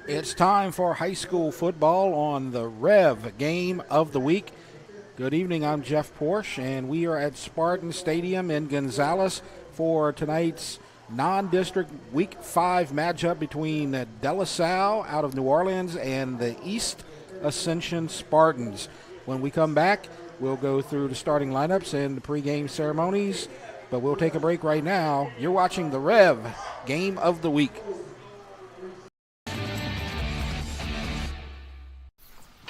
It's time for high school football on the REV Game of the Week. Good evening, I'm Jeff Porsche, and we are at Spartan Stadium in Gonzales for tonight's non-district Week 5 matchup between De La Salle out of New Orleans and the East Ascension Spartans. When we come back, we'll go through the starting lineups and the pregame ceremonies, but we'll take a break right now. You're watching the REV Game of the Week.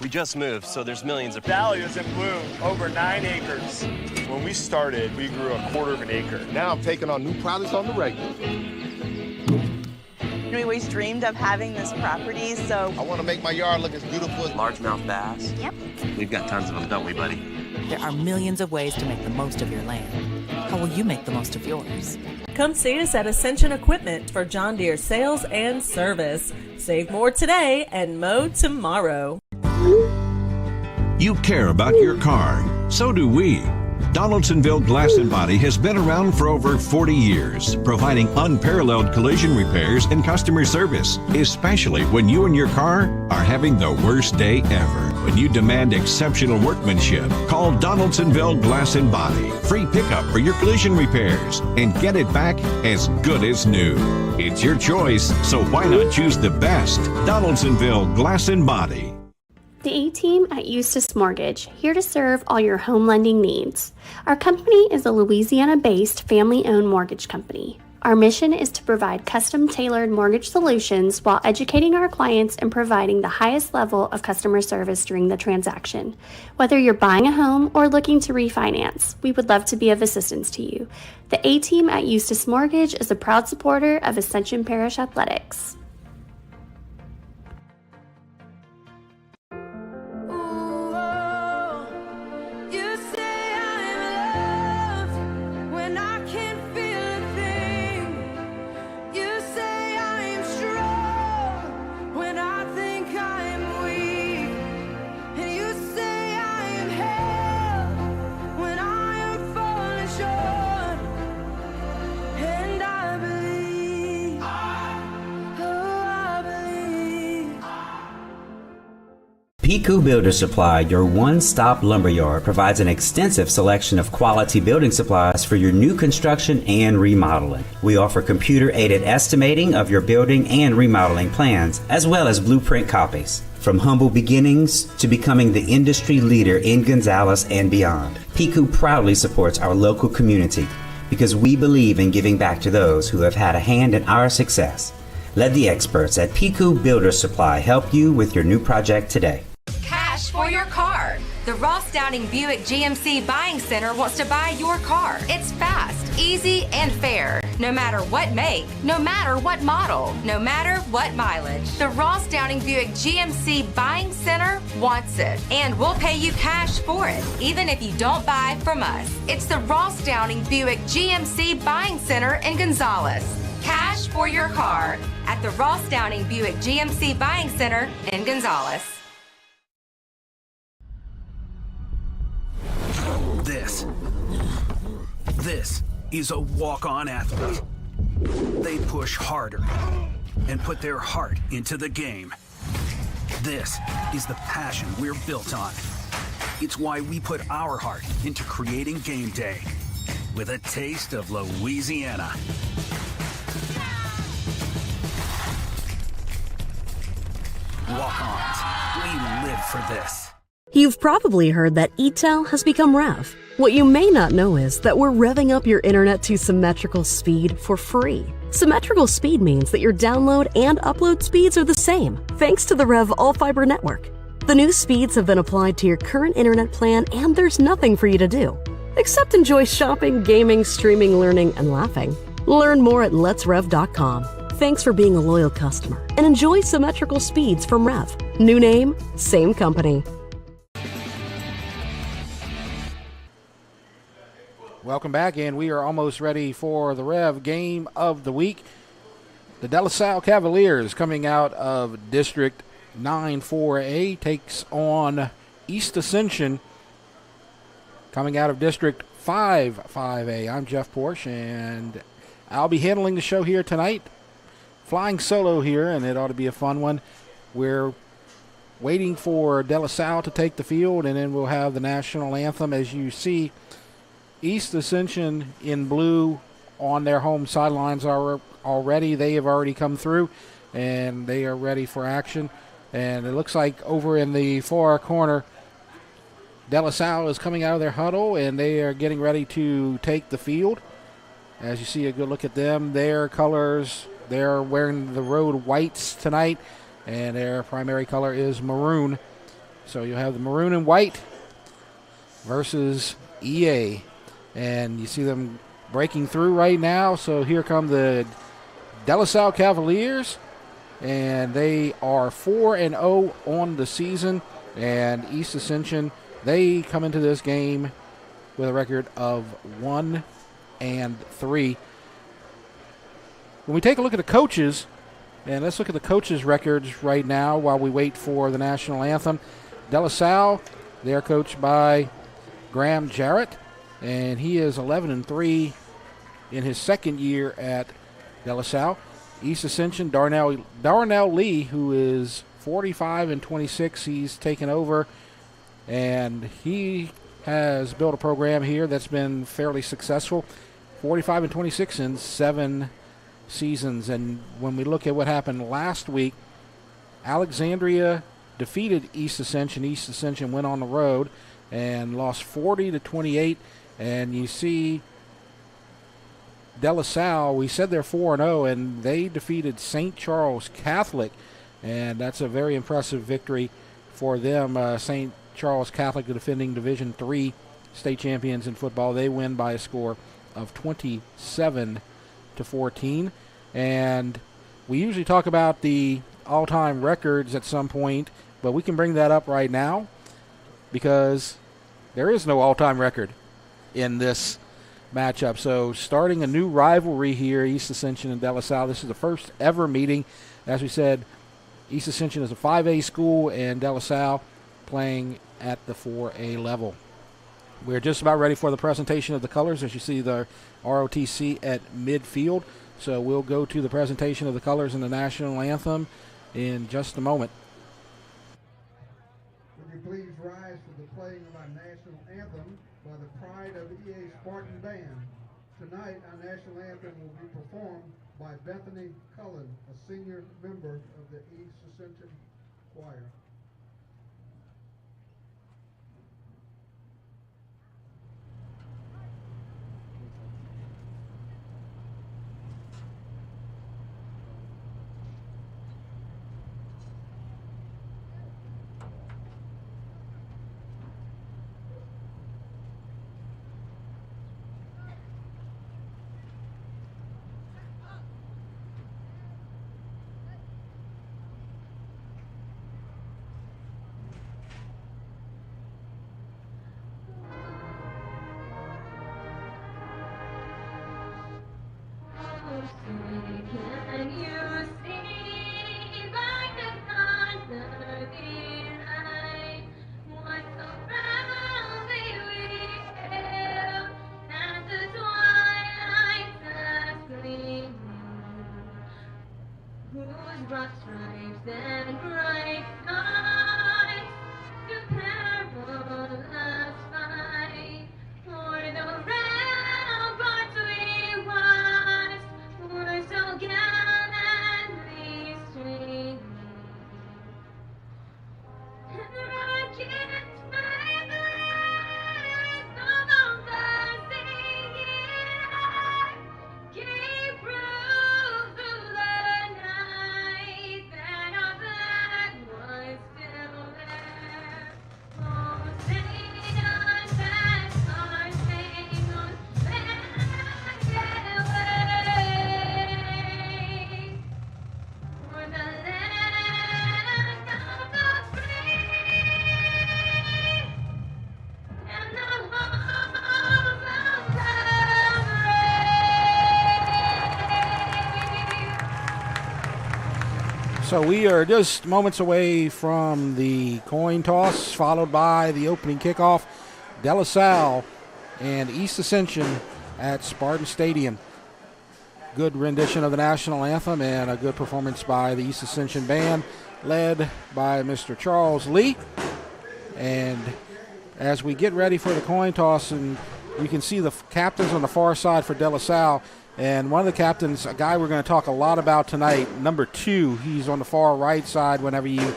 We just moved, so there's millions of... Valley is in bloom, over 9 acres. When we started, we grew a quarter of an acre. Now I'm taking on new projects on the regular. We always dreamed of having this property, so... I want to make my yard look as beautiful as... Largemouth bass. Yep. We've got tons of them, don't we, buddy? There are millions of ways to make the most of your land. How will you make the most of yours? Come see us at Ascension Equipment for John Deere sales and service. Save more today and mow tomorrow. You care about your car. So do we. Donaldsonville Glass and Body has been around for over 40 years, providing unparalleled collision repairs and customer service, especially when you and your car are having the worst day ever. When you demand exceptional workmanship, call Donaldsonville Glass and Body. Free pickup for your collision repairs and get it back as good as new. It's your choice, so why not choose the best? Donaldsonville Glass and Body. The A-Team at Eustis Mortgage, here to serve all your home lending needs. Our company is a Louisiana-based family-owned mortgage company. Our mission is to provide custom-tailored mortgage solutions while educating our clients and providing the highest level of customer service during the transaction. Whether you're buying a home or looking to refinance, we would love to be of assistance to you. The A-Team at Eustis Mortgage is a proud supporter of Ascension Parish Athletics. Piku Builder Supply, your one-stop lumberyard, provides an extensive selection of quality building supplies for your new construction and remodeling. We offer computer-aided estimating of your building and remodeling plans, as well as blueprint copies. From humble beginnings to becoming the industry leader in Gonzales and beyond, Piku proudly supports our local community because we believe in giving back to those who have had a hand in our success. Let the experts at Piku Builder Supply help you with your new project today. For your car. The Ross Downing Buick GMC Buying Center wants to buy your car. It's fast, easy, and fair. No matter what make, no matter what model, no matter what mileage. The Ross Downing Buick GMC Buying Center wants it. And we'll pay you cash for it, even if you don't buy from us. It's the Ross Downing Buick GMC Buying Center in Gonzales. Cash for your car at the Ross Downing Buick GMC Buying Center in Gonzales. This is a walk-on athlete. They push harder and put their heart into the game. This is the passion we're built on. It's why we put our heart into creating game day with a taste of Louisiana. Walk-ons, we live for this. You've probably heard that ETEL has become REV. What you may not know is that we're revving up your internet to symmetrical speed for free. Symmetrical speed means that your download and upload speeds are the same, thanks to the REV all-fiber network. The new speeds have been applied to your current internet plan, and there's nothing for you to do, except enjoy shopping, gaming, streaming, learning, and laughing. Learn more at letsrev.com. Thanks for being a loyal customer, and enjoy symmetrical speeds from REV. New name, same company. Welcome back, and we are almost ready for the REV Game of the Week. The De La Salle Cavaliers, coming out of District 9-4A, takes on East Ascension, coming out of District 5-5A. I'm Jeff Porsche, and I'll be handling the show here tonight. Flying solo here, and it ought to be a fun one. We're waiting for De La Salle to take the field, and then we'll have the national anthem. As you see, East Ascension in blue on their home sidelines are already. They have already come through, and they are ready for action. And it looks like over in the far corner, De La Salle is coming out of their huddle, and they are getting ready to take the field. As you see a good look at them, their colors, they're wearing the road whites tonight, and their primary color is maroon. So you have the maroon and white versus EA. And you see them breaking through right now. So here come the De La Salle Cavaliers, and they are 4-0 on the season. And East Ascension, they come into this game with a record of 1-3. When we take a look at the coaches, and let's look at the coaches' records right now while we wait for the national anthem. De La Salle, they're coached by Graham Jarrett, and he is 11-3 in his second year at De La Salle. East Ascension, Darnell Lee, who is 45-26. He's taken over, and he has built a program here that's been fairly successful. 45-26 in 7 seasons. And when we look at what happened last week, Alexandria defeated East Ascension. East Ascension went on the road and lost 40-28. And you see De La Salle, we said they're 4-0, and they defeated St. Charles Catholic, and that's a very impressive victory for them. St. Charles Catholic, the defending Division III state champions in football, they win by a score of 27-14. And we usually talk about the all-time records at some point, but we can bring that up right now because there is no all-time record in this matchup. So starting a new rivalry here, East Ascension and De La Salle. This is the first ever meeting. As we said, East Ascension is a 5A school, and De La Salle playing at the 4A level. We're just about ready for the presentation of the colors. As you see, the ROTC at midfield. So we'll go to the presentation of the colors and the national anthem in just a moment. Would you please rise for the playing of our national anthem by the Pride of EA Spartan Band. Tonight, our national anthem will be performed by Bethany Cullen, a senior member of the East Ascension Choir. So we are just moments away from the coin toss, followed by the opening kickoff. De La Salle and East Ascension at Spartan Stadium. Good rendition of the national anthem and a good performance by the East Ascension band. led by Mr. Charles Lee. And as we get ready for the coin toss, and you can see the captains on the far side for De La Salle. And one of the captains, a guy we're going to talk a lot about tonight, number 2, he's on the far right side whenever you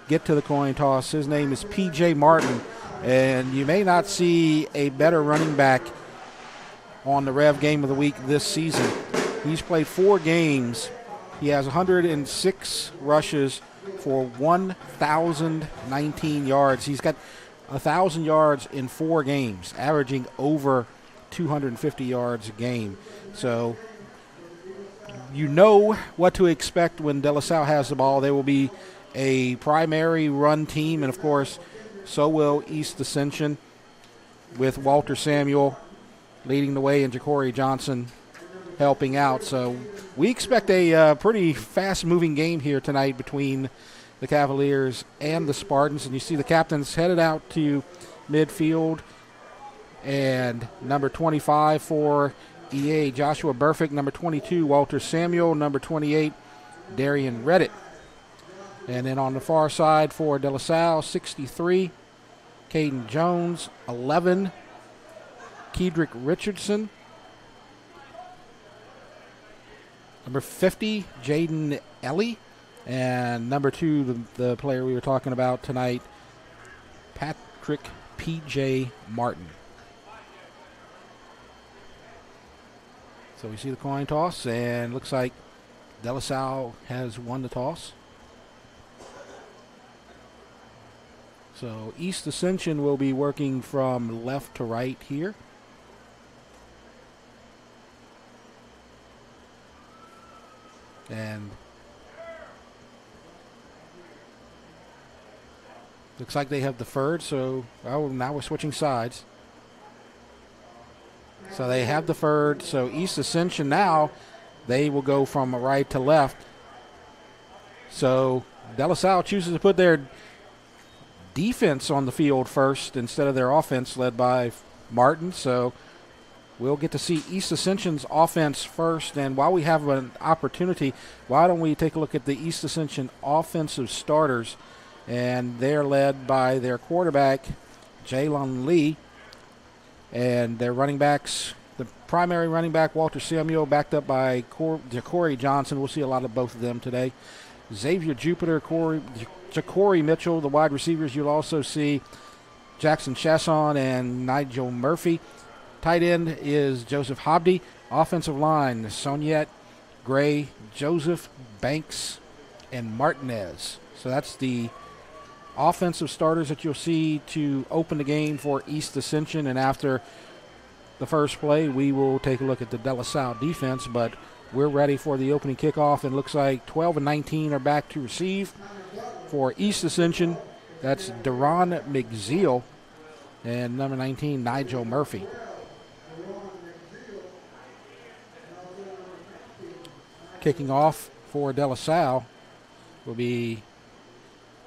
get to the coin toss. His name is P.J. Martin. And you may not see a better running back on the Rev Game of the Week this season. He's played 4 games. He has 106 rushes for 1,019 yards. He's got 1,000 yards in 4 games, averaging over 250 yards a game. So you know what to expect when De La Salle has the ball. They will be a primary run team, and of course, so will East Ascension with Walter Samuel leading the way and Ja'Cory Johnson helping out. So we expect a pretty fast-moving game here tonight between the Cavaliers and the Spartans. And you see the captains headed out to midfield. And number 25 for EA, Joshua Burfick. Number 22, Walter Samuel. Number 28, Darian Reddit. And then on the far side for De La Salle, 63, Caden Jones. 11, Kedrick Richardson. Number 50, Jaden Ellie. And number 2, the player we were talking about tonight, Patrick P.J. Martin. So we see the coin toss, and looks like De La Salle has won the toss. So East Ascension will be working from left to right here. And looks like they have deferred, so now we're switching sides. So they have deferred, so East Ascension now, they will go from right to left. So De La Salle chooses to put their defense on the field first instead of their offense led by Martin. So we'll get to see East Ascension's offense first. And while we have an opportunity, why don't we take a look at the East Ascension offensive starters. And they're led by their quarterback, Jalen Lee. And their running backs, the primary running back, Walter Samuel, backed up by Ja'Cory Johnson. We'll see a lot of both of them today. Xavier Jupiter, Ja'Cory Mitchell, the wide receivers. You'll also see Jackson Chasson and Nigel Murphy. Tight end is Joseph Hobdy. Offensive line, Soniette, Gray, Joseph, Banks, and Martinez. So that's the offensive starters that you'll see to open the game for East Ascension. And after the first play, we will take a look at the De La Salle defense. But we're ready for the opening kickoff, and looks like 12 and 19 are back to receive for East Ascension. That's Deron McZeal and number 19, Nigel Murphy. Kicking off for De La Salle will be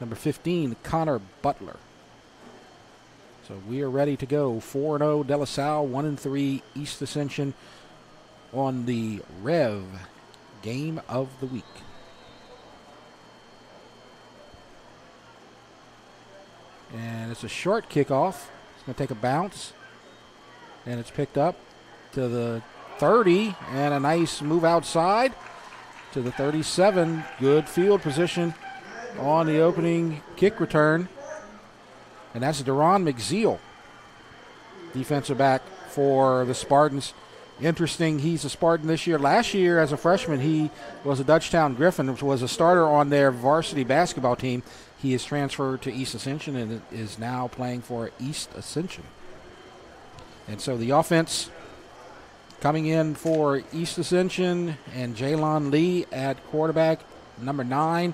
number 15, Connor Butler. So we are ready to go. 4-0 De La Salle, 1-3 East Ascension on the Rev Game of the Week. And it's a short kickoff. It's going to take a bounce. And it's picked up to the 30. And a nice move outside to the 37. Good field position on the opening kick return. And that's Deron McZeal, defensive back for the Spartans. Interesting, he's a Spartan this year. Last year, as a freshman, he was a Dutchtown Griffin, which was a starter on their varsity basketball team. He is transferred to East Ascension and is now playing for East Ascension. And so the offense coming in for East Ascension, and Jalen Lee at quarterback, number 9.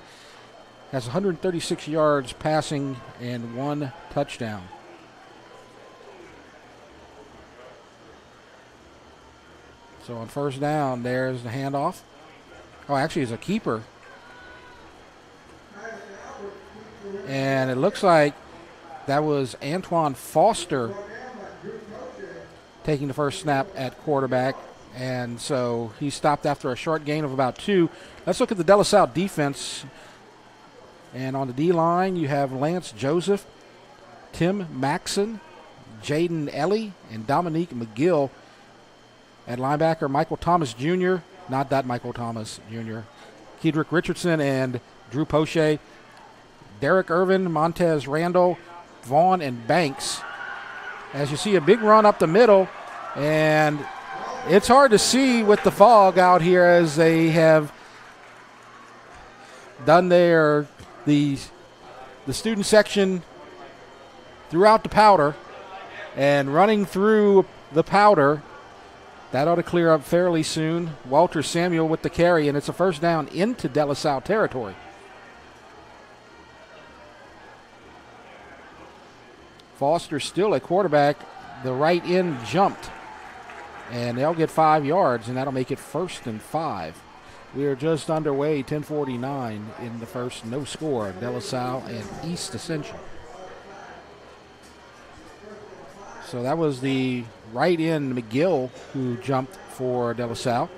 Has 136 yards passing and 1 touchdown. So on first down, there's the handoff. Oh, actually, it's a keeper. And it looks like that was Antoine Foster taking the first snap at quarterback. And so he stopped after a short gain of about 2. Let's look at the De La Salle defense. And on the D-line, you have Lance Joseph, Tim Maxson, Jaden Ellie, and Dominique McGill. At linebacker, Michael Thomas Jr., not that Michael Thomas Jr., Kedrick Richardson and Drew Poche, Derek Irvin, Montez Randall, Vaughn, and Banks. As you see, a big run up the middle, and it's hard to see with the fog out here as they have done the student section throughout the powder, and running through the powder. That ought to clear up fairly soon. Walter Samuel with the carry, and it's a first down into De La Salle territory. Foster still at quarterback. The right end jumped, and they'll get 5 yards, and that'll make it 1st and 5. We are just underway, 10:49 in the first, no score, De La Salle and East Ascension. So that was the right end, McGill, who jumped for De La Salle.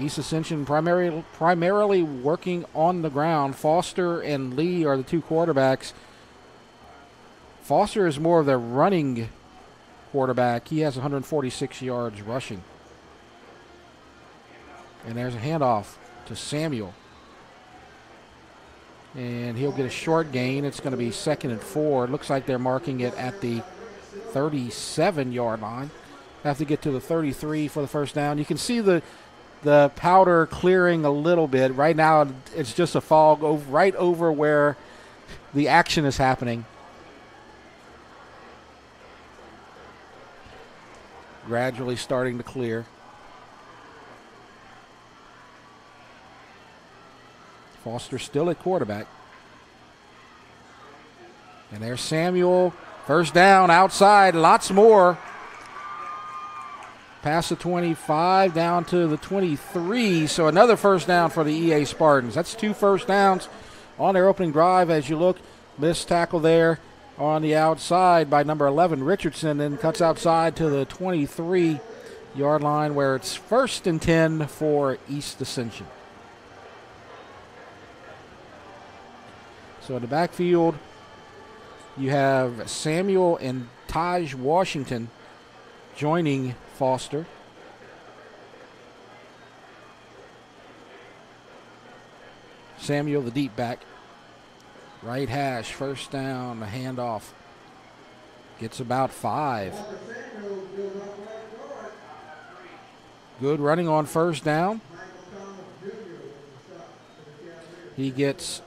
East Ascension primarily working on the ground. Foster and Lee are the two quarterbacks. Foster is more of the running quarterback. He has 146 yards rushing. And there's a handoff to Samuel. And he'll get a short gain. It's going to be 2nd and 4. It looks like they're marking it at the 37-yard line. Have to get to the 33 for the first down. You can see the powder clearing a little bit. Right now it's just a fog right over where the action is happening. Gradually starting to clear. Foster still at quarterback. And there's Samuel. First down outside. Lots more. Past the 25 down to the 23. So another first down for the EA Spartans. That's 2 first downs on their opening drive. As you look, missed tackle there on the outside by number 11, Richardson, and cuts outside to the 23-yard line where it's 1st and 10 for East Ascension. So in the backfield, you have Samuel and Taj Washington joining Foster. Samuel, the deep back. Right hash, first down, the handoff. Gets about 5. Good running on first down. He gets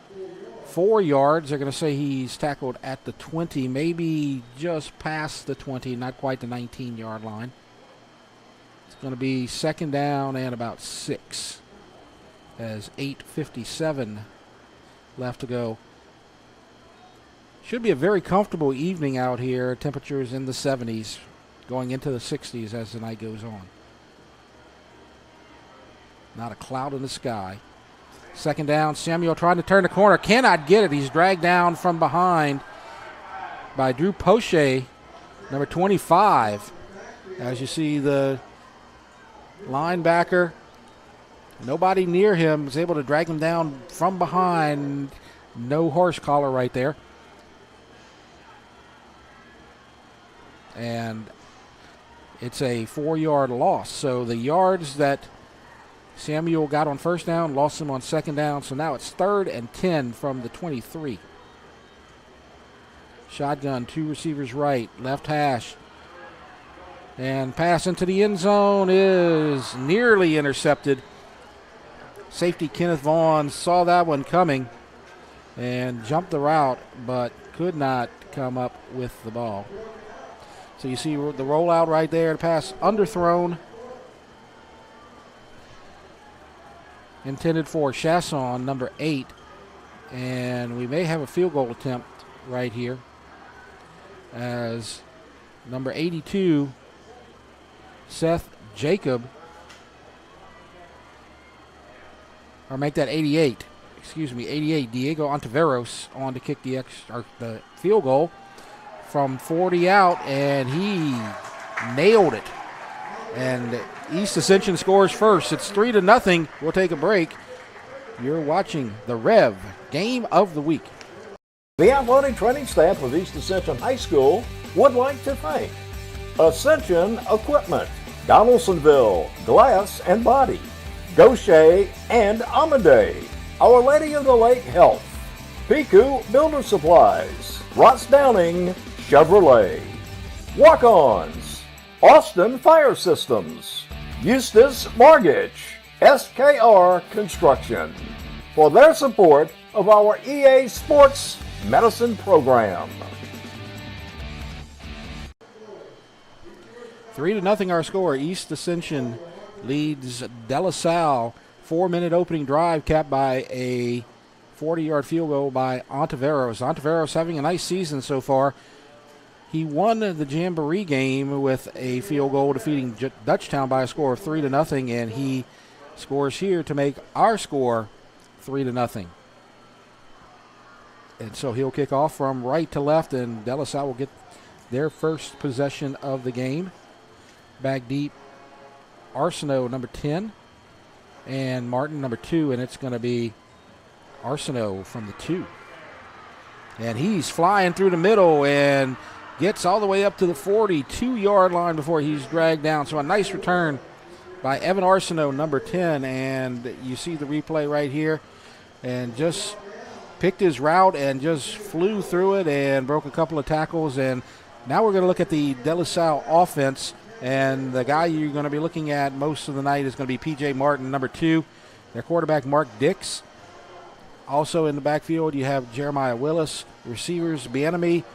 4 yards. They're going to say he's tackled at the 20, maybe just past the 20, not quite the 19-yard line. It's going to be 2nd down and about 6 as 8:57 left to go. Should be a very comfortable evening out here. Temperatures in the 70s, going into the 60s as the night goes on. Not a cloud in the sky. 2nd down, Samuel trying to turn the corner. Cannot get it. He's dragged down from behind by Drew Poche, number 25. As you see, the linebacker, nobody near him, was able to drag him down from behind. No horse collar right there. And it's a 4-yard loss. So the yards that Samuel got on first down, lost him on 2nd down, so now it's 3rd and 10 from the 23. Shotgun, 2 receivers right, left hash. And pass into the end zone is nearly intercepted. Safety Kenneth Vaughn saw that one coming and jumped the route, but could not come up with the ball. So you see the rollout right there, the pass underthrown. Intended for Chasson, number 8. And we may have a field goal attempt right here as number 82, Seth Jacob, or make that 88. Excuse me, 88. Diego Ontiveros on to kick the field goal from 40 out, and he nailed it. And East Ascension scores first. It's 3-0. We'll take a break You're watching the REV Game of the Week. The athletic training staff of East Ascension High School would like to thank Ascension Equipment, Donaldsonville Glass and Body, Gaucher and Amadei, Our Lady of the Lake Health, Piku Builder Supplies, Ross Downing Chevrolet, Walk-Ons, Austin Fire Systems, Eustace Mortgage, SKR Construction, for their support of our EA Sports Medicine program. 3-0 our score. East Ascension leads De La Salle. 4-minute opening drive capped by a 40-yard field goal by Ontiveros. Ontiveros having a nice season so far. He won the Jamboree game with a field goal, defeating Dutchtown by a score of 3-0, and he scores here to make our score 3-0. And so he'll kick off from right to left, and De La Salle will get their first possession of the game. Back deep, Arsenault, number 10, and Martin, number 2, and it's going to be Arsenault from the 2. And he's flying through the middle and gets all the way up to the 42-yard line before he's dragged down. So a nice return by Evan Arsenault, number 10, and you see the replay right here, and just picked his route and just flew through it and broke a couple of tackles. And now we're going to look at the De La Salle offense, and the guy you're going to be looking at most of the night is going to be P.J. Martin, number 2, their quarterback Mark Dix. Also in the backfield you have Jeremiah Willis, receivers Bienemy,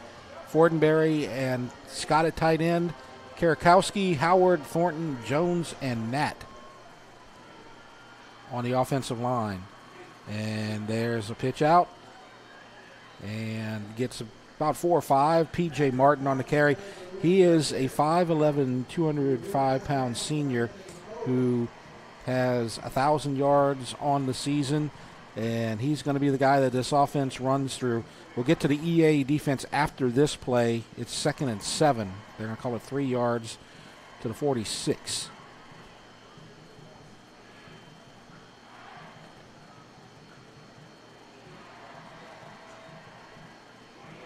Fortenberry, and Scott at tight end, Karakowski, Howard, Thornton, Jones, and Nat on the offensive line. And there's a pitch out, and gets about 4 or 5. P.J. Martin on the carry. He is a 5'11", 205-pound senior who has 1,000 yards on the season, and he's going to be the guy that this offense runs through. We'll get to the EA defense after this play. It's 2nd and 7. They're going to call it 3 yards to the 46.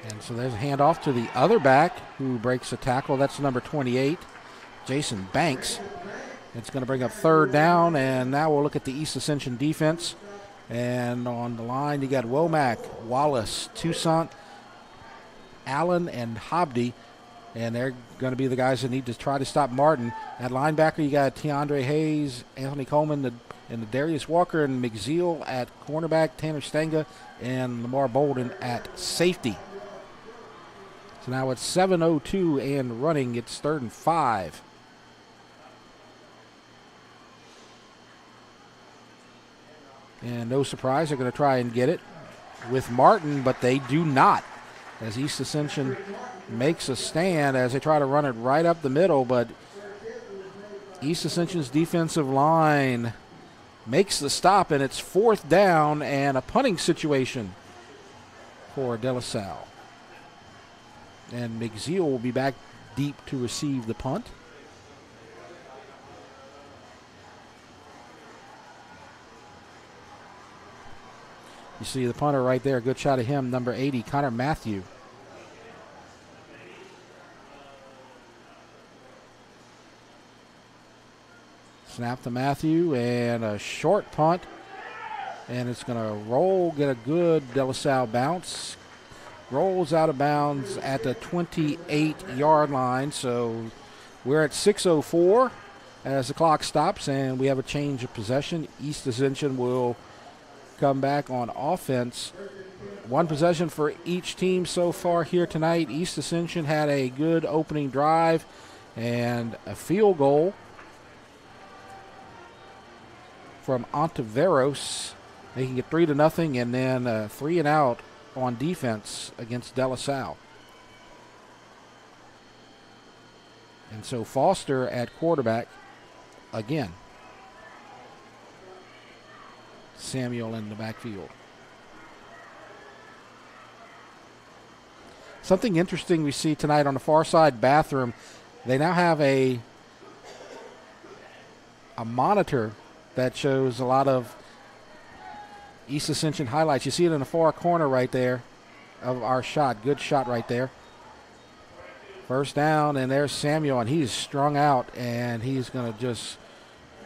And so there's a handoff to the other back who breaks a tackle. That's number 28, Jason Banks. It's going to bring up 3rd down, and now we'll look at the East Ascension defense. And on the line, you got Womack, Wallace, Toussaint, Allen, and Hobdy. And they're going to be the guys that need to try to stop Martin. At linebacker, you got Tiandre Hayes, Anthony Coleman, and Darius Walker, and McZeal at cornerback, Tanner Stenga, and Lamar Bolden at safety. So now it's 7:02 and running. It's 3rd and 5. And no surprise, they're going to try and get it with Martin, but they do not, as East Ascension makes a stand as they try to run it right up the middle. But East Ascension's defensive line makes the stop, and it's 4th down and a punting situation for De La Salle. And McZeal will be back deep to receive the punt. You see the punter right there. Good shot of him, number 80, Connor Matthew. Snap to Matthew, and a short punt. And it's going to roll, get a good De La Salle bounce. Rolls out of bounds at the 28-yard line. So we're at 6:04 as the clock stops, and we have a change of possession. East Ascension will come back on offense. 1 possession for each team so far here tonight. East Ascension had a good opening drive and a field goal from Ontiveros. They can get 3-0, and then 3 and out on defense against De La Salle. And so Foster at quarterback again. Samuel in the backfield. Something interesting we see tonight on the far side bathroom. They now have a monitor that shows a lot of East Ascension highlights. You see it in the far corner right there of our shot. Good shot right there. First down, and there's Samuel, and he's strung out, and he's going to just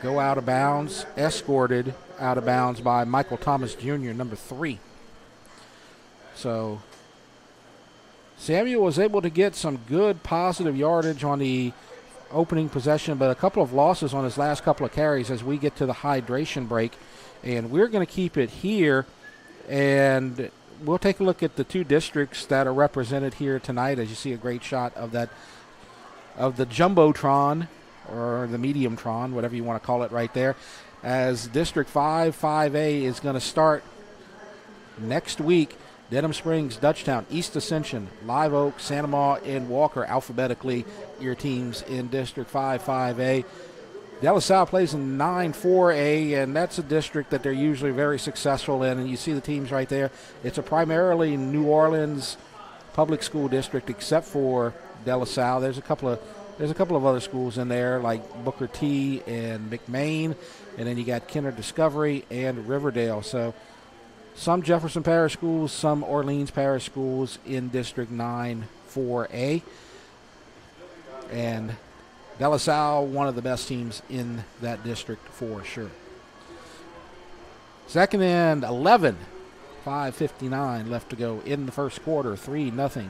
go out of bounds, escorted out of bounds by Michael Thomas Jr., number 3. So Samuel was able to get some good positive yardage on the opening possession, but a couple of losses on his last couple of carries as we get to the hydration break. And we're going to keep it here, and we'll take a look at the 2 districts that are represented here tonight. As you see a great shot of the Jumbotron, or the Mediumtron, whatever you want to call it right there, as District 5, 5A is going to start next week. Denham Springs, Dutchtown, East Ascension, Live Oak, Santa Maria, and Walker, alphabetically your teams in District 5, 5A. De La Salle plays in 9-4A, and that's a district that they're usually very successful in, and you see the teams right there. It's a primarily New Orleans public school district, except for De La Salle. There's a couple of other schools in there, like Booker T and McMain, and then you got Kenner Discovery and Riverdale. So some Jefferson Parish schools, some Orleans Parish schools in District 9-4A. And De La Salle, one of the best teams in that district for sure. Second and 11, 5:59 left to go in the first quarter, 3-0.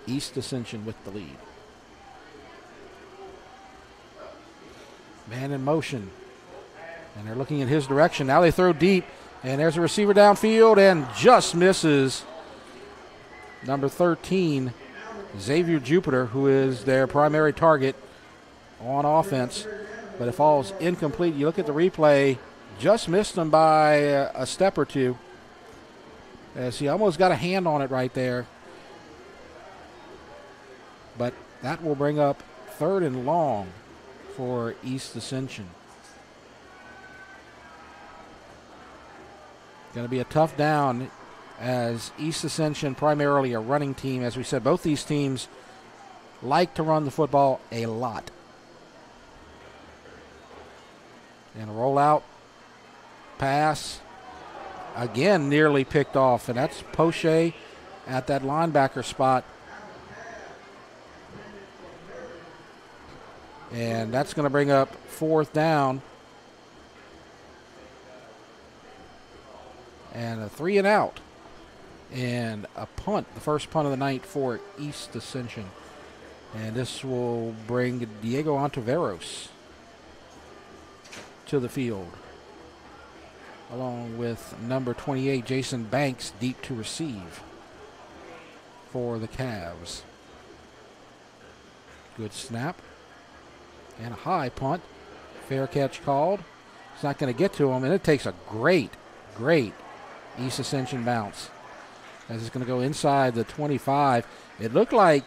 East Ascension with the lead. Man in motion, and they're looking in his direction. Now they throw deep, and there's a receiver downfield and just misses number 13, Xavier Jupiter, who is their primary target on offense, but it falls incomplete. You look at the replay, just missed him by a step or two, as he almost got a hand on it right there. But that will bring up 3rd and long for East Ascension. Going to be a tough down, as East Ascension, primarily a running team. As we said, both these teams like to run the football a lot. And a rollout pass, again nearly picked off, and that's Poche at that linebacker spot. And that's going to bring up 4th down. And a 3 and out. And a punt, the first punt of the night for East Ascension. And this will bring Diego Ontiveros to the field, along with number 28, Jason Banks, deep to receive for the Cavs. Good snap. And a high punt. Fair catch called. It's not going to get to him, and it takes a great East Ascension bounce, as it's going to go inside the 25. It looked like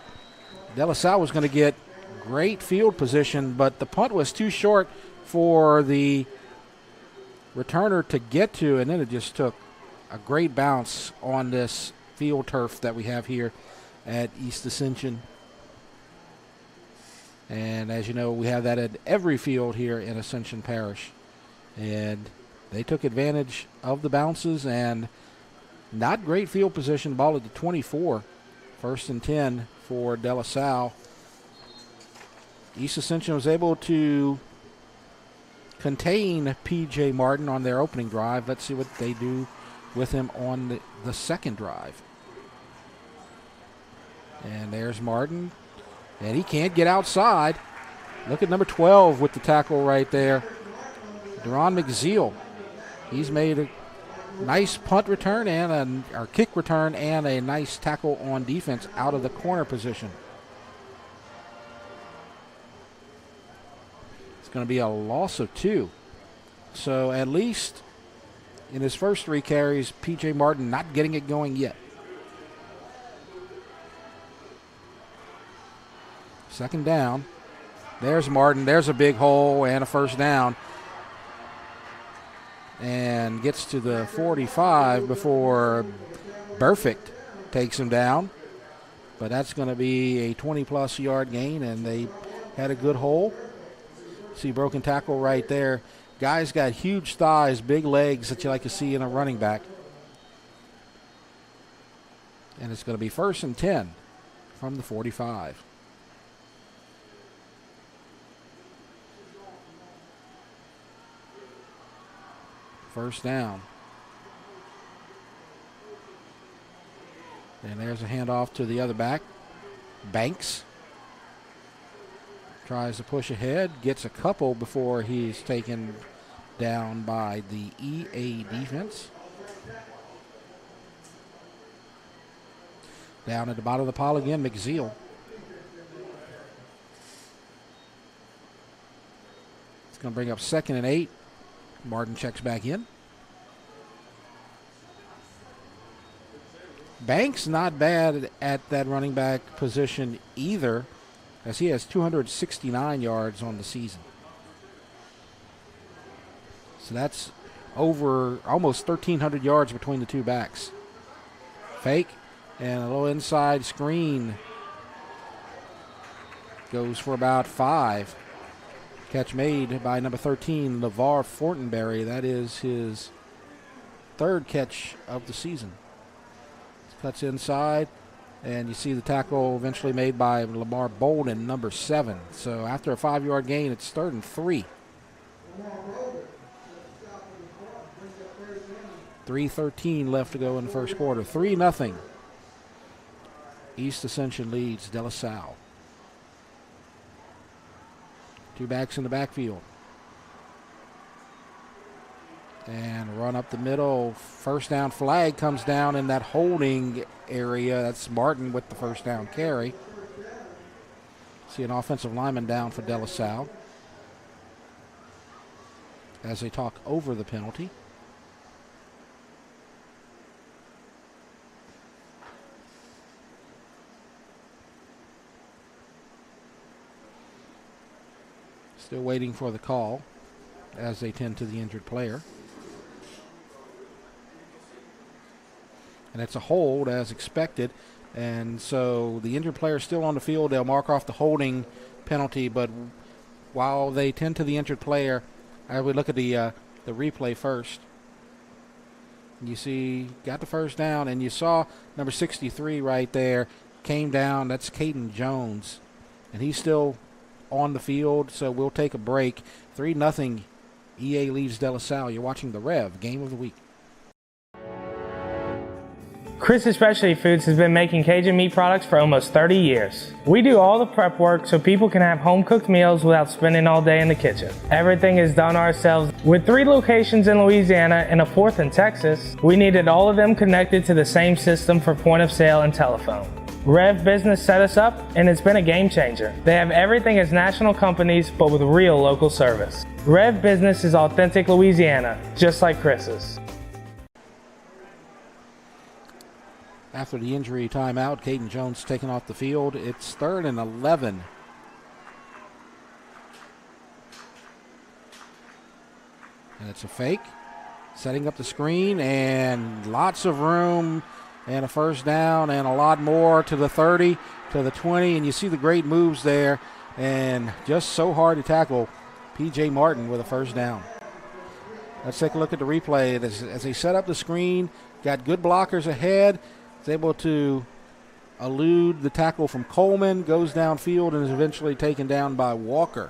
De La Salle was going to get great field position, but the punt was too short for the returner to get to, and then it just took a great bounce on this field turf that we have here at East Ascension. And as you know, we have that at every field here in Ascension Parish. And they took advantage of the bounces, and not great field position. Ball at the 24. 1st and 10 for De La Salle. East Ascension was able to contain P.J. Martin on their opening drive. Let's see what they do with him on the second drive. And there's Martin. And he can't get outside. Look at number 12 with the tackle right there. Deron McZeal. He's made a nice punt return or kick return and a nice tackle on defense out of the corner position. It's going to be a loss of 2. So at least in his first 3 carries, P.J. Martin not getting it going yet. Second down. There's Martin. There's a big hole and a first down. And gets to the 45 before Perfect takes him down. But that's going to be a 20-plus yard gain, and they had a good hole. See broken tackle right there. Guy's got huge thighs, big legs that you like to see in a running back. And it's going to be 1st and 10 from the 45. First down. And there's a handoff to the other back. Banks tries to push ahead, gets a couple before he's taken down by the EA defense. Down at the bottom of the pile again, McZeal. It's going to bring up 2nd and 8. Martin checks back in. Banks not bad at that running back position either, as he has 269 yards on the season. So that's over almost 1,300 yards between the two backs. Fake and a little inside screen. Goes for about 5. Catch made by number 13, LeVar Fortenberry. That is his 3rd catch of the season. Cuts inside, and you see the tackle eventually made by Lamar Bolden, number 7. So after a 5-yard gain, it's 3rd and 3. 3:13 left to go in the first quarter. 3-0. East Ascension leads De La Salle. Two backs in the backfield. And run up the middle. First down flag comes down in that holding area. That's Martin with the first down carry. See an offensive lineman down for De La Salle as they talk over the penalty. Still waiting for the call as they tend to the injured player. And it's a hold as expected. And so the injured player is still on the field. They'll mark off the holding penalty. But while they tend to the injured player, I would look at the replay first. You see, got the first down, and you saw number 63 right there came down. That's Caden Jones. And he's still on the field, so we'll take a break. 3-0. EA leads De La Salle. You're watching the REV Game of the Week. Chris's Specialty Foods has been making Cajun meat products for almost 30 years. We do all the prep work so people can have home-cooked meals without spending all day in the kitchen. Everything is done ourselves. With 3 locations in Louisiana and a 4th in Texas, we needed all of them connected to the same system for point of sale and telephone. REV Business set us up, and it's been a game changer. They have everything as national companies, but with real local service. REV Business is authentic Louisiana, just like Chris's. After the injury timeout, Caden Jones taken off the field. It's 3rd and 11. And it's a fake. Setting up the screen, and lots of room, and a first down, and a lot more to the 30, to the 20. And you see the great moves there, and just so hard to tackle. P.J. Martin with a first down. Let's take a look at the replay. As they set up the screen, got good blockers ahead. Is able to elude the tackle from Coleman, goes downfield, and is eventually taken down by Walker.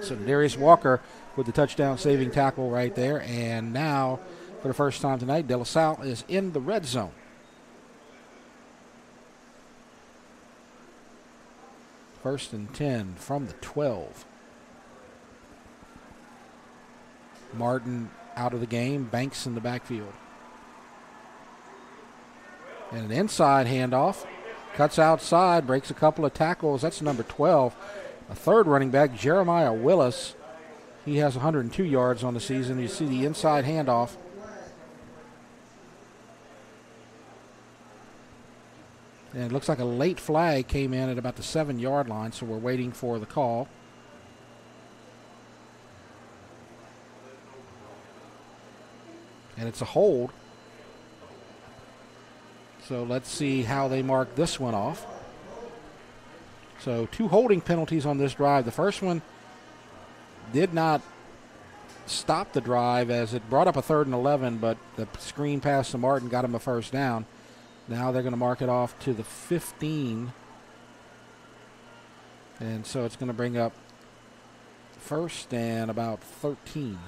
So Darius Walker with the touchdown saving tackle right there. And now, for the first time tonight, De La Salle is in the red zone. First and 10 from the 12. Martin out of the game, Banks in the backfield. And an inside handoff. Cuts outside, breaks a couple of tackles. That's number 12. A 3rd running back, Jeremiah Willis. He has 102 yards on the season. You see the inside handoff. And it looks like a late flag came in at about the 7-yard line, so we're waiting for the call. And it's a hold. So let's see how they mark this one off. So 2 holding penalties on this drive. The first one did not stop the drive as it brought up a 3rd and 11, but the screen pass to Martin got him a first down. Now they're going to mark it off to the 15. And so it's going to bring up first and about 13.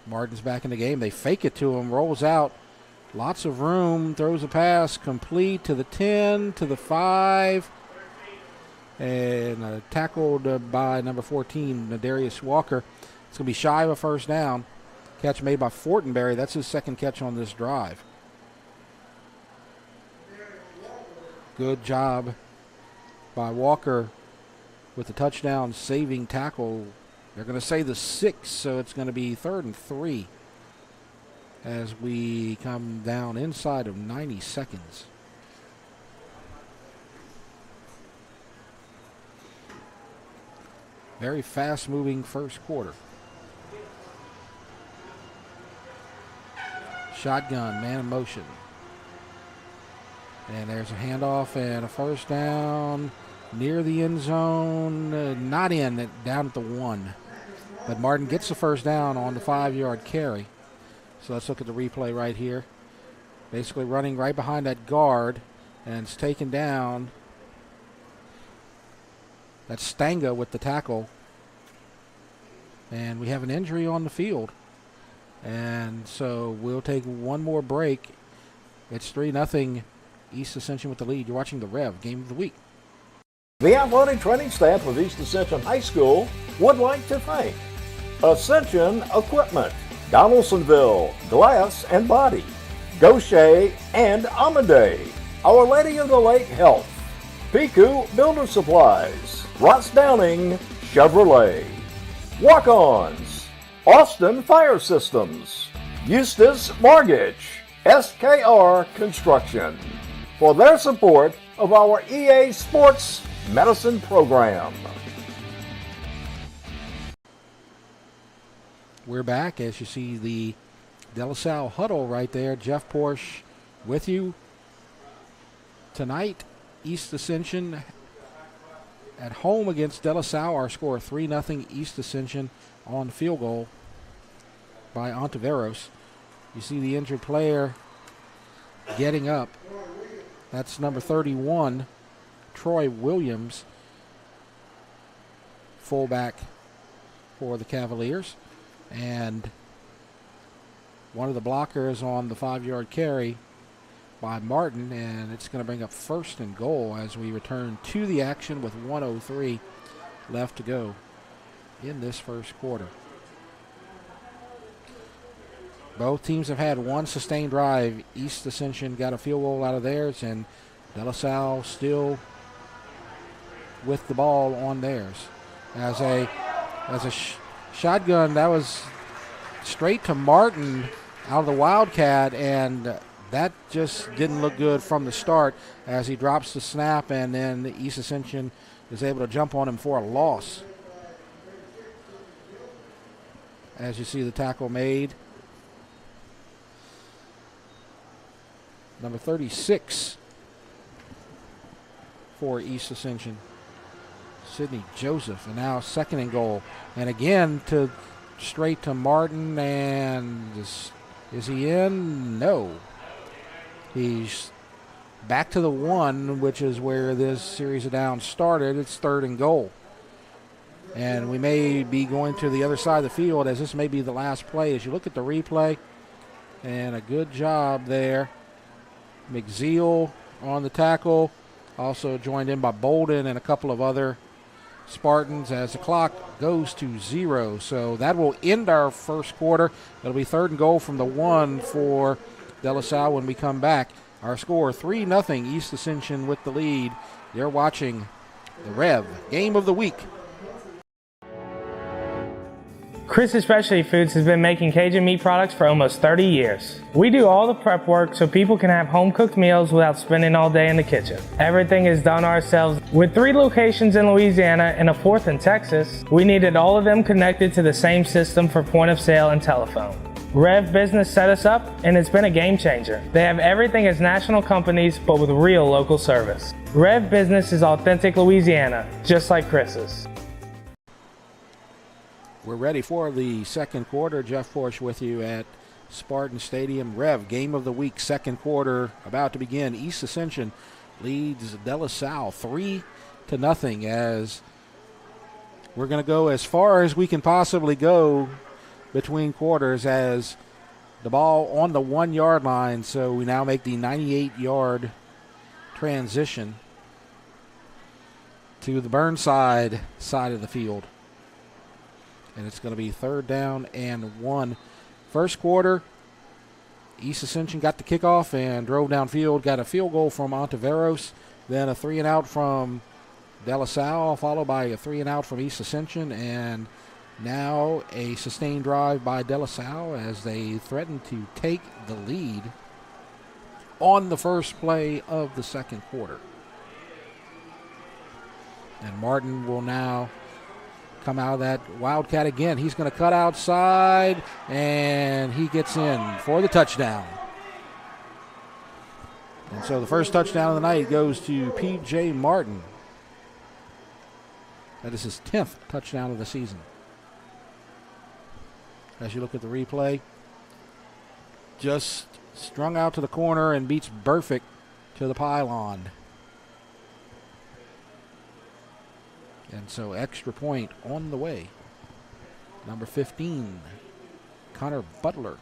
Martin's back in the game. They fake it to him, rolls out. Lots of room, throws a pass, complete to the 10, to the 5. And tackled by number 14, Nadarius Walker. It's going to be shy of a first down. Catch made by Fortenberry. That's his second catch on this drive. Good job by Walker with the touchdown saving tackle. They're going to say the 6, so it's going to be 3rd and 3 as we come down inside of 90 seconds. Very fast-moving first quarter. Shotgun, man in motion. And there's a handoff and a first down near the end zone. Not in, down at the 1. But Martin gets the first down on the 5-yard carry. So let's look at the replay right here. Basically running right behind that guard, and it's taken down. That's Stanga with the tackle. And we have an injury on the field. And so we'll take one more break. It's 3-0 East Ascension with the lead. You're watching the REV Game of the Week. The athletic training staff of East Ascension High School would like to thank Ascension Equipment, Donaldsonville Glass and Body, Gaucher and Amadei, Our Lady of the Lake Health, Piku Builder Supplies, Ross Downing Chevrolet, Walk-Ons, Austin Fire Systems, Eustis Mortgage, SKR Construction, for their support of our EA Sports Medicine program. We're back as you see the De La Salle huddle right there. Jeff Porsche with you tonight. East Ascension at home against De La Salle. Our score 3-0 East Ascension on field goal by Ontiveros. You see the injured player getting up. That's number 31, Troy Williams, fullback for the Cavaliers. And one of the blockers on the 5-yard carry by Martin, and it's going to bring up first and goal as we return to the action with 1:03 left to go in this first quarter. Both teams have had one sustained drive. East Ascension got a field goal out of theirs, and De La Salle still with the ball on theirs. As a shotgun, that was straight to Martin out of the Wildcat, and that just didn't look good from the start as he drops the snap, and then the East Ascension is able to jump on him for a loss. As you see the tackle made. Number 36 for East Ascension, Sidney Joseph. And now second and goal. And again straight to Martin. And is he in? No. He's back to the 1, which is where this series of downs started. It's third and goal. And we may be going to the other side of the field as this may be the last play. As you look at the replay, and a good job there. McZeal on the tackle, also joined in by Bolden and a couple of other Spartans as the clock goes to 0. So that will end our first quarter. It'll be third and goal from the 1 for De La Salle when we come back. Our score 3-0 East Ascension with the lead. You're watching the REV Game of the Week. Chris's Specialty Foods has been making Cajun meat products for almost 30 years. We do all the prep work so people can have home-cooked meals without spending all day in the kitchen. Everything is done ourselves. With 3 locations in Louisiana and a 4th in Texas, we needed all of them connected to the same system for point of sale and telephone. REV Business set us up, and it's been a game changer. They have everything as national companies, but with real local service. REV Business is authentic Louisiana, just like Chris's. We're ready for the second quarter. Jeff Porsche with you at Spartan Stadium. Rev, game of the week, second quarter about to begin. East Ascension leads De La Salle 3-0 as we're going to go as far as we can possibly go between quarters as the ball on the 1 yard line. So we now make the 98-yard transition to the Burnside side of the field. And it's going to be 3rd down and 1. First quarter, East Ascension got the kickoff and drove downfield, got a field goal from Ontiveros, then a 3-and-out from De La Salle, followed by a 3-and-out from East Ascension, and now a sustained drive by De La Salle as they threaten to take the lead on the first play of the second quarter. And Martin will now come out of that Wildcat again. He's going to cut outside, and he gets in for the touchdown. And so the first touchdown of the night goes to P.J. Martin. That is his 10th touchdown of the season. As you look at the replay, just strung out to the corner and beats Burfict to the pylon. And so extra point on the way. Number 15, Connor Butler.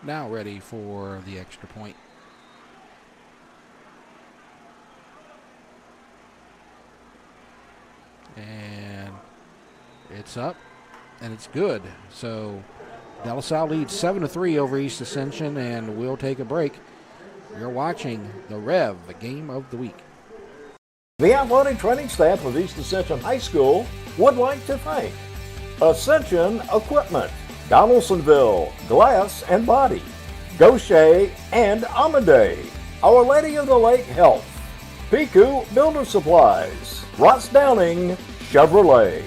Now ready for the extra point. And it's up, and it's good. So De La Salle leads 7-3 over East Ascension, and we'll take a break. You're watching the Rev, the game of the week. The athletic training staff of East Ascension High School would like to thank Ascension Equipment, Donaldsonville Glass and Body, Gaucher and Amadei, Our Lady of the Lake Health, Piku Builder Supplies, Ross Downing Chevrolet,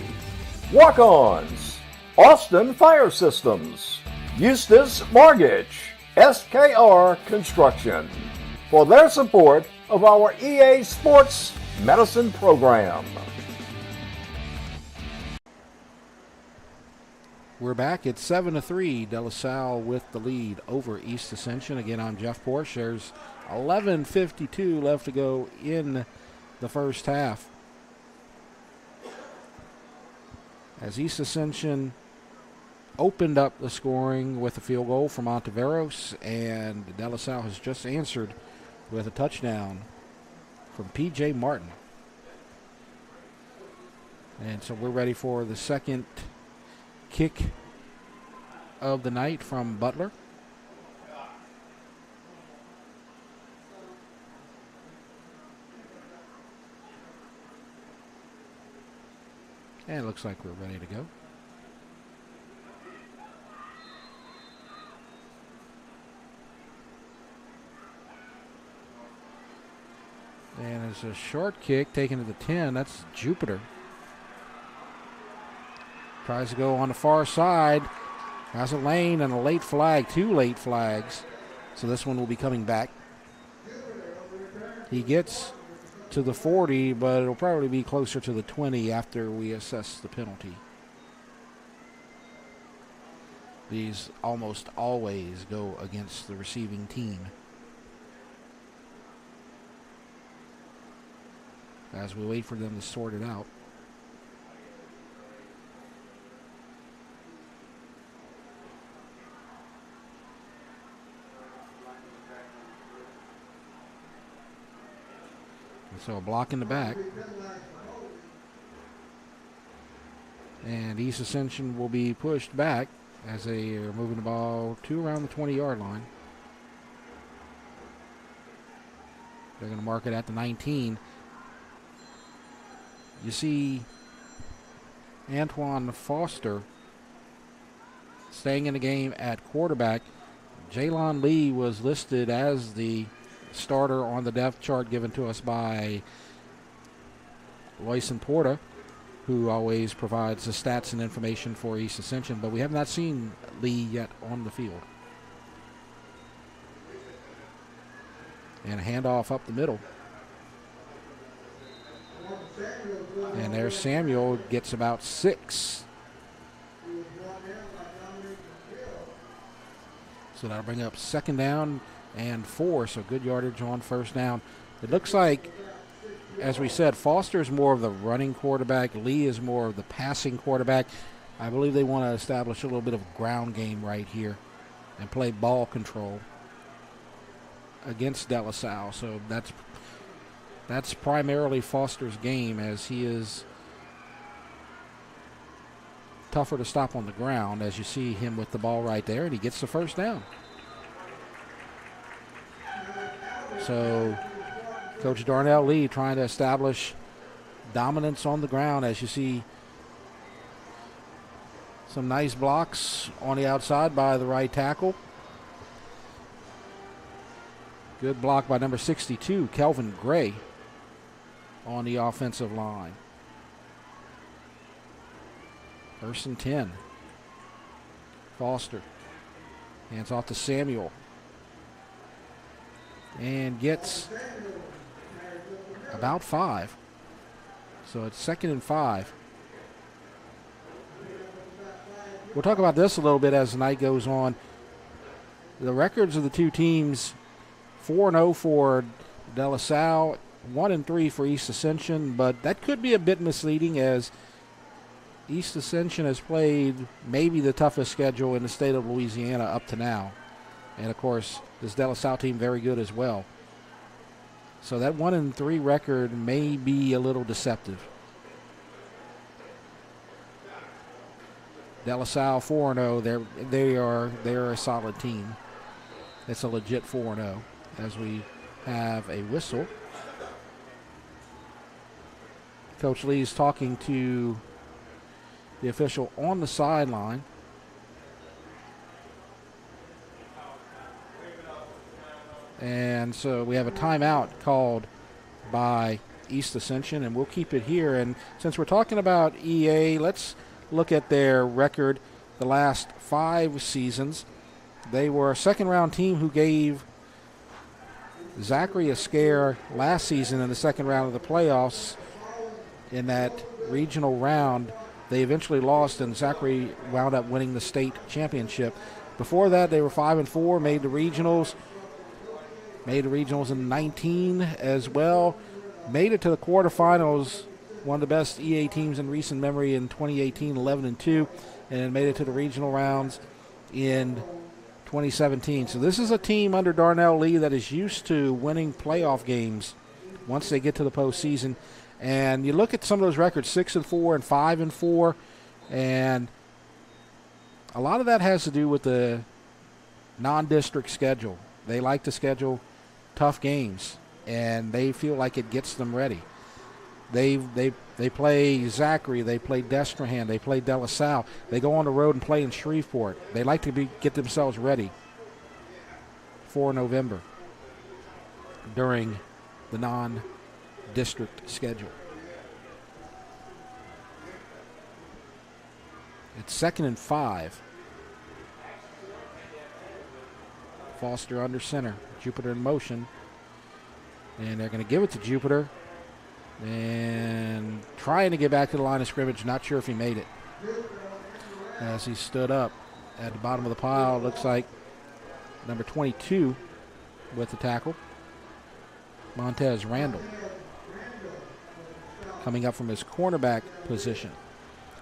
Walk-Ons, Austin Fire Systems, Eustace Mortgage, SKR Construction, for their support of our EA Sports Medicine program. We're back at 7-3. De La Salle with the lead over East Ascension. Again, I'm Jeff Porsche. There's 11:52 left to go in the first half. As East Ascension opened up the scoring with a field goal from Ontiveros, and De La Salle has just answered with a touchdown from P.J. Martin. And so we're ready for the second kick of the night from Butler. And it looks like we're ready to go. And it's a short kick taken to the 10. That's Jupiter. Tries to go on the far side. Has a lane and a late flag. 2 late flags. So this one will be coming back. He gets to the 40, but it'll probably be closer to the 20 after we assess the penalty. These almost always go against the receiving team. As we wait for them to sort it out. So a block in the back. And East Ascension will be pushed back as they are moving the ball to around the 20-yard line. They're going to mark it at the 19. You see Antoine Foster staying in the game at quarterback. Jaylon Lee was listed as the starter on the depth chart given to us by Loyson Porta. who always provides the stats and information for East Ascension, but we have not seen Lee yet on the field. And a handoff up the middle. And there's Samuel, gets about 6. So that'll bring up 2nd down and 4, so good yardage on 1st down. It looks like, as we said, Foster's more of the running quarterback. Lee is more of the passing quarterback. I believe they want to establish a little bit of ground game right here and play ball control against De La Salle. So that's primarily Foster's game, as he is tougher to stop on the ground, as you see him with the ball right there, and he gets the 1st down. So Coach Darnell Lee trying to establish dominance on the ground, as you see some nice blocks on the outside by the right tackle. Good block by number 62, Kelvin Gray, on the offensive line. 1st and 10. Foster hands off to Samuel and gets about 5. So it's 2nd and 5. We'll talk about this a little bit as the night goes on. The records of the two teams: 4-0 for De La Salle, 1-3 for East Ascension, but that could be a bit misleading, as East Ascension has played maybe the toughest schedule in the state of Louisiana up to now. And, of course, this De La Salle team very good as well. So that 1-3 record may be a little deceptive. De La Salle 4-0, they're a solid team. It's a legit 4-0, as we have a whistle. Coach Lee's talking to the official on the sideline. And so we have a timeout called by East Ascension, and we'll keep it here. And since we're talking about EA, let's look at their record the last 5 seasons. They were a second-round team who gave Zachary a scare last season in the second round of the playoffs. In that regional round, they eventually lost, and Zachary wound up winning the state championship. Before that, they were 5-4, made the regionals in 19 as well. Made it to the quarterfinals, one of the best EA teams in recent memory in 2018, 11-2, and made it to the regional rounds in 2017. So this is a team under Darnell Lee that is used to winning playoff games once they get to the postseason. And you look at some of those records, 6-4 and 5-4, and a lot of that has to do with the non-district schedule. They like to schedule tough games, and they feel like it gets them ready. They play Zachary, they play Destrehan, they play De La Salle. They go on the road and play in Shreveport. They like to get themselves ready for November during the non-district schedule. It's 2nd and 5. Foster under center. Jupiter in motion. And they're going to give it to Jupiter. And trying to get back to the line of scrimmage. Not sure if he made it. As he stood up at the bottom of the pile, looks like number 22 with the tackle. Montez Randall coming up from his cornerback position.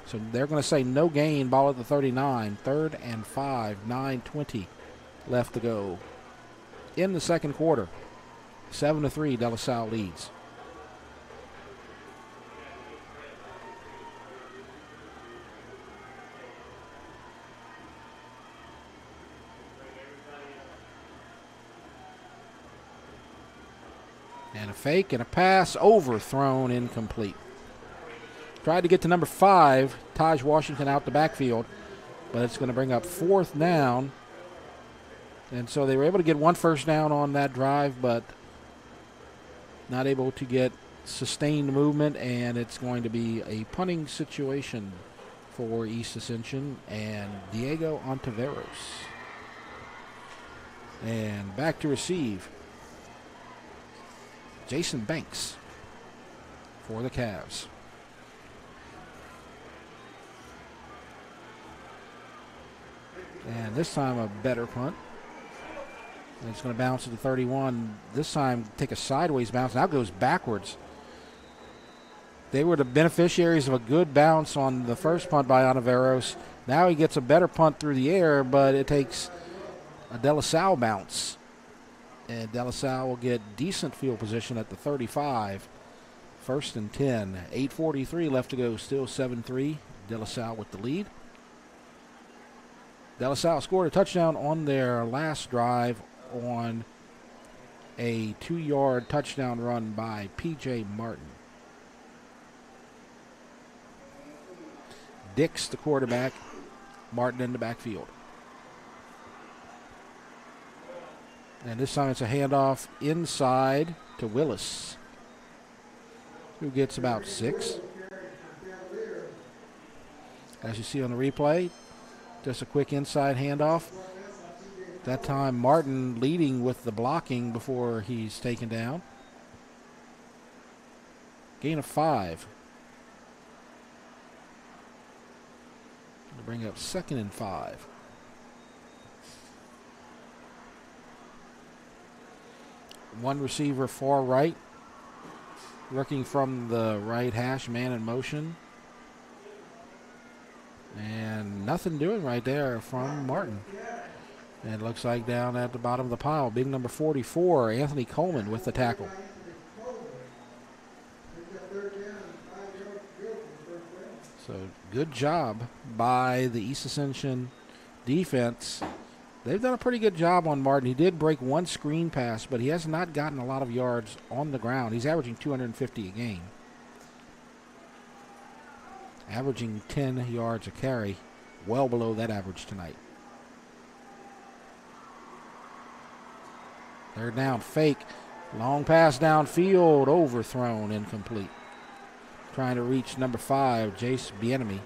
So they're going to say no gain, ball at the 39. 3rd and 5, 9:20 left to go in the second quarter. 7-3, De La Salle leads. And a fake and a pass, overthrown, incomplete. Tried to get to number 5, Taj Washington, out the backfield, but it's going to bring up 4th down. And so they were able to get 1 first down on that drive, but not able to get sustained movement, and it's going to be a punting situation for East Ascension and Diego Ontiveros. And back to receive, Jason Banks for the Cavs. And this time a better punt. And it's going to bounce to the 31. This time take a sideways bounce. Now goes backwards. They were the beneficiaries of a good bounce on the first punt by Ontiveros. Now he gets a better punt through the air, but it takes a De La Salle bounce. And De La Salle will get decent field position at the 35. 1st and 10. 8:43 left to go. Still 7-3. De La Salle with the lead. De La Salle scored a touchdown on their last drive on a 2-yard touchdown run by P.J. Martin. Dix, the quarterback. Martin in the backfield. And this time it's a handoff inside to Willis, who gets about 6. As you see on the replay, just a quick inside handoff. That time Martin leading with the blocking before he's taken down. Gain of 5. To bring up 2nd and 5. One receiver far right, working from the right hash, man in motion. And nothing doing right there from Martin. And it looks like down at the bottom of the pile, big number 44, Anthony Coleman with the tackle. So good job by the East Ascension defense. They've done a pretty good job on Martin. He did break one screen pass, but he has not gotten a lot of yards on the ground. He's averaging 250 a game. Averaging 10 yards a carry, well below that average tonight. Third down, fake. Long pass downfield, overthrown, incomplete. Trying to reach number 5, Jace Bienemy.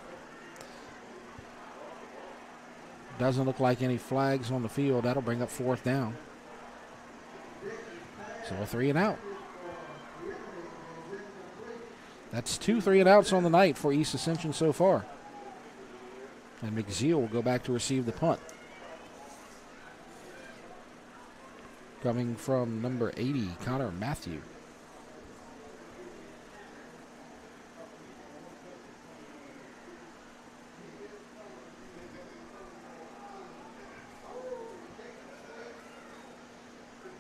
Doesn't look like any flags on the field. That'll bring up 4th down. So a 3 and out. That's 2 3 and outs on the night for East Ascension so far. And McZeal will go back to receive the punt. Coming from number 80, Connor Matthew.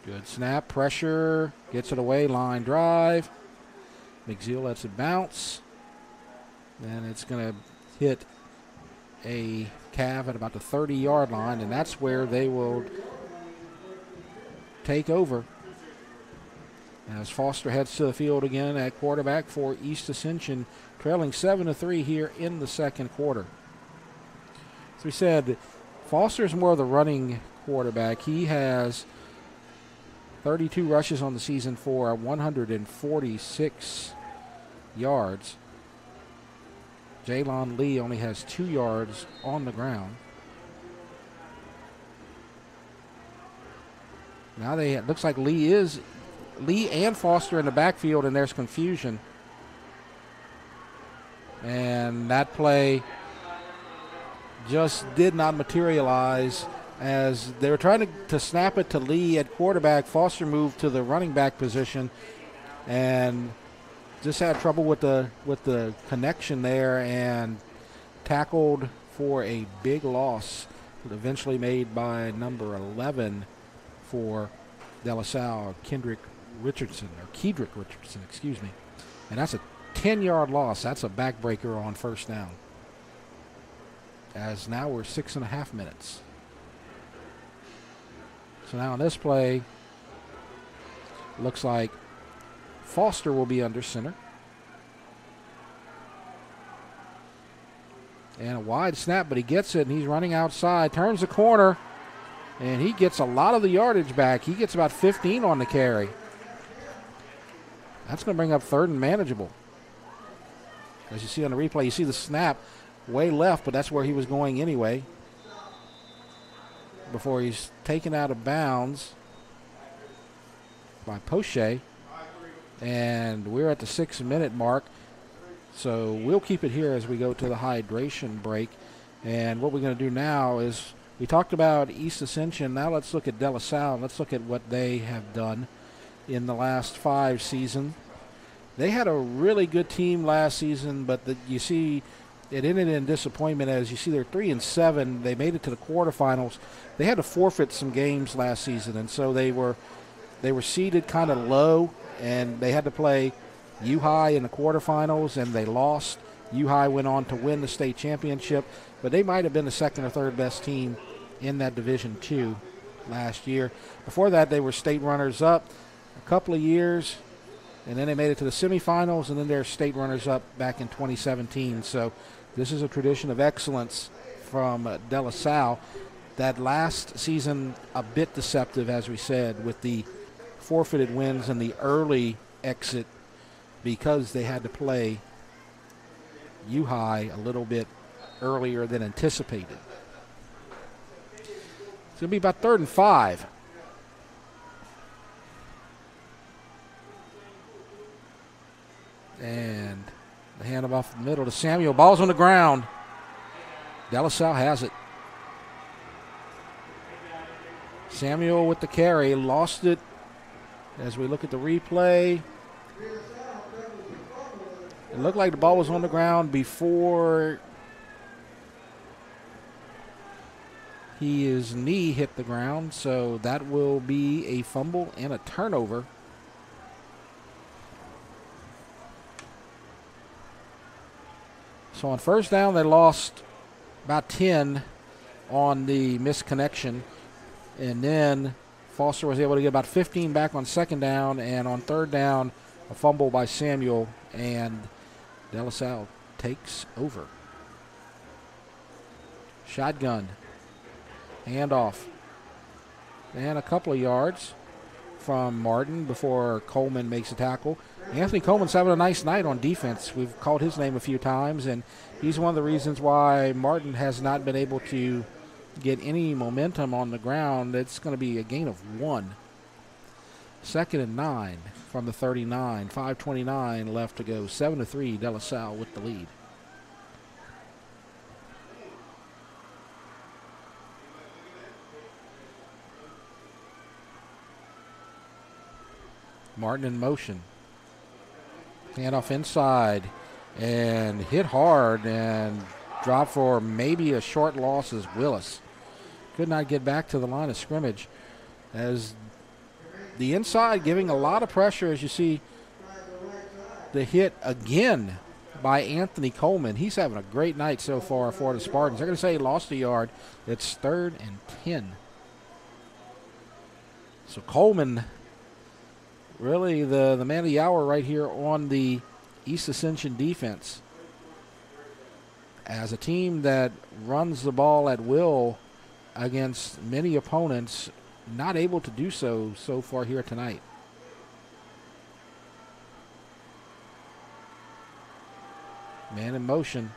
Good snap, pressure, gets it away, line drive. McZeal lets it bounce. And it's going to hit a Cav at about the 30-yard line, and that's where they will take over. As Foster heads to the field again at quarterback for East Ascension, trailing 7-3 here in the second quarter. As we said, Foster's more of the running quarterback. He has 32 rushes on the season for 146 yards. Jaylon Lee only has 2 yards on the ground. Now it looks like Lee and Foster in the backfield, and there's confusion. And that play just did not materialize. As they were trying to snap it to Lee at quarterback, Foster moved to the running back position and just had trouble with the connection there and tackled for a big loss, eventually made by number 11 for De La Salle, Kedrick Richardson, excuse me. And that's a 10-yard loss. That's a backbreaker on first down. As now we're 6.5 minutes. So now on this play, looks like Foster will be under center. And a wide snap, but he gets it, and he's running outside, turns the corner, and he gets a lot of the yardage back. He gets about 15 on the carry. That's going to bring up third and manageable. As you see on the replay, you see the snap way left, but that's where he was going anyway. Before he's taken out of bounds by Poche. And we're at the 6-minute mark. So we'll keep it here as we go to the hydration break. And what we're going to do now is, we talked about East Ascension. Now let's look at De La Salle. Let's look at what they have done in the last 5 seasons. They had a really good team last season, but you see it ended in disappointment. As you see, they're 3-7. They made it to the quarterfinals. They had to forfeit some games last season, and so they were seeded kind of low, and they had to play U-High in the quarterfinals, and they lost. U-High went on to win the state championship, but they might have been the second or third best team in that Division II last year. Before that, they were state runners-up a couple of years, and then they made it to the semifinals, and then they're state runners-up back in 2017. So this is a tradition of excellence from De La Salle. That last season, a bit deceptive, as we said, with the forfeited wins and the early exit because they had to play U-High a little bit earlier than anticipated. It's going to be about 3rd and 5. And the handoff in the middle to Samuel. Ball's on the ground. De La Salle has it. Samuel with the carry. Lost it as we look at the replay. It looked like the ball was on the ground before his knee hit the ground, so that will be a fumble and a turnover. So on first down, they lost about 10 on the misconnection, and then Foster was able to get about 15 back on second down, and on third down, a fumble by Samuel, and De La Salle takes over. Shotgun. Handoff. And a couple of yards from Martin before Coleman makes a tackle. Anthony Coleman's having a nice night on defense. We've called his name a few times, and he's one of the reasons why Martin has not been able to get any momentum on the ground. It's going to be a gain of 1. 2nd and 9 from the 39. 5:29 left to go. 7-3, De La Salle with the lead. Martin in motion. Handoff inside and hit hard and dropped for maybe a short loss as Willis. Could not get back to the line of scrimmage as the inside giving a lot of pressure as you see the hit again by Anthony Coleman. He's having a great night so far for the Spartans. They're going to say he lost a yard. It's 3rd and 10. So Coleman, really the man of the hour right here on the East Ascension defense. As a team that runs the ball at will against many opponents, not able to do so far here tonight. Man in motion.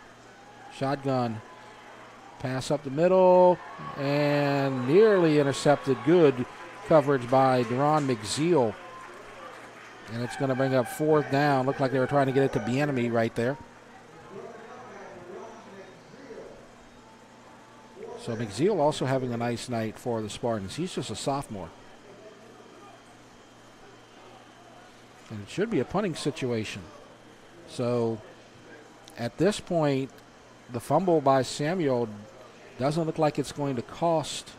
Shotgun. Pass up the middle and nearly intercepted. Good coverage by Deron McZeal. And it's going to bring up 4th down. Looked like they were trying to get it to Bienemy right there. So McZeal also having a nice night for the Spartans. He's just a sophomore. And it should be a punting situation. So at this point, the fumble by Samuel doesn't look like it's going to cost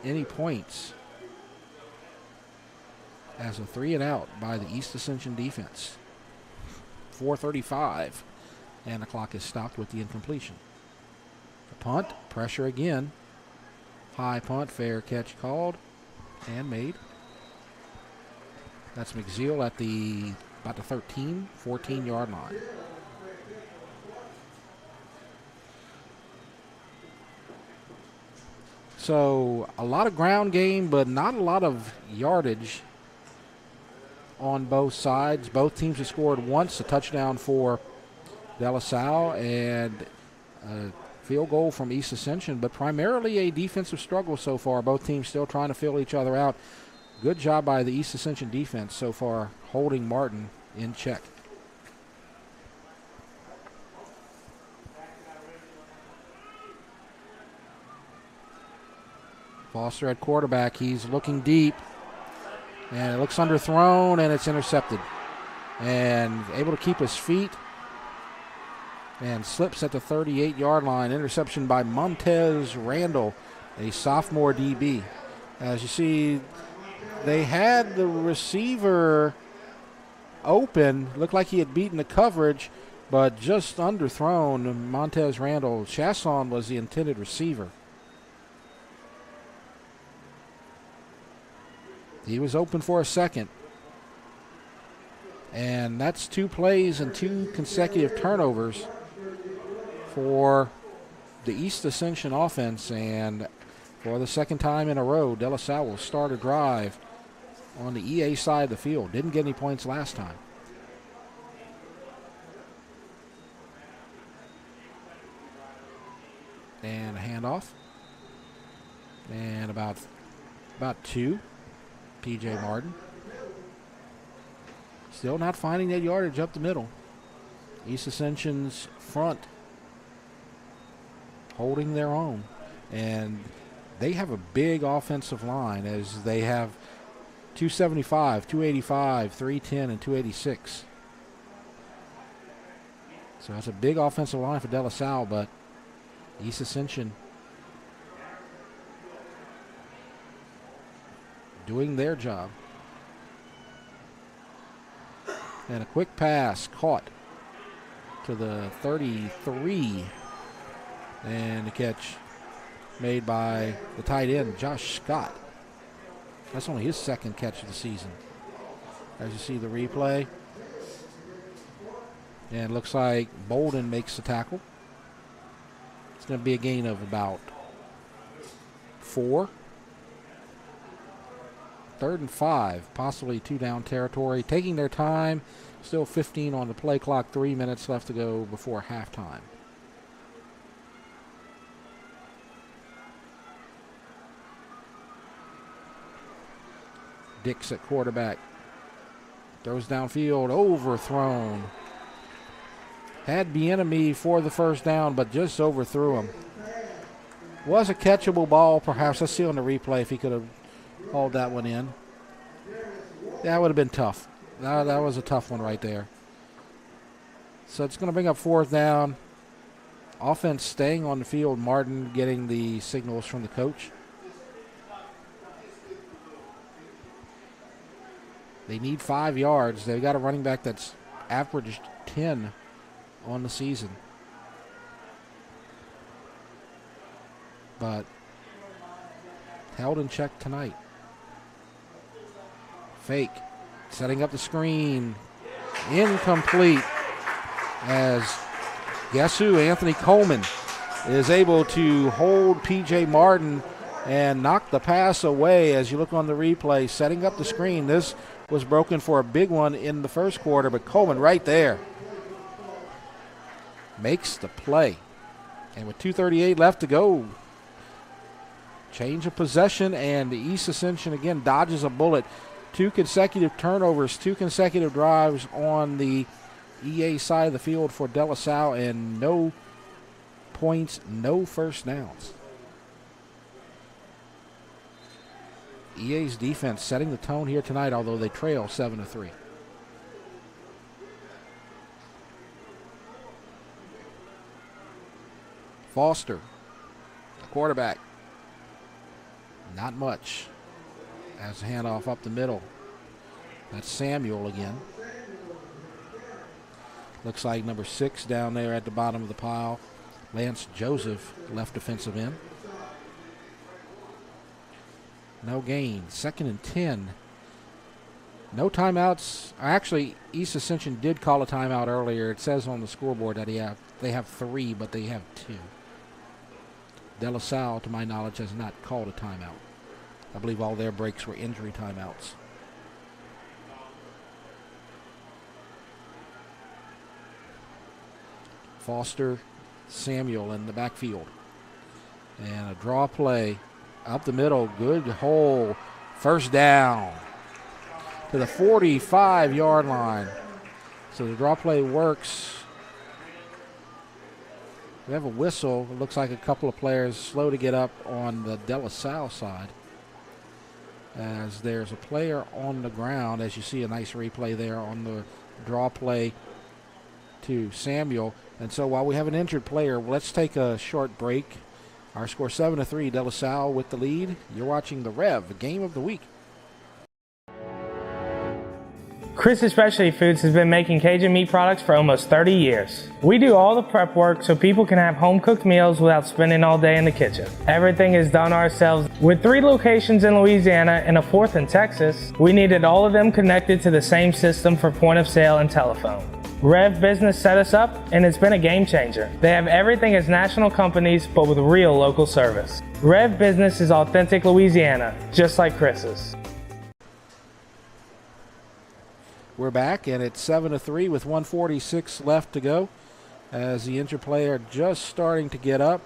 any points. As a 3 and out by the East Ascension defense. 4:35, and the clock is stopped with the incompletion. The punt, pressure again. High punt, fair catch called and made. That's McZeal at about the 14-yard line. So a lot of ground game, but not a lot of yardage on both sides. Both teams have scored once, a touchdown for De La Salle and a field goal from East Ascension, but primarily a defensive struggle so far. Both teams still trying to fill each other out. Good job by the East Ascension defense so far, holding Martin in check. Foster at quarterback. He's looking deep, and it looks underthrown, and it's intercepted. And able to keep his feet, and slips at the 38-yard line. Interception by Montez Randall, a sophomore DB. As you see, they had the receiver open. Looked like he had beaten the coverage, but just underthrown. Montez Randall. Chasson was the intended receiver. He was open for a second. And that's 2 plays and 2 consecutive turnovers for the East Ascension offense. And for the second time in a row, De La Salle will start a drive on the EA side of the field. Didn't get any points last time. And a handoff. And about 2. P.J. Martin. Still not finding that yardage up the middle. East Ascension's front holding their own. And they have a big offensive line, as they have 275, 285, 310, and 286. So that's a big offensive line for De La Salle, but East Ascension doing their job. And a quick pass caught to the 33. And the catch made by the tight end, Josh Scott. That's only his second catch of the season. As you see the replay. And it looks like Bolden makes the tackle. It's going to be a gain of about 4. 3rd and 5, possibly 2 down territory. Taking their time. Still 15 on the play clock. 3 minutes left to go before halftime. Dix at quarterback. Throws downfield. Overthrown. Had Bienemy for the first down, but just overthrew him. Was a catchable ball, perhaps. Let's see on the replay if he could have hauled that one in. That would have been tough. That was a tough one right there. So it's going to bring up 4th down. Offense staying on the field. Martin getting the signals from the coach. They need 5 yards. They've got a running back that's averaged 10 on the season. But held in check tonight. Fake. Setting up the screen. Incomplete. As guess who? Anthony Coleman is able to hold P.J. Martin and knock the pass away. As you look on the replay, setting up the screen. This was broken for a big one in the first quarter, but Coleman right there makes the play. And with 2:38 left to go, change of possession, and the East Ascension again dodges a bullet. 2 consecutive turnovers, 2 consecutive drives on the EA side of the field for De La Salle, and no points, no first downs. EA's defense setting the tone here tonight, although they trail 7-3. Foster, the quarterback. Not much. As a handoff up the middle. That's Samuel again. Looks like number 6 down there at the bottom of the pile. Lance Joseph, left defensive end. No gain. 2nd and 10. No timeouts. Actually, East Ascension did call a timeout earlier. It says on the scoreboard that they have 3, but they have 2. De La Salle, to my knowledge, has not called a timeout. I believe all their breaks were injury timeouts. Foster, Samuel in the backfield. And a draw play up the middle. Good hole. First down to the 45-yard line. So the draw play works. We have a whistle. It looks like a couple of players slow to get up on the De La Salle side, as there's a player on the ground, as you see a nice replay there on the draw play to Samuel. And so while we have an injured player, let's take a short break. Our score 7-3, De La Salle with the lead. You're watching the REV, Game of the Week. Chris's Specialty Foods has been making Cajun meat products for almost 30 years. We do all the prep work so people can have home-cooked meals without spending all day in the kitchen. Everything is done ourselves. With 3 locations in Louisiana and a 4th in Texas, we needed all of them connected to the same system for point of sale and telephone. REV Business set us up, and it's been a game changer. They have everything as national companies, but with real local service. REV Business is authentic Louisiana, just like Chris's. We're back, and it's 7-3 with 1:46 left to go, as the injured player just starting to get up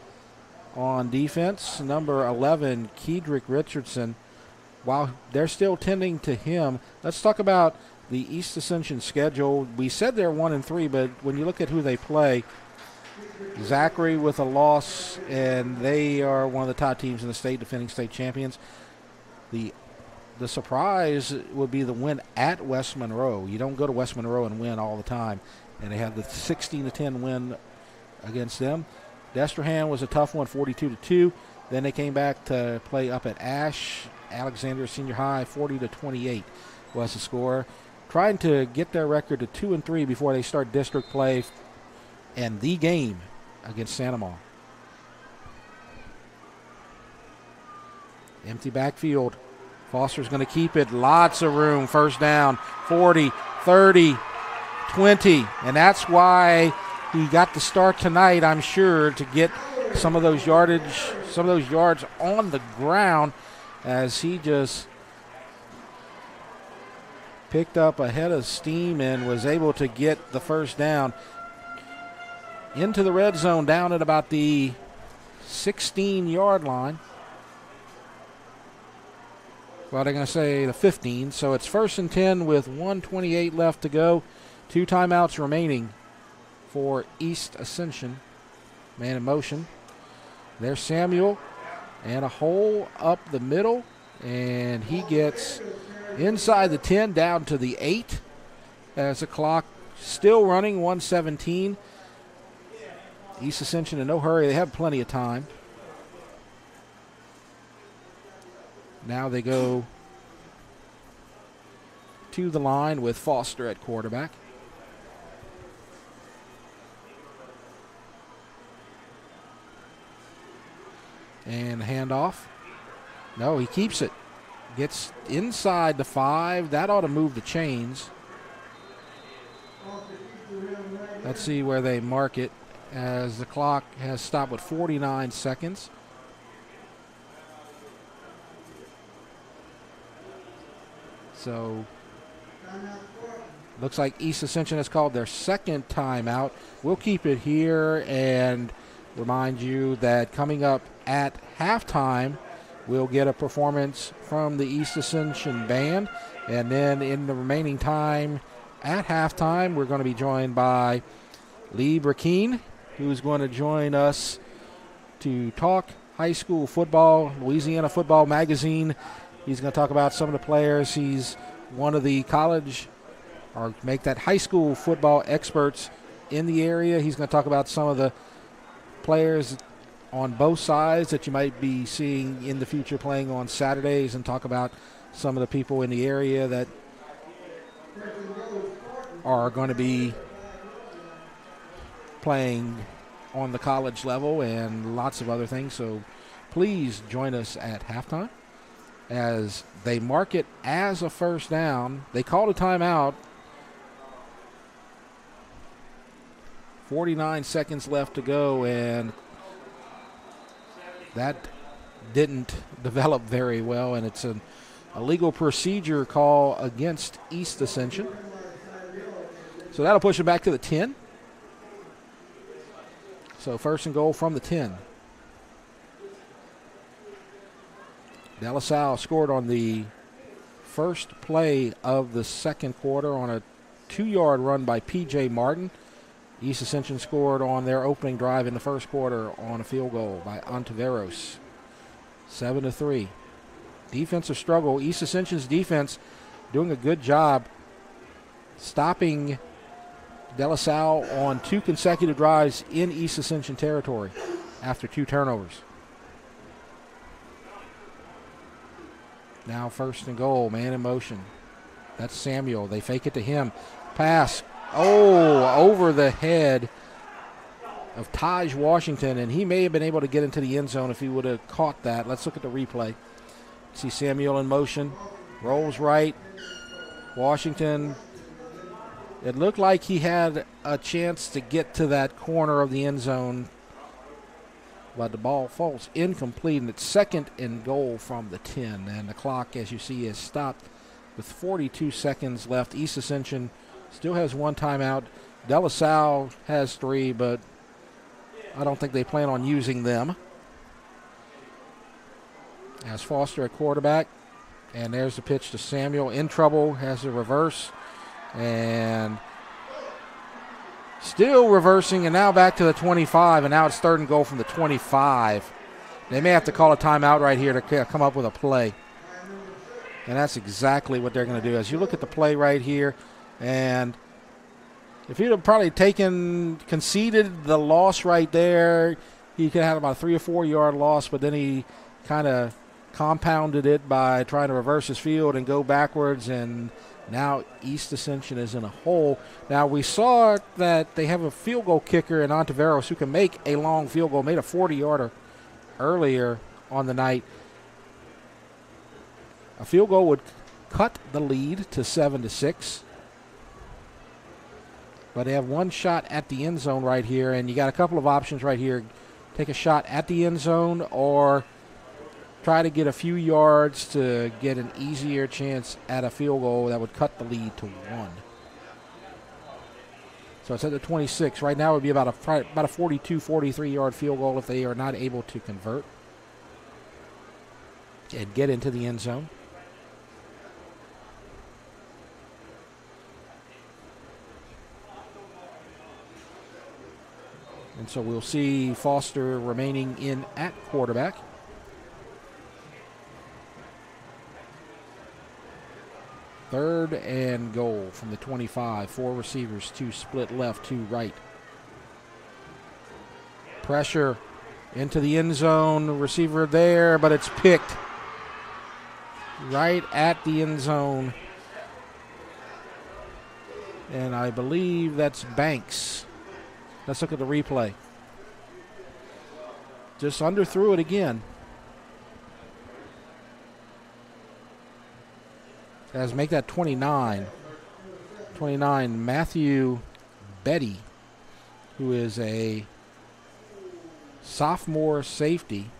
on defense. Number 11, Kedrick Richardson. While they're still tending to him, let's talk about the East Ascension schedule. We said they're 1-3, but when you look at who they play, Zachary with a loss, and they are one of the top teams in the state, defending state champions. The surprise would be the win at West Monroe. You don't go to West Monroe and win all the time. And they had the 16-10 win against them. Destrehan was a tough one, 42-2. Then they came back to play up at Ash. Alexandria Senior High, 40-28 was the score. Trying to get their record to 2-3 before they start district play and the game against Santa Maria. Empty backfield. Foster's going to keep it. Lots of room. First down. 40, 30, 20. And that's why he got the start tonight, I'm sure, to get some of those yards on the ground, as he just picked up a head of steam and was able to get the first down into the red zone, down at about the 16-yard line. Well, they're going to say the 15, so it's 1st and 10 with 1:28 left to go. 2 timeouts remaining for East Ascension. Man in motion. There's Samuel, and a hole up the middle, and he gets inside the 10 down to the 8 as the clock still running, 1:17. East Ascension in no hurry. They have plenty of time. Now they go to the line with Foster at quarterback. And handoff. No, he keeps it. Gets inside the 5. That ought to move the chains. Let's see where they mark it, as the clock has stopped with 49 seconds. So looks like East Ascension has called their second timeout. We'll keep it here and remind you that coming up at halftime, we'll get a performance from the East Ascension band. And then in the remaining time at halftime, we're going to be joined by Lee Burkeen, who's going to join us to talk high school football, Louisiana Football Magazine. He's going to talk about some of the players. He's one of the college, or make that high school football experts in the area. He's going to talk about some of the players on both sides that you might be seeing in the future playing on Saturdays, and talk about some of the people in the area that are going to be playing on the college level, and lots of other things. So please join us at halftime as they mark it as a first down. They called a timeout. 49 seconds left to go, and that didn't develop very well, and it's a legal procedure call against East Ascension. So that'll push it back to the 10. So first and goal from the 10. De La Salle scored on the first play of the second quarter on a 2-yard run by P.J. Martin. East Ascension scored on their opening drive in the first quarter on a field goal by Ontiveros. 7-3. Defensive struggle. East Ascension's defense doing a good job stopping De La Salle on 2 consecutive drives in East Ascension territory after 2 turnovers. Now first and goal, man in motion. That's Samuel. They fake it to him. Pass. Oh, over the head of Taj Washington, and he may have been able to get into the end zone if he would have caught that. Let's look at the replay. See Samuel in motion. Rolls right. Washington. It looked like he had a chance to get to that corner of the end zone, but the ball falls incomplete, and it's second and goal from the 10. And the clock, as you see, is stopped with 42 seconds left. East Ascension still has 1 timeout. De La Salle has 3, but I don't think they plan on using them. As Foster at quarterback, and there's the pitch to Samuel. In trouble, has a reverse, and still reversing, and now back to the 25, and now it's third and goal from the 25. They may have to call a timeout right here to come up with a play. And that's exactly what they're going to do. As you look at the play right here, and if he'd have probably conceded the loss right there, he could have had about a 3 or 4 yard loss, but then he kind of compounded it by trying to reverse his field and go backwards, and now East Ascension is in a hole. Now, we saw that they have a field goal kicker in Ontiveros who can make a long field goal, made a 40-yarder earlier on the night. A field goal would cut the lead to 7-6. But they have 1 shot at the end zone right here, and you got a couple of options right here. Take a shot at the end zone or try to get a few yards to get an easier chance at a field goal that would cut the lead to 1. So it's at the 26. Right now it would be about a 42, 43-yard field goal if they are not able to convert and get into the end zone. And so we'll see Foster remaining in at quarterback. Third and goal from the 25. 4 receivers, 2 split left, 2 right. Pressure into the end zone. Receiver there, but it's picked right at the end zone. And I believe that's Banks. Let's look at the replay. Just underthrew it again. As make that 29. 29, Matthew Betty, who is a sophomore safety.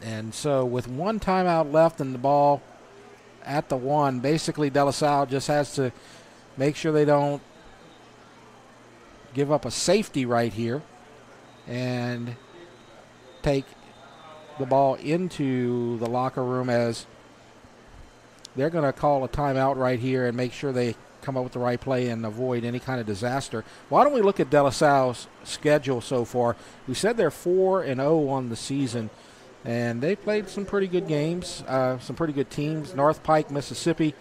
And so with 1 timeout left and the ball at the 1, basically De La Salle just has to make sure they don't give up a safety right here and take the ball into the locker room, as they're going to call a timeout right here and make sure they come up with the right play and avoid any kind of disaster. Why don't we look at De La Salle's schedule so far? We said they're 4-0 on the season, and they played some pretty good games, some pretty good teams. North Pike, Mississippi,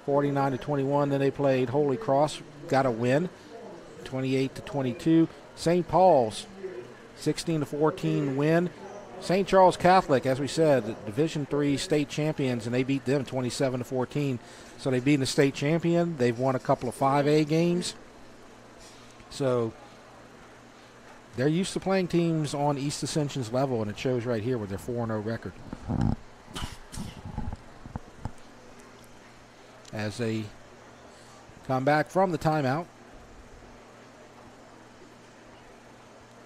49-21. Then they played Holy Cross, got a win, 28-22. St. Paul's, 16-14 win. St. Charles Catholic, as we said, Division III state champions, and they beat them 27-14. So they've beaten the state champion. They've won a couple of 5A games. So they're used to playing teams on East Ascension's level, and it shows right here with their 4-0 record. As they come back from the timeout,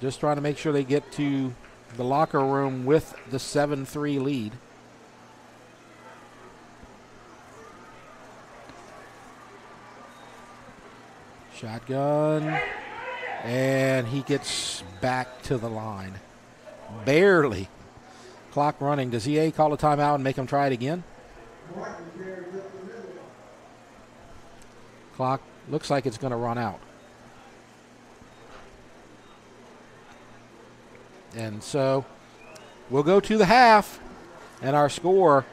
just trying to make sure they get to the locker room with the 7-3 lead. Shotgun. And he gets back to the line. Barely. Clock running. Does EA call a timeout and make him try it again? Clock looks like it's going to run out. And so we'll go to the half, and our score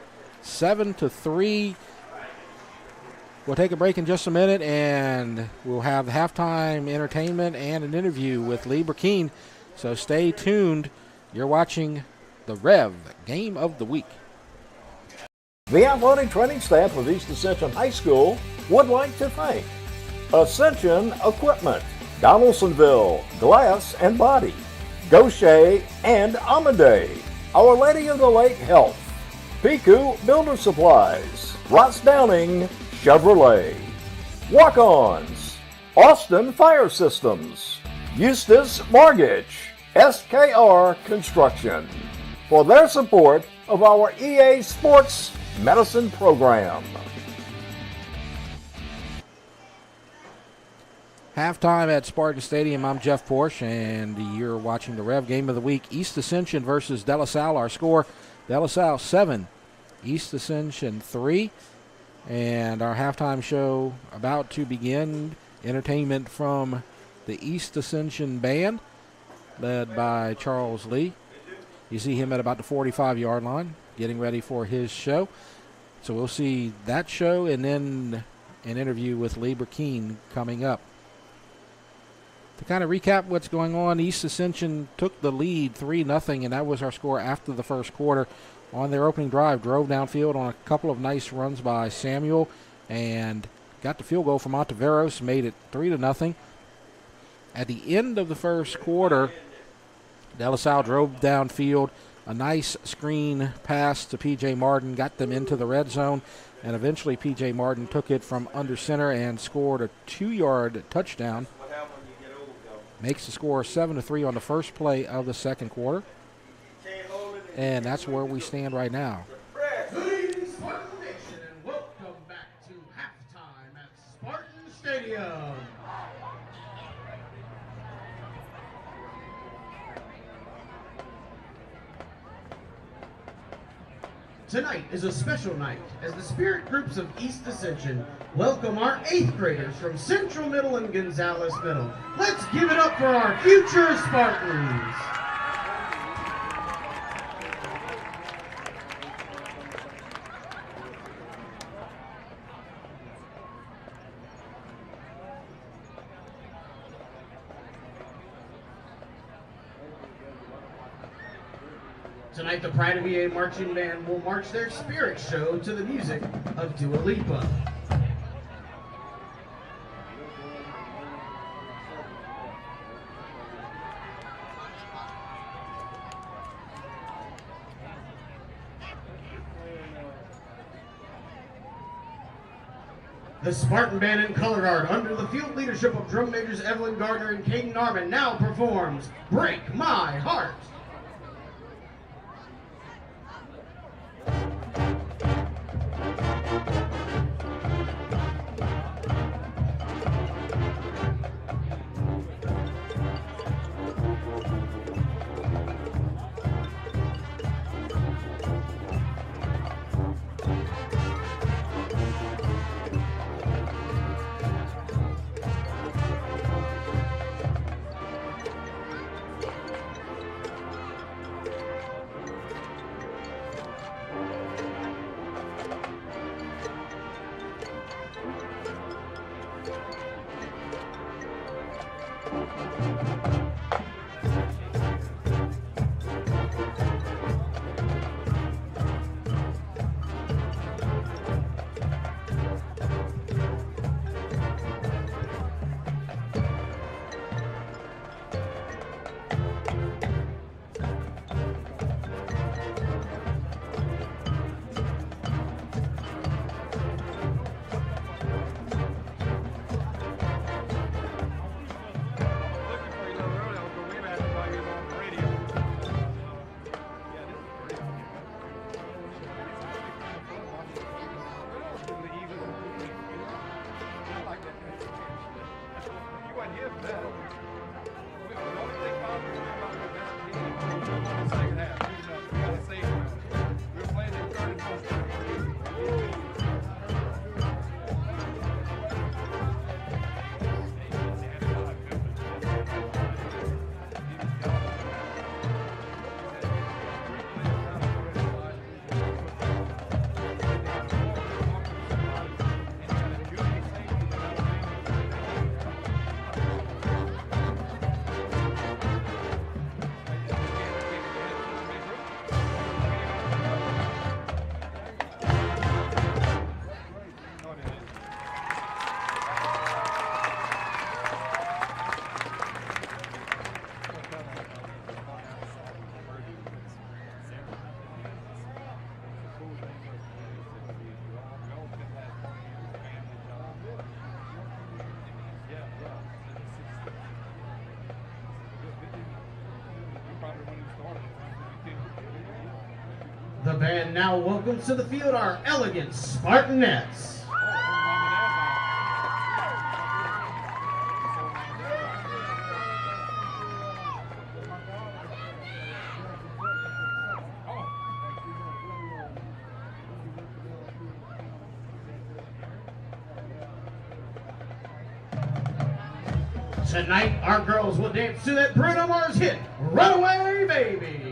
7-3. We'll take a break in just a minute, and we'll have halftime entertainment and an interview with Lee Burkeen. So stay tuned. You're watching the REV Game of the Week. The athletic training staff of East Ascension High School would like to thank Ascension Equipment, Donaldsonville Glass and Body, Gaucher and Amadei, Our Lady of the Lake Health, Piku Builder Supplies, Ross Downing Chevrolet, Walk-Ons, Austin Fire Systems, Eustace Mortgage, SKR Construction, for their support of our EA Sports Medicine program. Halftime at Spartan Stadium. I'm Jeff Porsche, and you're watching the REV Game of the Week. East Ascension versus De La Salle. Our score, De La Salle 7, East Ascension 3. And our halftime show about to begin. Entertainment from the East Ascension Band, led by Charles Lee. You see him at about the 45-yard line, getting ready for his show. So we'll see that show and then an interview with Lee Burkeen coming up. To kind of recap what's going on, East Ascension took the lead 3-0, and that was our score after the first quarter. On their opening drive, drove downfield on a couple of nice runs by Samuel and got the field goal from Monteveros, made it 3-0. At the end of the first quarter, De La Salle drove downfield, a nice screen pass to P.J. Martin, got them into the red zone, and eventually P.J. Martin took it from under center and scored a 2-yard touchdown. Makes the score 7-3 on the first play of the second quarter. And that's where we stand right now. Good evening, Spartan Nation, and welcome back to halftime at Spartan Stadium. Tonight is a special night as the spirit groups of East Ascension welcome our 8th graders from Central Middle and Gonzales Middle. Let's give it up for our future Spartans. Tonight, the Pride of EA Marching Band will march their spirit show to the music of Dua Lipa. The Spartan Band in color guard, under the field leadership of drum majors Evelyn Gardner and Caden Narman, now performs "Break My Heart." The band now welcomes to the field our elegant Spartanettes. Tonight, our girls will dance to that Bruno Mars hit, Runaway Baby.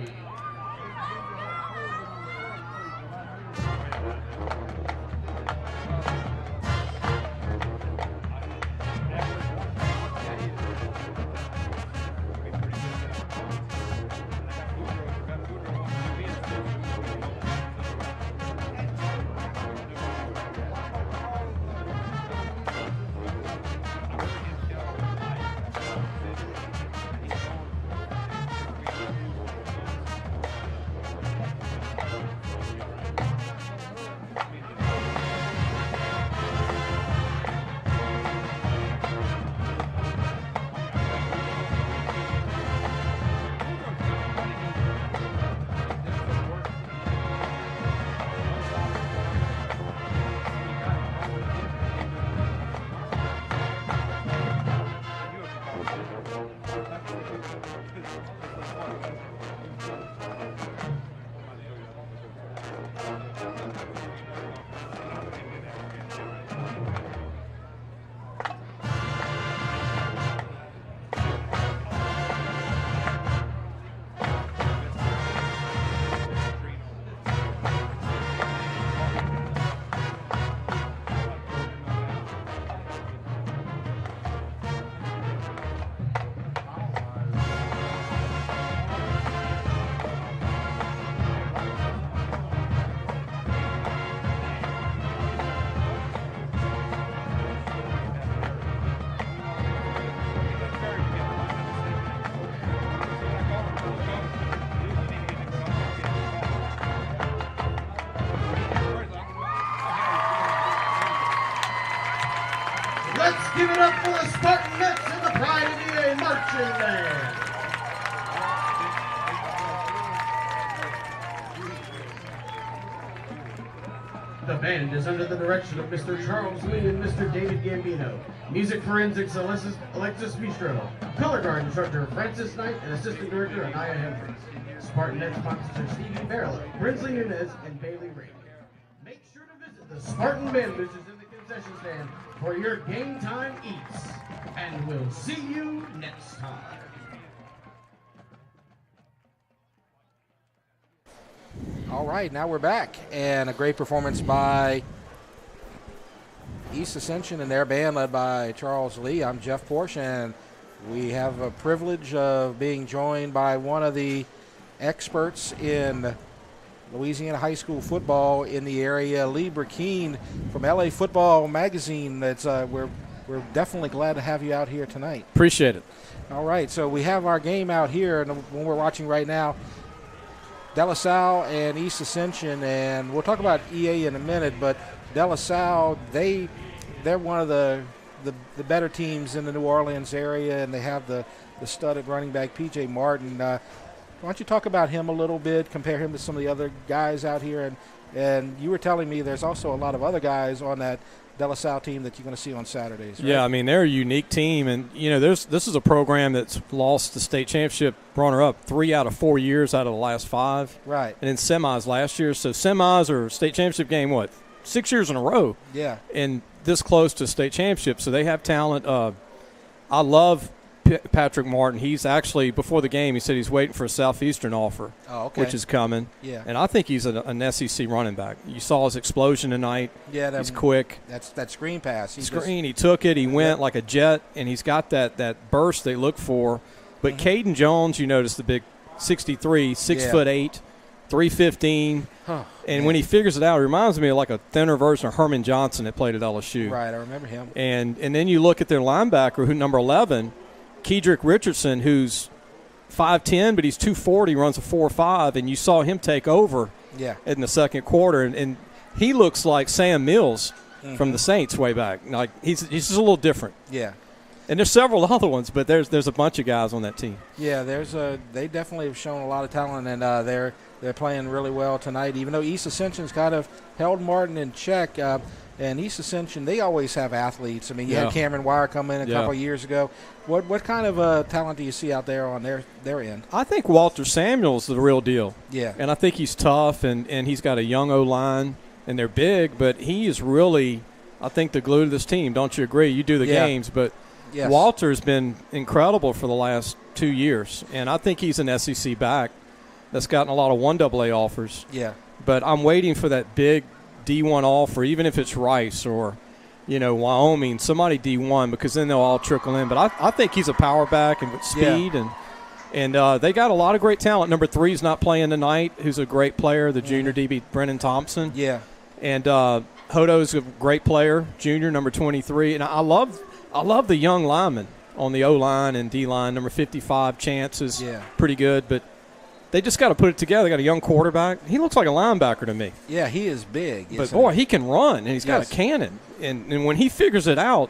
Let's give it up for the Spartanettes and the Pride of EA Marching Band. The band is under the direction of Mr. Charles Lee and Mr. David Gambino. Music Forensics Alexis Bistro. Color guard instructor Francis Knight and assistant director Anaya Hendricks. Spartanet sponsors Stevie Barrett, Brinsley Nunez, and Bailey Reed. Make sure to visit the Spartan Band, which is in the concession stand, for your game time eats. And we'll see you next time. All right, now we're back, and a great performance by East Ascension and their band led by Charles Lee. I'm Jeff Porsche, and we have a privilege of being joined by one of the experts in Louisiana high school football in the area, Lee Burkeen from LA Football Magazine. That's we're definitely glad to have you out here tonight. Appreciate it. All right, so we have our game out here, and when we're watching right now, De La Salle and East Ascension, and we'll talk about EA in a minute, but De La Salle, they're one of the better teams in the New Orleans area, and they have the studded running back, P.J. Martin. Why don't you talk about him a little bit, compare him to some of the other guys out here, and you were telling me there's also a lot of other guys on that De La Salle team that you're going to see on Saturdays, right? Yeah, I mean, they're a unique team, and, you know, this is a program that's lost the state championship runner-up 3 out of 4 years out of the last 5. Right. And then semis last year. So semis or state championship game, 6 years in a row? Yeah. And this close to state championship. So they have talent. I love Patrick Martin. He's actually, before the game, he said he's waiting for a Southeastern offer, which is coming. Yeah. And I think he's an SEC running back. You saw his explosion tonight. Yeah, he's quick. That's that screen pass. He took it. He went like a jet, and he's got that burst they look for. But Caden Jones, you notice the big 6'3", 6'8", 315. And when he figures it out, it reminds me of like a thinner version of Herman Johnson that played at LSU. Right, I remember him. And then you look at their linebacker, who number 11, Kedrick Richardson, who's 5'10", but he's 240, runs a 4.5, and you saw him take over in the second quarter. And he looks like Sam Mills from the Saints way back. Like he's just a little different. Yeah. And there's several other ones, but there's a bunch of guys on that team. Yeah, they definitely have shown a lot of talent, and they're playing really well tonight. Even though East Ascension's kind of held Martin in check, and East Ascension, they always have athletes. I mean, you had Cameron Wire come in a couple of years ago. What kind of talent do you see out there on their end? I think Walter Samuel's the real deal. Yeah, and I think he's tough, and he's got a young O-line, and they're big, but he is really, I think, the glue to this team. Don't you agree? You do the games, but Walter's been incredible for the last 2 years, and I think he's an SEC back that's gotten a lot of 1AA offers. Yeah. But I'm waiting for that big D1 offer, even if it's Rice or, Wyoming, somebody D1, because then they'll all trickle in. But I think he's a power back and with speed, and they got a lot of great talent. Number 3 is not playing tonight, who's a great player, the junior DB, Brennan Thompson. Yeah. And Hodo's a great player, junior, number 23. And I love the young linemen on the O-line and D-line. Number 55, Chance is pretty good, but they just got to put it together. They got a young quarterback. He looks like a linebacker to me. Yeah, he is big. But, boy, he can run, and he's got a cannon. And when he figures it out,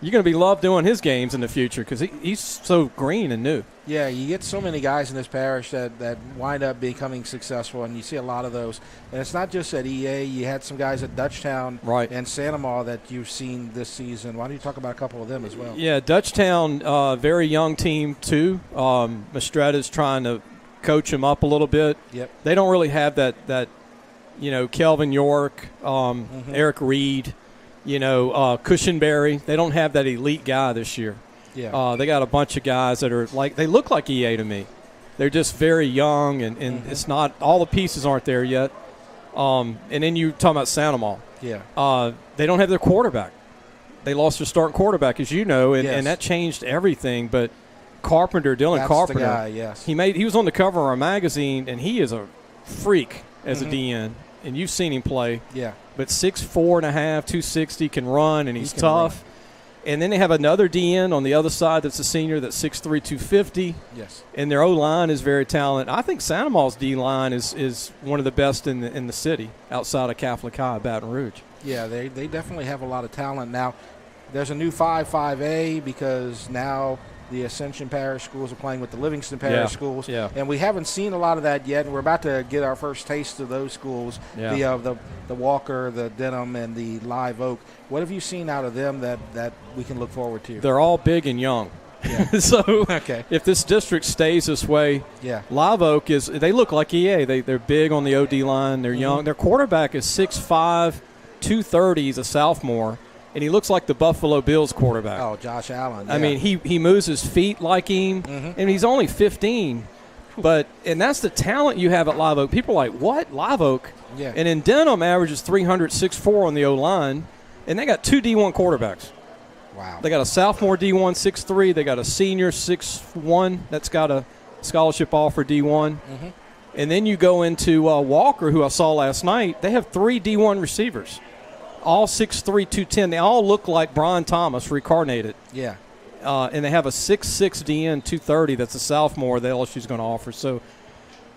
you're going to be loved doing his games in the future because he's so green and new. Yeah, you get so many guys in this parish that wind up becoming successful, and you see a lot of those. And it's not just at EA. You had some guys at Dutchtown and Santa Ma that you've seen this season. Why don't you talk about a couple of them as well? Yeah, Dutchtown, very young team too. Mastretta's trying to coach him up a little bit. Yep. They don't really have that Kelvin York, Eric Reed, Cushenberry. They don't have that elite guy this year. Yeah. They got a bunch of guys that are they look like EA to me. They're just very young, and it's not all the pieces aren't there yet. And then you talking about Santa Ma. Yeah. They don't have their quarterback. They lost their starting quarterback, as you know, and that changed everything. But Dylan Carpenter, the guy, yes. He was on the cover of our magazine, and he is a freak as a DN, and you've seen him play. Yeah. But 6'4.5", 260, can run, and he's tough. And then they have another DN on the other side that's a senior that's 6'3", 250. Yes. And their O-line is very talented. I think Santa Ma's D-line is one of the best in the city outside of Catholic High, Baton Rouge. Yeah, they definitely have a lot of talent. Now, there's a new 5-5A because now the Ascension Parish schools are playing with the Livingston Parish schools. Yeah. And we haven't seen a lot of that yet, and we're about to get our first taste of those schools, the Walker, the Denham, and the Live Oak. What have you seen out of them that we can look forward to? They're all big and young. Yeah. So if this district stays this way, Live Oak they look like EA. They're big on the OD line. They're young. Their quarterback is 6'5", 230. He's a sophomore. And he looks like the Buffalo Bills quarterback. Oh, Josh Allen. Yeah. I mean, he moves his feet like him, and he's only 15. And that's the talent you have at Live Oak. People are like, what? Live Oak? Yeah. And in Denham, averages 300, 6'4" on the O-line, and they got 2 D1 quarterbacks. Wow. They got a sophomore D1, 6'3". They got a senior 6'1" that's got a scholarship offer D1. And then you go into Walker, who I saw last night. They have 3 D1 receivers. All 6'3", 210. They all look like Brian Thomas reincarnated. Yeah. And they have a 6'6" DN, 230 that's a sophomore that LSU's going to offer. So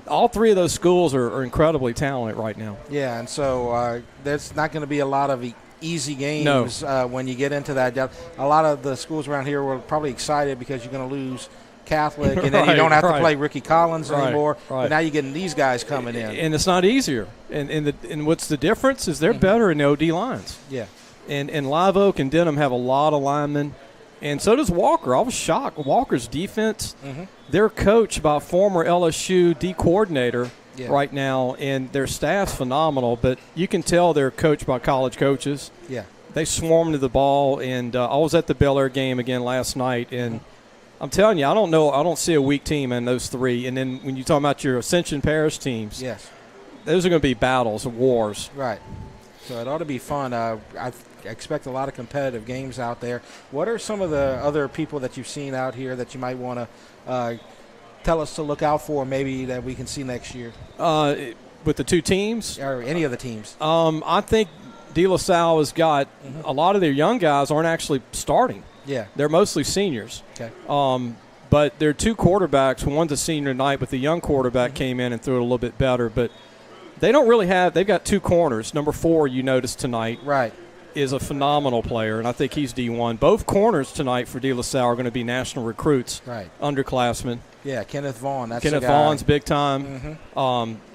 all 3 of those schools are incredibly talented right now. Yeah, and so there's not going to be a lot of easy games when you get into that. A lot of the schools around here were probably excited because you're going to lose Catholic, and then you don't have to play Ricky Collins anymore. But now you're getting these guys coming in. And it's not easier. And what's the difference is they're better in the OD lines. Yeah. And Live Oak and Denham have a lot of linemen. And so does Walker. I was shocked. Walker's defense, they're coached by a former LSU D coordinator right now, and their staff's phenomenal. But you can tell they're coached by college coaches. Yeah. They swarm to the ball. And I was at the Bel Air game again last night, and I'm telling you, I don't see a weak team in those 3. And then when you talk about your Ascension Parish teams, those are going to be battles and wars. Right. So it ought to be fun. I expect a lot of competitive games out there. What are some of the other people that you've seen out here that you might want to tell us to look out for, maybe that we can see next year? With the 2 teams? Or any of the teams? I think De La Salle has got a lot of their young guys aren't actually starting. Yeah. They're mostly seniors. Okay. But there are 2 quarterbacks. One's a senior tonight, but the young quarterback came in and threw it a little bit better. But they don't really have – they've got 2 corners. Number 4 you noticed tonight. Right. is a phenomenal player, and I think he's D1. Both corners tonight for De La Salle are going to be national recruits, underclassmen. Yeah, Kenneth Vaughn. That's Kenneth the guy. Vaughn's big time.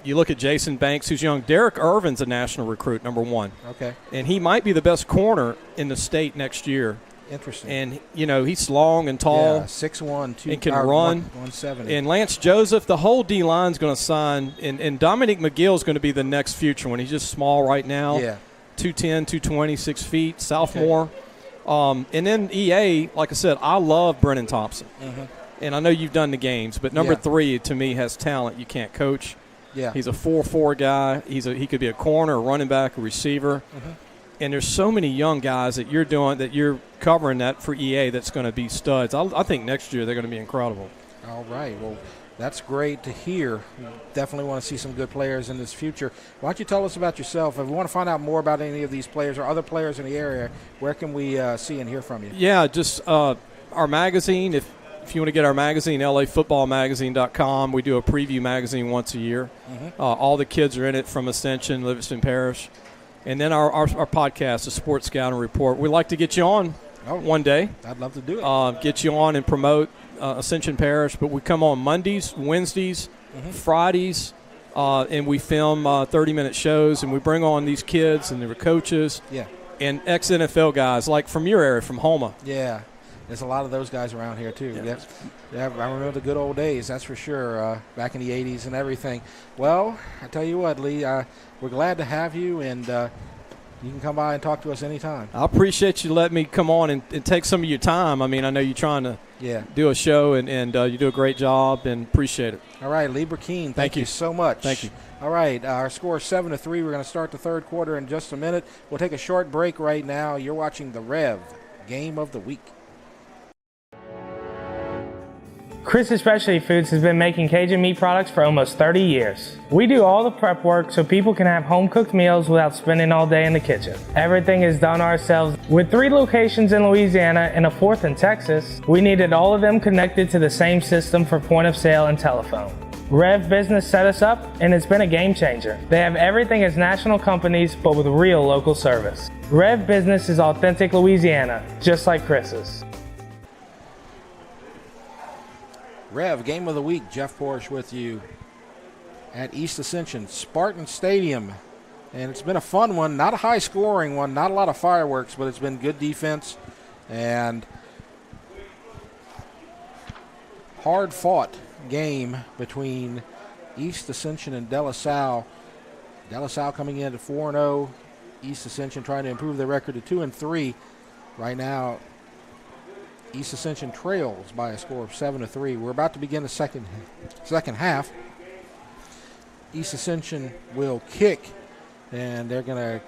You look at Jason Banks, who's young. Derek Irvin's a national recruit, number 1. Okay. And he might be the best corner in the state next year. Interesting. And, he's long and tall. Yeah, 6'1", and can run. 170. And Lance Joseph, the whole D-line's going to sign. And Dominic McGill's going to be the next future one. He's just small right now. Yeah. 210, 220, 6 feet, sophomore. Okay. And then EA, like I said, I love Brennan Thompson. And I know you've done the games, but number 3 to me has talent you can't coach. Yeah. He's a 4-4 guy. He could be a corner, a running back, a receiver. And there's so many young guys that you're covering that for EA that's going to be studs. I think next year they're going to be incredible. All right. Well, that's great to hear. Definitely want to see some good players in this future. Why don't you tell us about yourself? If we want to find out more about any of these players or other players in the area, where can we see and hear from you? Yeah, just our magazine. If you want to get our magazine, lafootballmagazine.com. We do a preview magazine once a year. All the kids are in it from Ascension, Livingston Parish. And then our podcast, the Sports Scouting Report. We'd like to get you on one day. I'd love to do it. Get you on and promote Ascension Parish. But we come on Mondays, Wednesdays, Fridays, and we film 30-minute shows. And we bring on these kids and their coaches and ex-NFL guys, like from your area, from Houma. Yeah. There's a lot of those guys around here, too. Yeah, I remember the good old days, that's for sure, back in the 80s and everything. Well, I tell you what, Lee, we're glad to have you, and you can come by and talk to us anytime. I appreciate you letting me come on and take some of your time. I mean, I know you're trying to do a show, and you do a great job, and appreciate it. All right, Lee Burkeen, thank you so much. Thank you. All right, our score is 7-3. We're going to start the third quarter in just a minute. We'll take a short break right now. You're watching the REV Game of the Week. Chris's Specialty Foods has been making Cajun meat products for almost 30 years. We do all the prep work so people can have home-cooked meals without spending all day in the kitchen. Everything is done ourselves. With 3 locations in Louisiana and a 4th in Texas, we needed all of them connected to the same system for point of sale and telephone. REV Business set us up, and it's been a game changer. They have everything as national companies, but with real local service. REV Business is authentic Louisiana, just like Chris's. REV Game of the Week. Jeff Porsche with you at East Ascension Spartan Stadium. And it's been a fun one, not a high-scoring one, not a lot of fireworks, but it's been good defense and hard-fought game between East Ascension and De La Salle. De La Salle coming in at 4-0. East Ascension trying to improve their record to 2-3. Right now, East Ascension trails by a score of 7-3. We're about to begin the second half. East Ascension will kick, and they're going to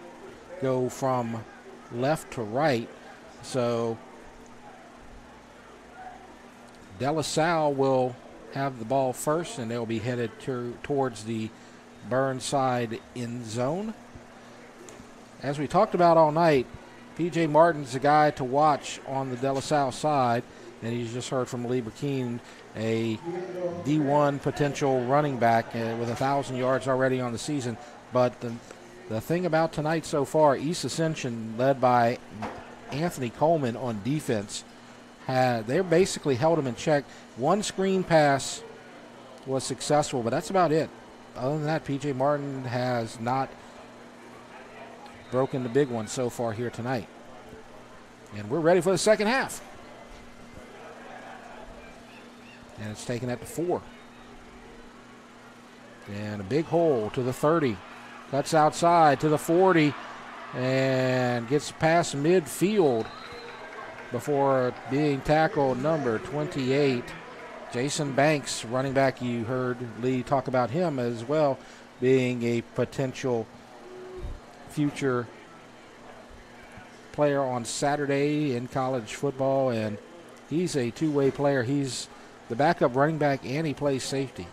go from left to right. So De La Salle will have the ball first, and they'll be headed towards the Burnside end zone. As we talked about all night, P.J. Martin's the guy to watch on the De La Salle side, and he's just heard from Lee Burkeen, a D1 potential running back with 1,000 yards already on the season. But the thing about tonight so far, East Ascension, led by Anthony Coleman on defense, they basically held him in check. One screen pass was successful, but that's about it. Other than that, P.J. Martin has not broken the big one so far here tonight. And we're ready for the second half. And it's taken at the 4. And a big hole to the 30. Cuts outside to the 40 and gets past midfield before being tackled. Number 28, Jason Banks, running back. You heard Lee talk about him as well, being a potential future player on Saturday in college football, and he's a two-way player. He's the backup running back, and he plays safety.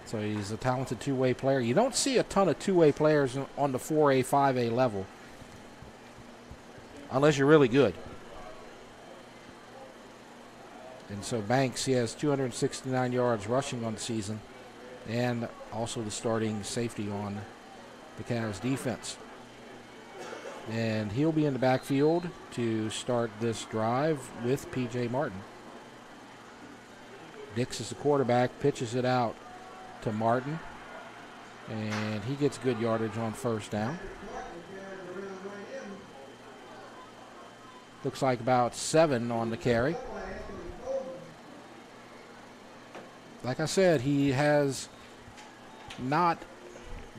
So he's a talented two-way player. You don't see a ton of two-way players on the 4A, 5A level unless you're really good. And so Banks, he has 269 yards rushing on the season, and also the starting safety on the Cavs defense. And he'll be in the backfield to start this drive with P.J. Martin. Dix is the quarterback, pitches it out to Martin. And he gets good yardage on first down. Looks like about 7 on the carry. Like I said, he has not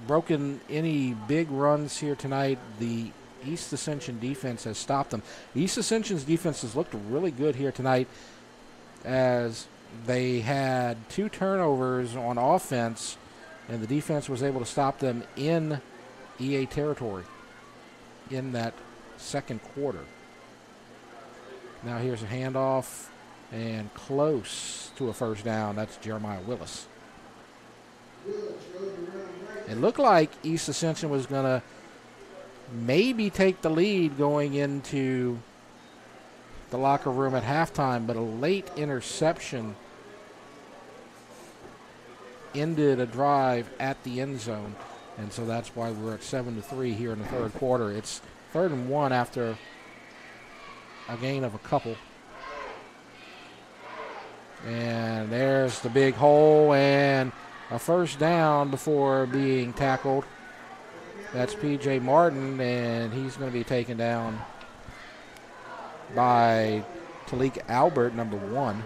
broken any big runs here tonight. The East Ascension defense has stopped them. East Ascension's defense has looked really good here tonight as they had 2 turnovers on offense, and the defense was able to stop them in EA territory in that second quarter. Now here's a handoff and close to a first down. That's Jeremiah Willis. It looked like East Ascension was going to maybe take the lead going into the locker room at halftime, but a late interception ended a drive at the end zone, and so that's why we're at 7-3 here in the third quarter. It's 3rd and 1 after a gain of a couple. And there's the big hole and a first down before being tackled. That's P.J. Martin, and he's going to be taken down by Talik Albert, number 1.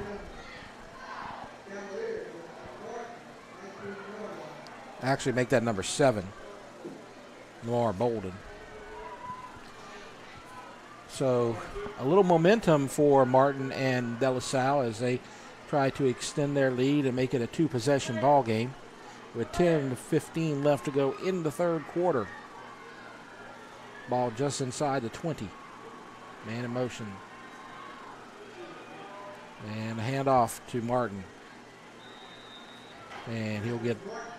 Actually, make that number 7, Noir Bolden. So a little momentum for Martin and De La Salle as they try to extend their lead and make it a 2-possession ball game with 10-15 left to go in the third quarter. Ball just inside the 20. Man in motion. And a handoff to Martin. And he'll get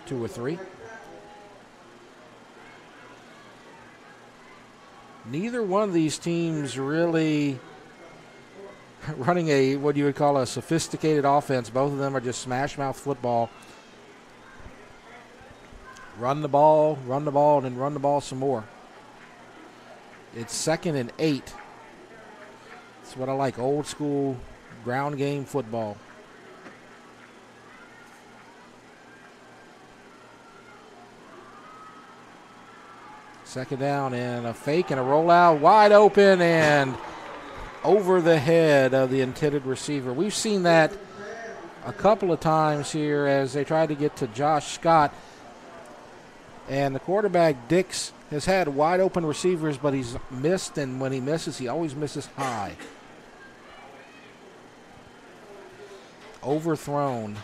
2 or 3. Neither one of these teams really running a what you would call a sophisticated offense. Both of them are just smash mouth football. Run the ball, and then run the ball some more. It's 2nd and 8. That's what I like, old school ground game football. Second down and a fake and a rollout, wide open and over the head of the intended receiver. We've seen that a couple of times here as they tried to get to Josh Scott. And the quarterback, Dix, has had wide open receivers, but he's missed, and when he misses, he always misses high. Overthrown.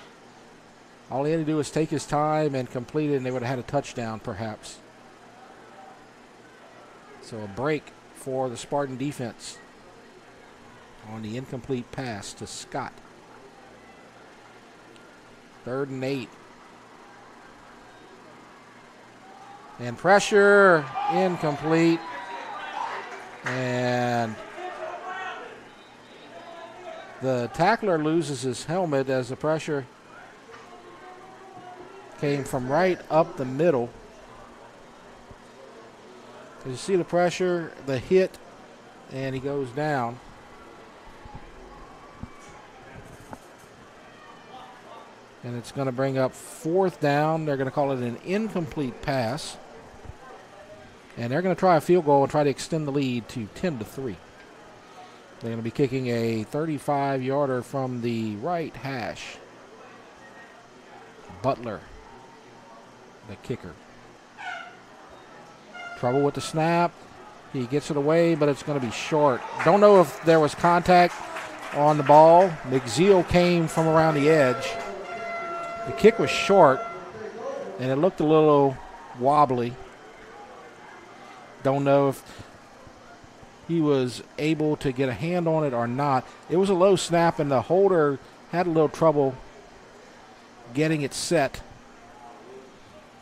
All he had to do was take his time and complete it, and they would have had a touchdown perhaps. So a break for the Spartan defense on the incomplete pass to Scott. 3rd and 8. And pressure, incomplete. And the tackler loses his helmet as the pressure came from right up the middle. You see the pressure, the hit, and he goes down. And it's going to bring up 4th down. They're going to call it an incomplete pass. And they're going to try a field goal and try to extend the lead to 10-3. They're going to be kicking a 35-yarder from the right hash. Butler, the kicker. Trouble with the snap. He gets it away, but it's going to be short. Don't know if there was contact on the ball. McZeal came from around the edge. The kick was short, and it looked a little wobbly. Don't know if he was able to get a hand on it or not. It was a low snap, and the holder had a little trouble getting it set.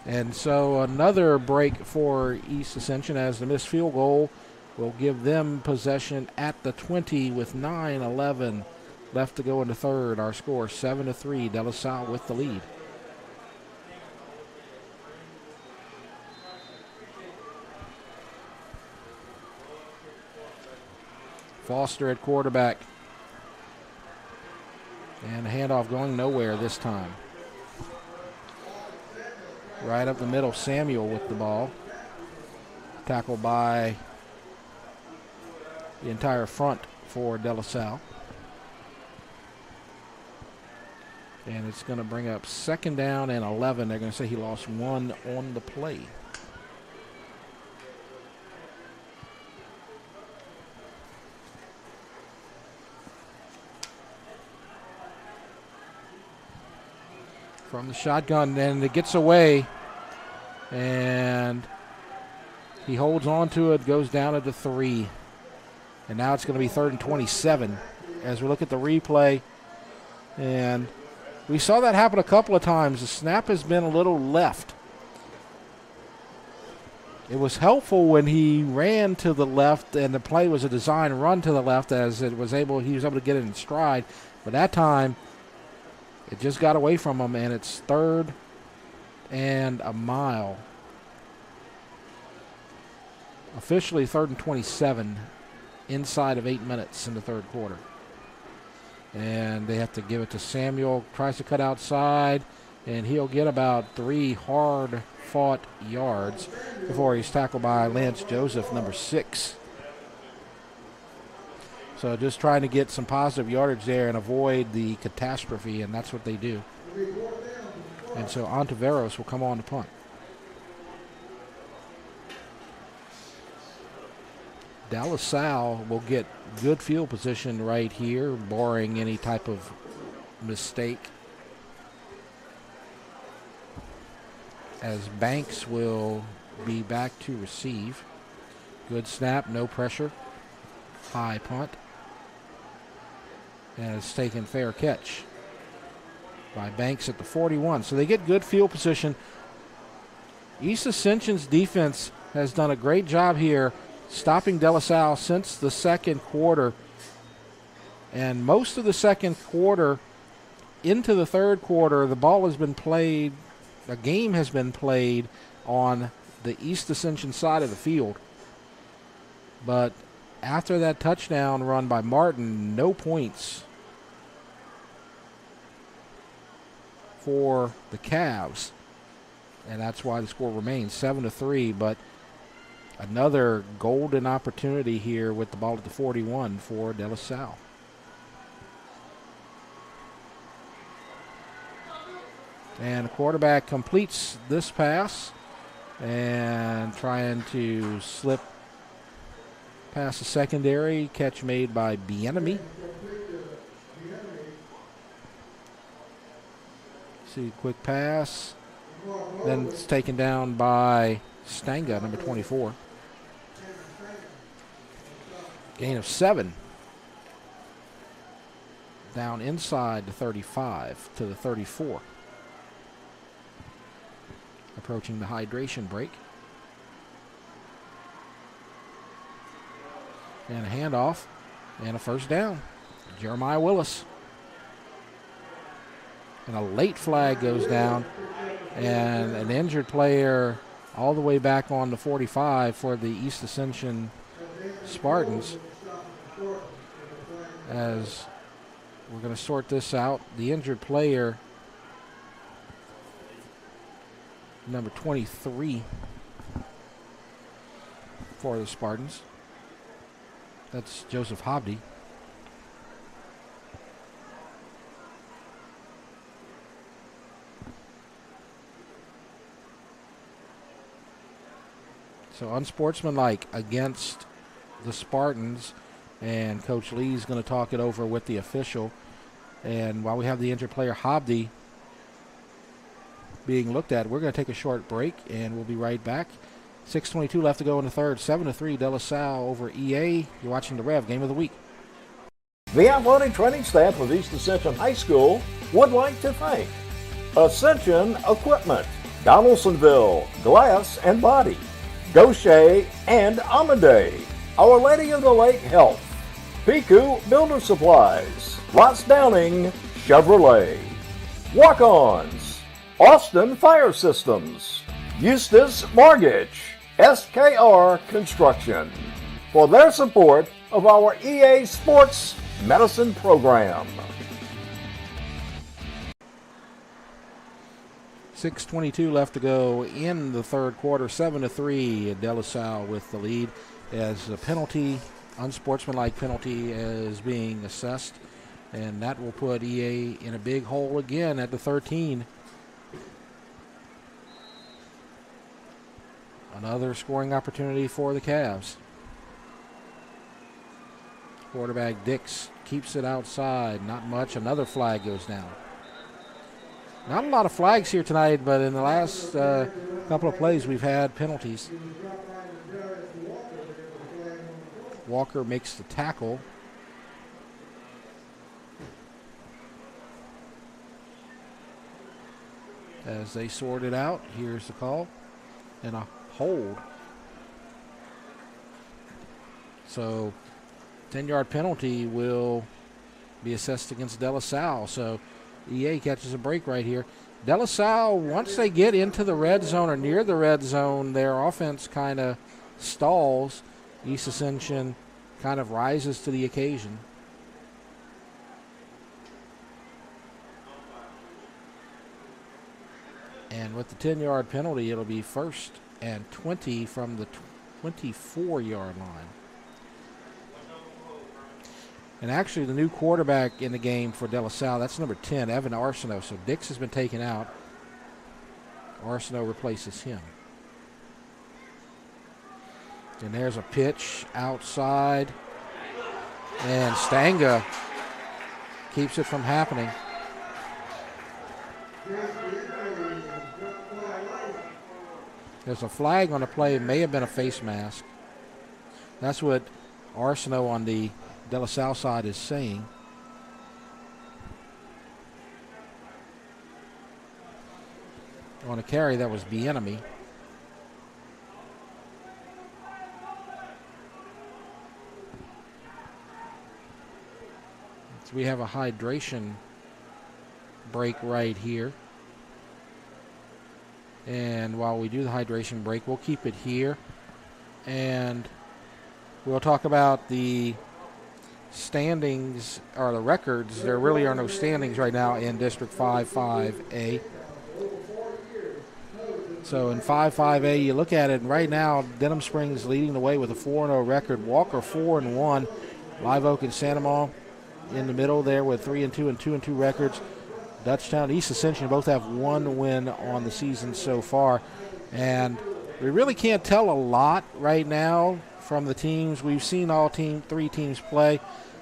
And so another break for East Ascension as the missed field goal will give them possession at the 20 with 9:11 left to go in the third. Our score 7-3. De La Salle with the lead. Foster at quarterback. And the handoff going nowhere this time. Right up the middle, Samuel with the ball. Tackled by the entire front for De La Salle. And it's going to bring up 2nd down and 11. They're going to say he lost 1 on the play. From the shotgun, and it gets away. And he holds on to it, goes down at the 3. And now it's going to be 3rd and 27 as we look at the replay. And we saw that happen a couple of times. The snap has been a little left. It was helpful when he ran to the left, and the play was a design run to the left as he was able to get it in stride. But that time, it just got away from him, and it's 3rd and a mile. Officially 3rd and 27 inside of 8 minutes in the 3rd quarter. And they have to give it to Samuel. Tries to cut outside, and he'll get about 3 hard-fought yards before he's tackled by Lance Joseph, number 6. So just trying to get some positive yardage there and avoid the catastrophe, and that's what they do. And so Ontiveros will come on to punt. De La Salle will get good field position right here, barring any type of mistake. As Banks will be back to receive. Good snap, no pressure. High punt. And it's taken fair catch by Banks at the 41. So they get good field position. East Ascension's defense has done a great job here stopping De La Salle since the 2nd quarter. And most of the 2nd quarter into the 3rd quarter, the ball has been played, a game has been played on the East Ascension side of the field. But after that touchdown run by Martin, no points for the Cavs. And that's why the score remains 7-3. But another golden opportunity here with the ball at the 41 for De La Salle. And the quarterback completes this pass and trying to slip past the secondary. Catch made by Bienemy. See, quick pass. Then it's taken down by Stanga, number 24. Gain of 7. Down inside the 35 to the 34. Approaching the hydration break. And a handoff and a 1st down. Jeremiah Willis. And a late flag goes down. And an injured player all the way back on the 45 for the East Ascension Spartans. As we're going to sort this out, the injured player, number 23 for the Spartans. That's Joseph Hobdy. So unsportsmanlike against the Spartans, and Coach Lee's going to talk it over with the official. And while we have the injured player Hobdy being looked at, we're going to take a short break, and we'll be right back. 6:22 left to go in the 3rd. 7-3 De La Salle over EA. You're watching the Rev Game of the Week. The athletic training staff of East Ascension High School would like to thank Ascension Equipment, Donaldsonville Glass and Body, Gaucher and Amadei, Our Lady of the Lake Health, Piku Builder Supplies, Lots Downing Chevrolet, Walk-Ons, Austin Fire Systems, Eustace Mortgage, SKR Construction, for their support of our EA Sports Medicine program. 6:22 left to go in the third quarter. 7-3. De La Salle with the lead as a penalty, unsportsmanlike penalty, is being assessed, and that will put EA in a big hole again at the 13. Another scoring opportunity for the Cavs. Quarterback Dix keeps it outside. Not much. Another flag goes down. Not a lot of flags here tonight, but in the last couple of plays we've had penalties. Walker makes the tackle. As they sort it out, here's the call. And a hold. So 10-yard penalty will be assessed against De La Salle. So EA catches a break right here. De La Salle, once they get into the red zone or near the red zone, their offense kind of stalls. East Ascension kind of rises to the occasion. And with the 10-yard penalty, it'll be 1st and 20 from the 24-yard line. And actually, the new quarterback in the game for De La Salle, that's number 10, Evan Arsenault. So Dix has been taken out. Arsenault replaces him. And there's a pitch outside. And Stanga keeps it from happening. There's a flag on the play. It may have been a face mask. That's what Arsenault on the De La Salle side is saying. On a carry, that was Bieniemy. So we have a hydration break right here. And while we do the hydration break, we'll keep it here. And we'll talk about the standings, or the records. There really are no standings right now in District 5-5A. So in 5-5A, you look at it, and right now, Denham Springs leading the way with a 4-0 record. Walker 4-1. Live Oak and Santamon in the middle there with 3-2 and 2-2 records. Dutchtown, East Ascension both have one win on the season so far. And we really can't tell a lot right now from the teams. We've seen all three teams play.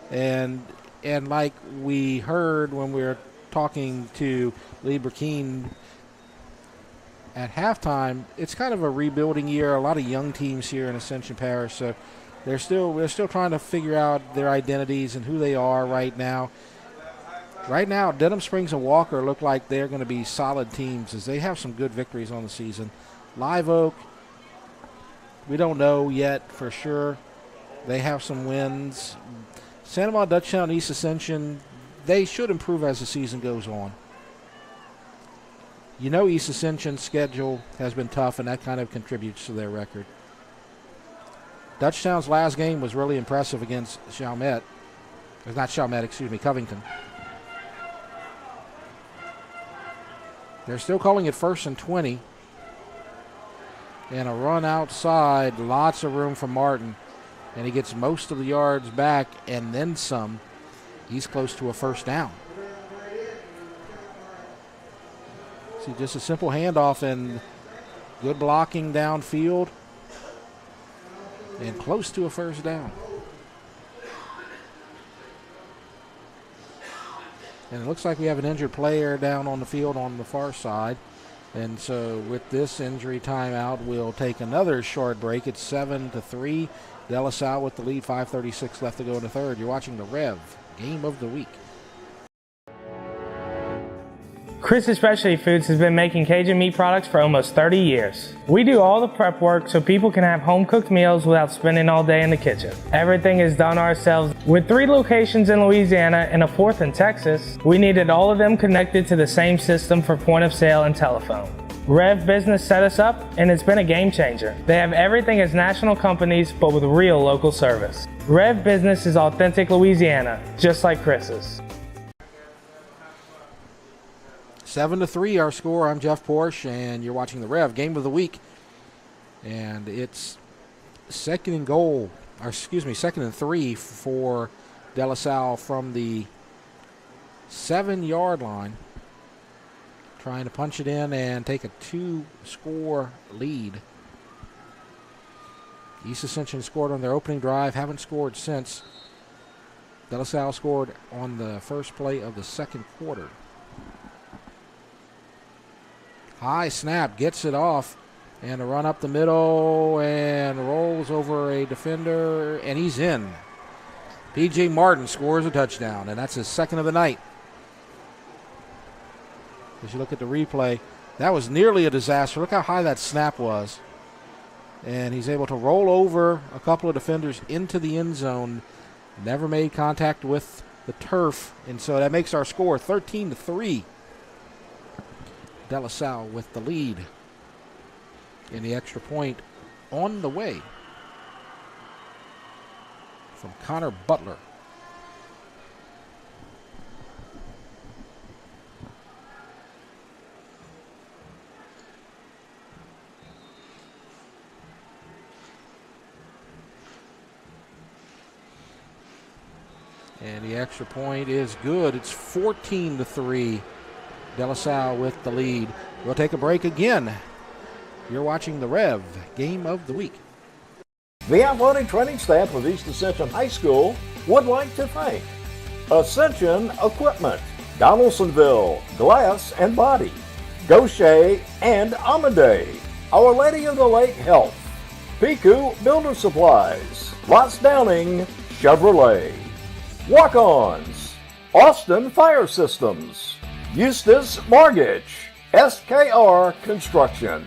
And like we heard when we were talking to Lee Burkeen at halftime, it's kind of a rebuilding year. A lot of young teams here in Ascension Parish. So we're still trying to figure out their identities and who they are right now. Right now, Denham Springs and Walker look like they're going to be solid teams as they have some good victories on the season. Live Oak, we don't know yet for sure. They have some wins. Santamon, Dutchtown, East Ascension, they should improve as the season goes on. You know East Ascension's schedule has been tough, and that kind of contributes to their record. Dutchtown's last game was really impressive against Chalmette. Not Chalmette, excuse me, Covington. They're still calling it 1st and 20. And a run outside, lots of room for Martin. And he gets most of the yards back and then some. He's close to a 1st down. See, just a simple handoff and good blocking downfield. And close to a 1st down. And it looks like we have an injured player down on the field on the far side. And so with this injury timeout, we'll take another short break. It's 7-3. De La Salle with the lead, 5:36 left to go in the third. You're watching the REV Game of the Week. Chris's Specialty Foods has been making Cajun meat products for almost 30 years. We do all the prep work so people can have home-cooked meals without spending all day in the kitchen. Everything is done ourselves. With 3 locations in Louisiana and a 4th in Texas, we needed all of them connected to the same system for point of sale and telephone. REV Business set us up, and it's been a game changer. They have everything as national companies, but with real local service. REV Business is authentic Louisiana, just like Chris's. 7-3 our score. I'm Jeff Porsche, and you're watching the REV Game of the Week. And it's second and 3 for De La Salle from the 7-yard line. Trying to punch it in and take a 2-score lead. East Ascension scored on their opening drive, haven't scored since. De La Salle scored on the first play of the second quarter. High snap, gets it off, and a run up the middle and rolls over a defender, and he's in. P.J. Martin scores a touchdown, and that's his second of the night. As you look at the replay, that was nearly a disaster. Look how high that snap was. And he's able to roll over a couple of defenders into the end zone. Never made contact with the turf, and so that makes our score 13-3. De La Salle with the lead. And the extra point on the way from Connor Butler. And the extra point is good. It's 14-3. De La Salle with the lead. We'll take a break again. You're watching the REV Game of the Week. The athletic training staff of East Ascension High School would like to thank Ascension Equipment, Donaldsonville Glass and Body, Gaucher and Amadei, Our Lady of the Lake Health, Piku Builder Supplies, Lots Downing Chevrolet, Walk-Ons, Austin Fire Systems, Eustace Mortgage, SKR Construction,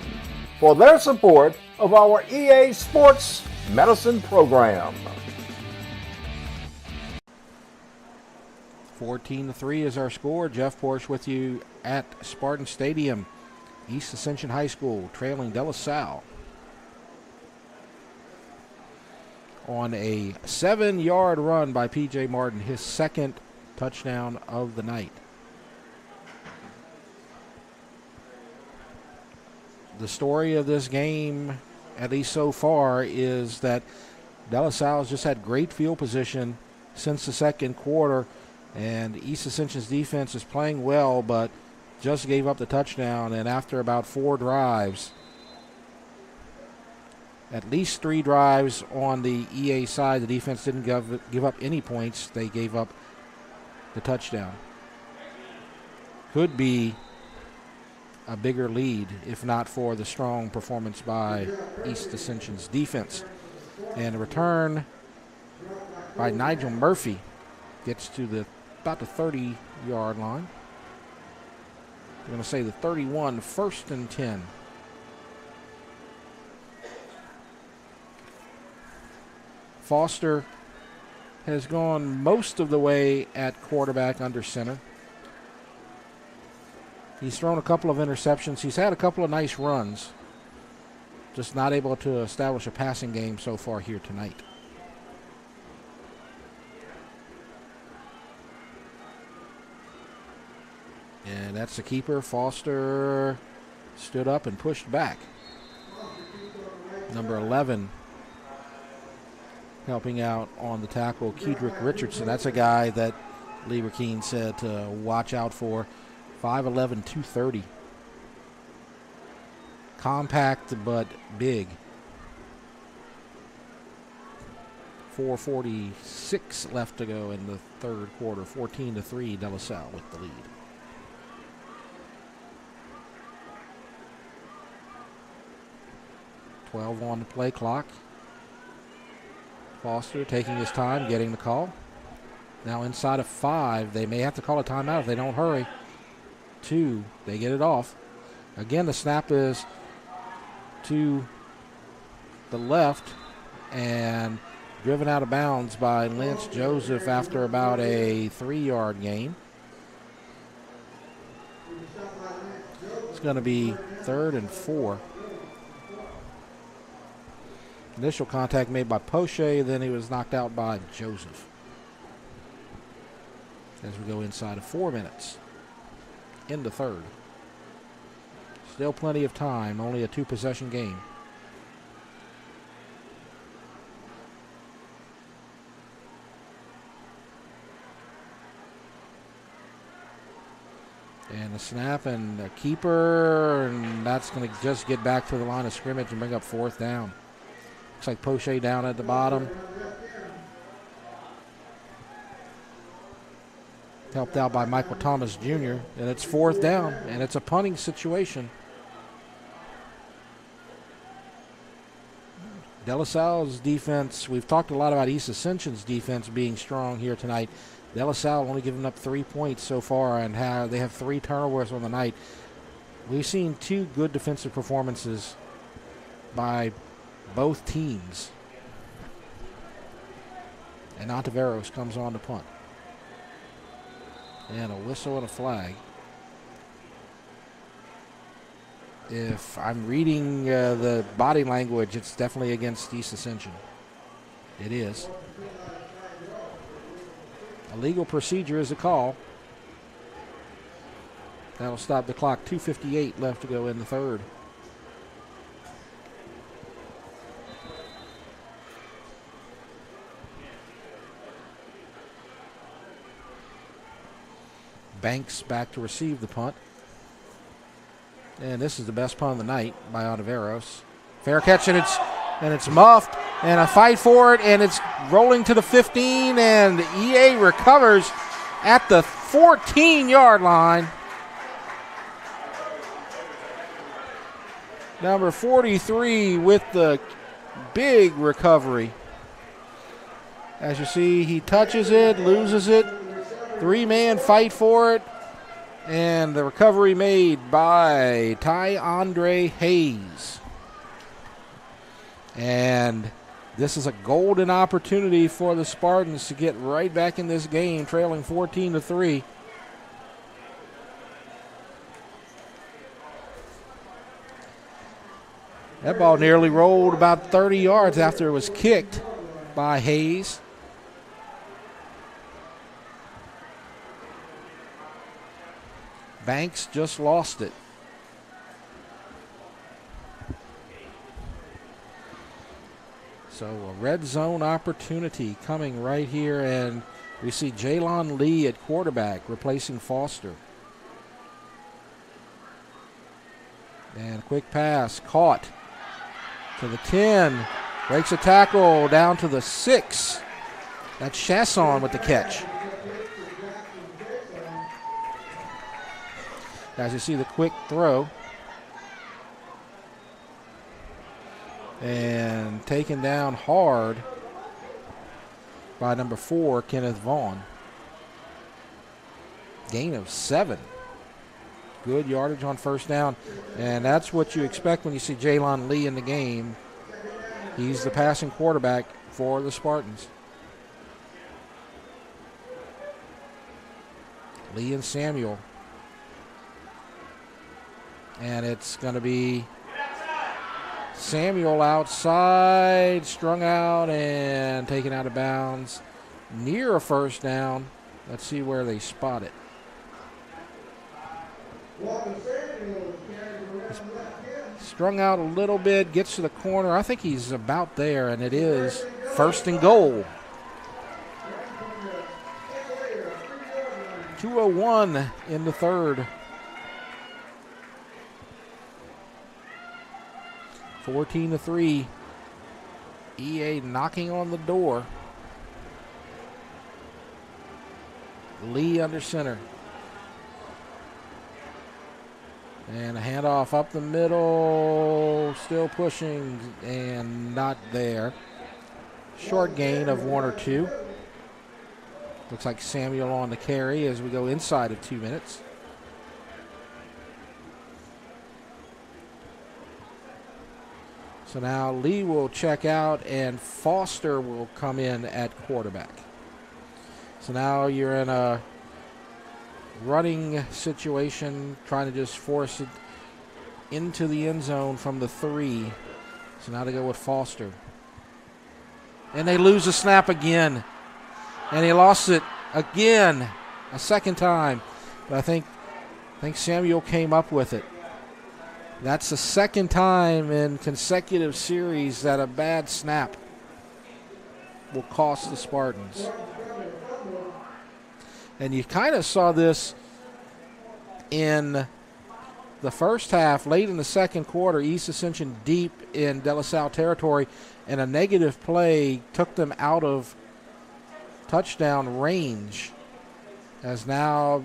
for their support of our EA Sports Medicine program. 14-3 is our score. Jeff Porsche with you at Spartan Stadium. East Ascension High School trailing De La Salle on a 7-yard run by P.J. Martin, his second touchdown of the night. The story of this game, at least so far, is that De La Salle has just had great field position since the second quarter, and East Ascension's defense is playing well, but just gave up the touchdown. And after about 4 drives, at least 3 drives on the EA side, the defense didn't give up any points. They gave up the touchdown. Could be a bigger lead if not for the strong performance by East Ascension's defense. And a return by Nigel Murphy gets to about the 30-yard line. I'm going to say the 31, 1st and 10. Foster has gone most of the way at quarterback under center. He's thrown a couple of interceptions. He's had a couple of nice runs. Just not able to establish a passing game so far here tonight. And that's the keeper. Foster stood up and pushed back. Number 11 helping out on the tackle, Kedrick Richardson. That's a guy that Lieber Keene said to watch out for. 5'11", 230. Compact but big. 4:46 left to go in the third quarter. 14-3, De La Salle with the lead. .12 on the play clock. Foster taking his time, getting the call. Now inside of 5, they may have to call a timeout if they don't hurry. 2, they get it off. Again, the snap is to the left and driven out of bounds by Lance Joseph after about a 3-yard gain. It's going to be 3rd and 4. Initial contact made by Poche, then he was knocked out by Joseph. As we go inside of 4 minutes into 3rd. Still plenty of time, only a 2-possession game. And the snap and the keeper, and that's going to just get back to the line of scrimmage and bring up 4th down. Looks like Poche down at the bottom. Helped out by Michael Thomas Jr. And it's 4th down, and it's a punting situation. De La Salle's defense, we've talked a lot about East Ascension's defense being strong here tonight. De La Salle only giving up 3 points so far, and they have 3 turnovers on the night. We've seen 2 good defensive performances by both teams. And Ontiveros comes on to punt. And a whistle and a flag. If I'm reading the body language, it's definitely against East Ascension. It is. A legal procedure is a call. That'll stop the clock. 2:58 left to go in the 3rd. Banks back to receive the punt. And this is the best punt of the night by Ontiveros. Fair catch, and it's muffed, and a fight for it, and it's rolling to the 15, and the EA recovers at the 14-yard line. Number 43 with the big recovery. As you see, he touches it, loses it. 3-man fight for it. And the recovery made by Ty Andre Hayes. And this is a golden opportunity for the Spartans to get right back in this game, trailing 14-3. That ball nearly rolled about 30 yards after it was kicked by Hayes. Banks just lost it. So a red zone opportunity coming right here, and we see Jaylon Lee at quarterback replacing Foster. And a quick pass caught to the 10. Breaks a tackle down to the 6. That's Chasson with the catch. As you see the quick throw. And taken down hard by number 4, Kenneth Vaughn. Gain of 7. Good yardage on first down. And that's what you expect when you see Jaylon Lee in the game. He's the passing quarterback for the Spartans. Lee and Samuel. And it's going to be Samuel outside, strung out and taken out of bounds near a first down. Let's see where they spot it. Strung out a little bit, gets to the corner. I think he's about there, and it is 1st and goal. 2:01 in the 3rd. 14-3. EA knocking on the door. Lee under center. And a handoff up the middle. Still pushing and not there. Short gain of 1 or 2. Looks like Samuel on the carry as we go inside of 2 minutes. So now Lee will check out and Foster will come in at quarterback. So now you're in a running situation, trying to just force it into the end zone from the 3. So now they go with Foster. And they lose the snap again. And he lost it again, a second time. But I think Samuel came up with it. That's the second time in consecutive series that a bad snap will cost the Spartans. And you kind of saw this in the first half, late in the second quarter. East Ascension deep in De La Salle territory, and a negative play took them out of touchdown range. As now,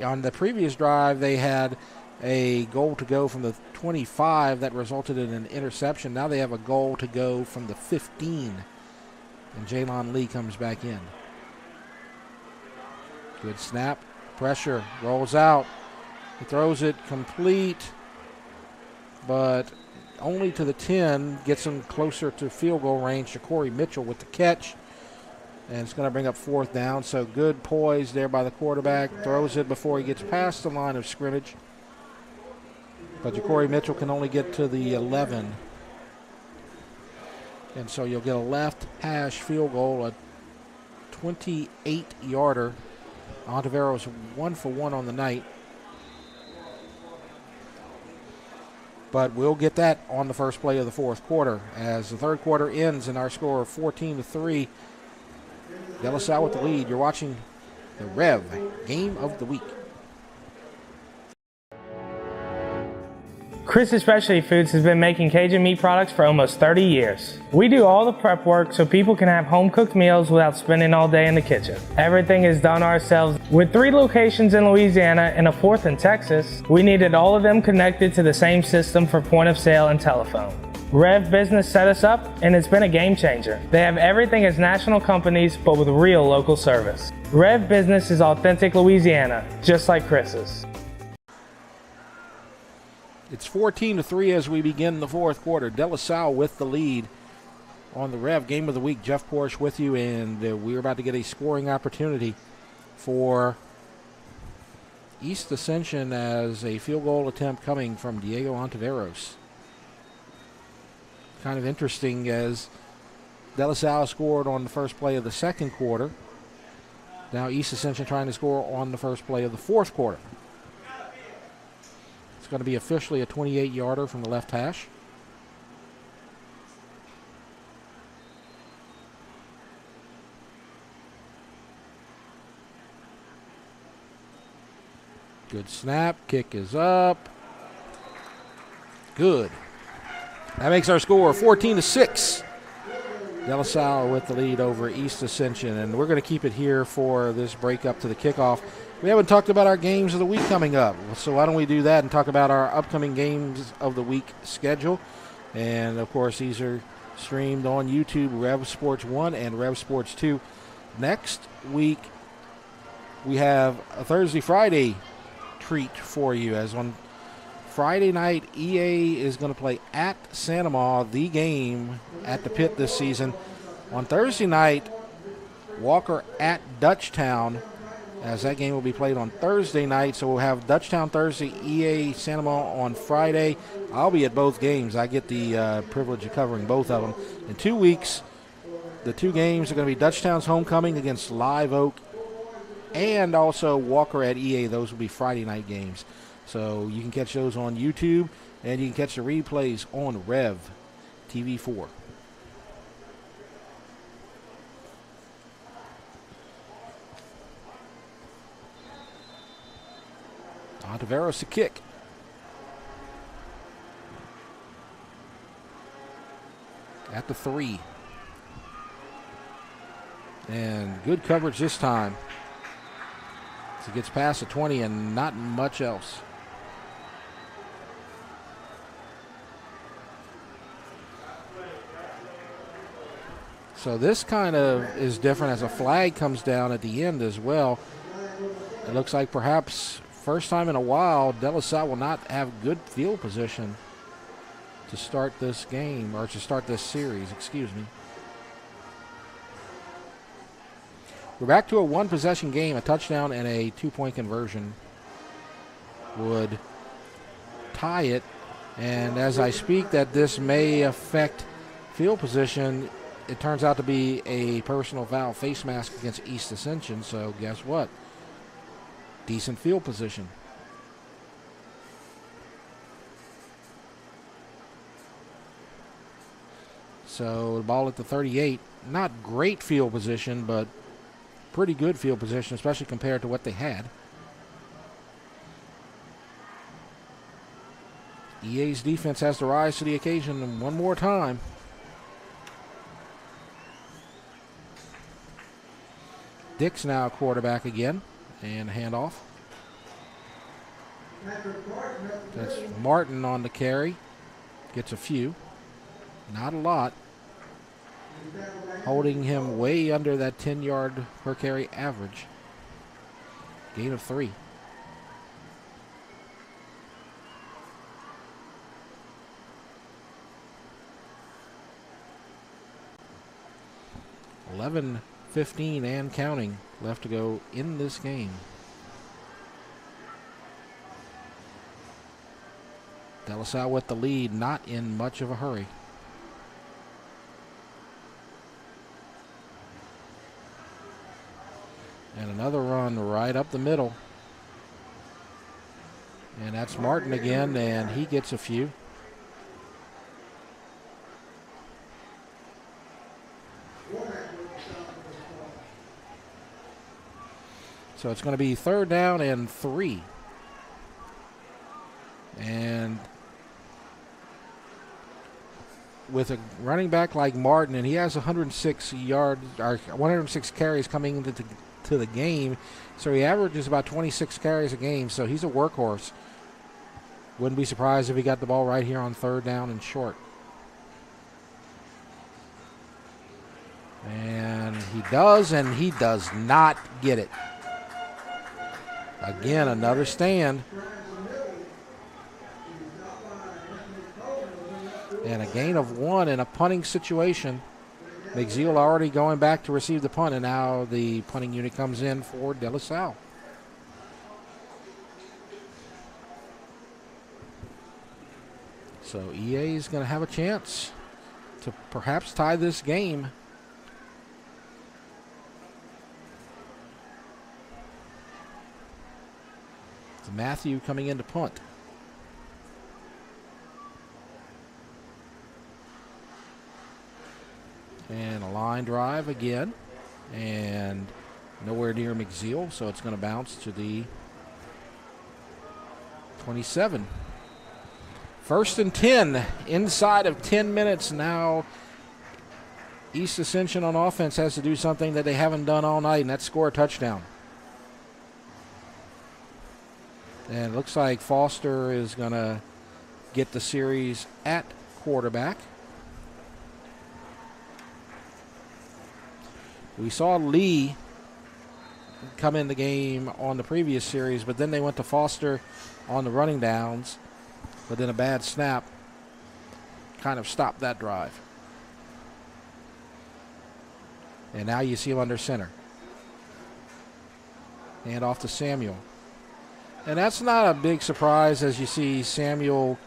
on the previous drive, they had a goal to go from the 25 that resulted in an interception. Now they have a goal to go from the 15, and Jaylon Lee comes back in. Good snap, pressure, rolls out. He throws it complete, but only to the 10, gets him closer to field goal range. Ja'Cory Mitchell with the catch, and it's going to bring up 4th down. So good poise there by the quarterback. Throws it before he gets past the line of scrimmage. But Ja'Cory Mitchell can only get to the 11. And so you'll get a left hash field goal, a 28-yarder. Ontiveros 1 for 1 on the night. But we'll get that on the first play of the fourth quarter as the third quarter ends in our score of 14-3. De La Salle with the lead. You're watching the REV Game of the Week. Chris's Specialty Foods has been making Cajun meat products for almost 30 years. We do all the prep work so people can have home-cooked meals without spending all day in the kitchen. Everything is done ourselves. With 3 locations in Louisiana and a 4th in Texas, we needed all of them connected to the same system for point of sale and telephone. REV Business set us up, and it's been a game changer. They have everything as national companies, but with real local service. REV Business is authentic Louisiana, just like Chris's. It's 14-3 as we begin the fourth quarter. De La Salle with the lead on the REV Game of the Week. Jeff Porsche with you, and we're about to get a scoring opportunity for East Ascension as a field goal attempt coming from Diego Ontiveros. Kind of interesting as De La Salle scored on the first play of the second quarter. Now East Ascension trying to score on the first play of the fourth quarter. It's going to be officially a 28-yarder from the left hash. Good snap. Kick is up. Good. That makes our score 14-6. De La Salle with the lead over East Ascension, and we're going to keep it here for this break up to the kickoff. We haven't talked about our games of the week coming up, so why don't we do that and talk about our upcoming games of the week schedule. And, of course, these are streamed on YouTube, Rev Sports 1 and Rev Sports 2. Next week, we have a Thursday-Friday treat for you, as on Friday night, EA is going to play at Santa Ma, the game at the pit this season. On Thursday night, Walker at Dutchtown, as that game will be played on Thursday night. So we'll have Dutchtown Thursday, EA Santa Ma on Friday. I'll be at both games. I get the privilege of covering both of them. In 2 weeks, the two games are going to be Dutchtown's homecoming against Live Oak and also Walker at EA. Those will be Friday night games. So you can catch those on YouTube, and you can catch the replays on Rev TV4. Ontiveros to kick. At the 3. And good coverage this time. So he gets past the 20 and not much else. So this kind of is different as a flag comes down at the end as well. It looks like perhaps first time in a while, De La Salle will not have good field position to start this game, or to start this series, excuse me. We're back to a one-possession game. A touchdown and a 2-point conversion would tie it And as I speak that this may affect field position, it turns out to be a personal foul face mask against East Ascension. So guess what? Decent field position. So the ball at the 38. Not great field position, but pretty good field position, especially compared to what they had. EA's defense has to rise to the occasion one more time. Dick's now quarterback again, and handoff. That's Martin on the carry. Gets a few. Not a lot. Holding him way under that 10-yard per carry average. Gain of 3. $11:15 and counting left to go in this game. De La Salle with the lead, not in much of a hurry. And another run right up the middle. And that's Martin again, and he gets a few. So it's going to be 3rd down and 3. And with a running back like Martin, and he has 106 carries coming into the game, so he averages about 26 carries a game, so he's a workhorse. Wouldn't be surprised if he got the ball right here on 3rd down and short. And he does not get it. Again, another stand. And a gain of 1 in a punting situation. McZeal already going back to receive the punt, and now the punting unit comes in for De La Salle. So EA is going to have a chance to perhaps tie this game. It's Matthew coming in to punt. And a line drive again. And nowhere near McZeal, so it's going to bounce to the 27. 1st and 10 inside of 10 minutes now. East Ascension on offense has to do something that they haven't done all night, and that's score a touchdown. And it looks like Foster is going to get the series at quarterback. We saw Lee come in the game on the previous series, but then they went to Foster on the running downs, but then a bad snap kind of stopped that drive. And now you see him under center. Hand off to Samuel. And that's not a big surprise as you see Samuel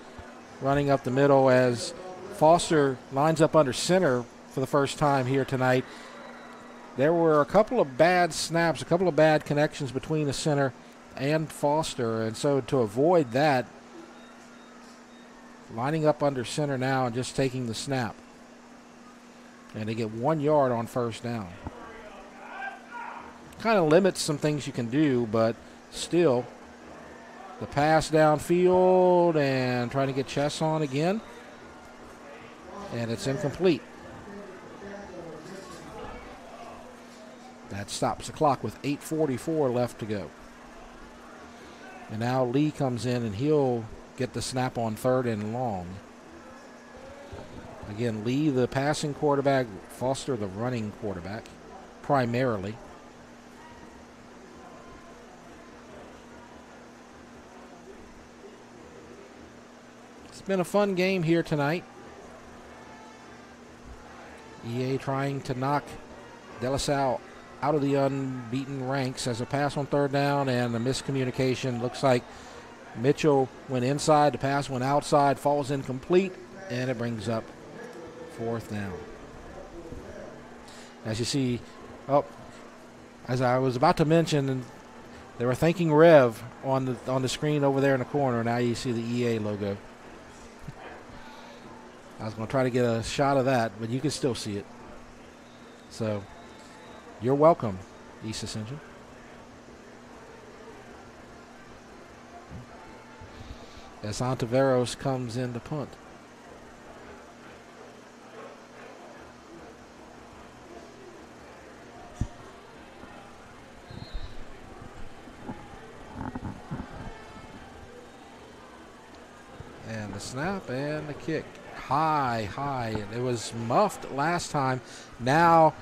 running up the middle as Foster lines up under center for the first time here tonight. There were a couple of bad snaps, a couple of bad connections between the center and Foster, and so to avoid that, lining up under center now and just taking the snap. And they get 1 yard on 1st down. Kind of limits some things you can do, but still, the pass downfield and trying to get Chess on again, and it's incomplete. That stops the clock with 8:44 left to go. And now Lee comes in, and he'll get the snap on 3rd and long. Again, Lee the passing quarterback, Foster the running quarterback, primarily. It's been a fun game here tonight. EA trying to knock De La Salle out of the unbeaten ranks as a pass on 3rd down and a miscommunication. Looks like Mitchell went inside, the pass went outside, falls incomplete, and it brings up 4th down. As you see, as I was about to mention, they were thanking REV on the screen over there in the corner. Now you see the EA logo. I was going to try to get a shot of that, but you can still see it. So, you're welcome, East Ascension. As Ontiveros comes in to punt. And the snap and the kick. High. It was muffed last time. Now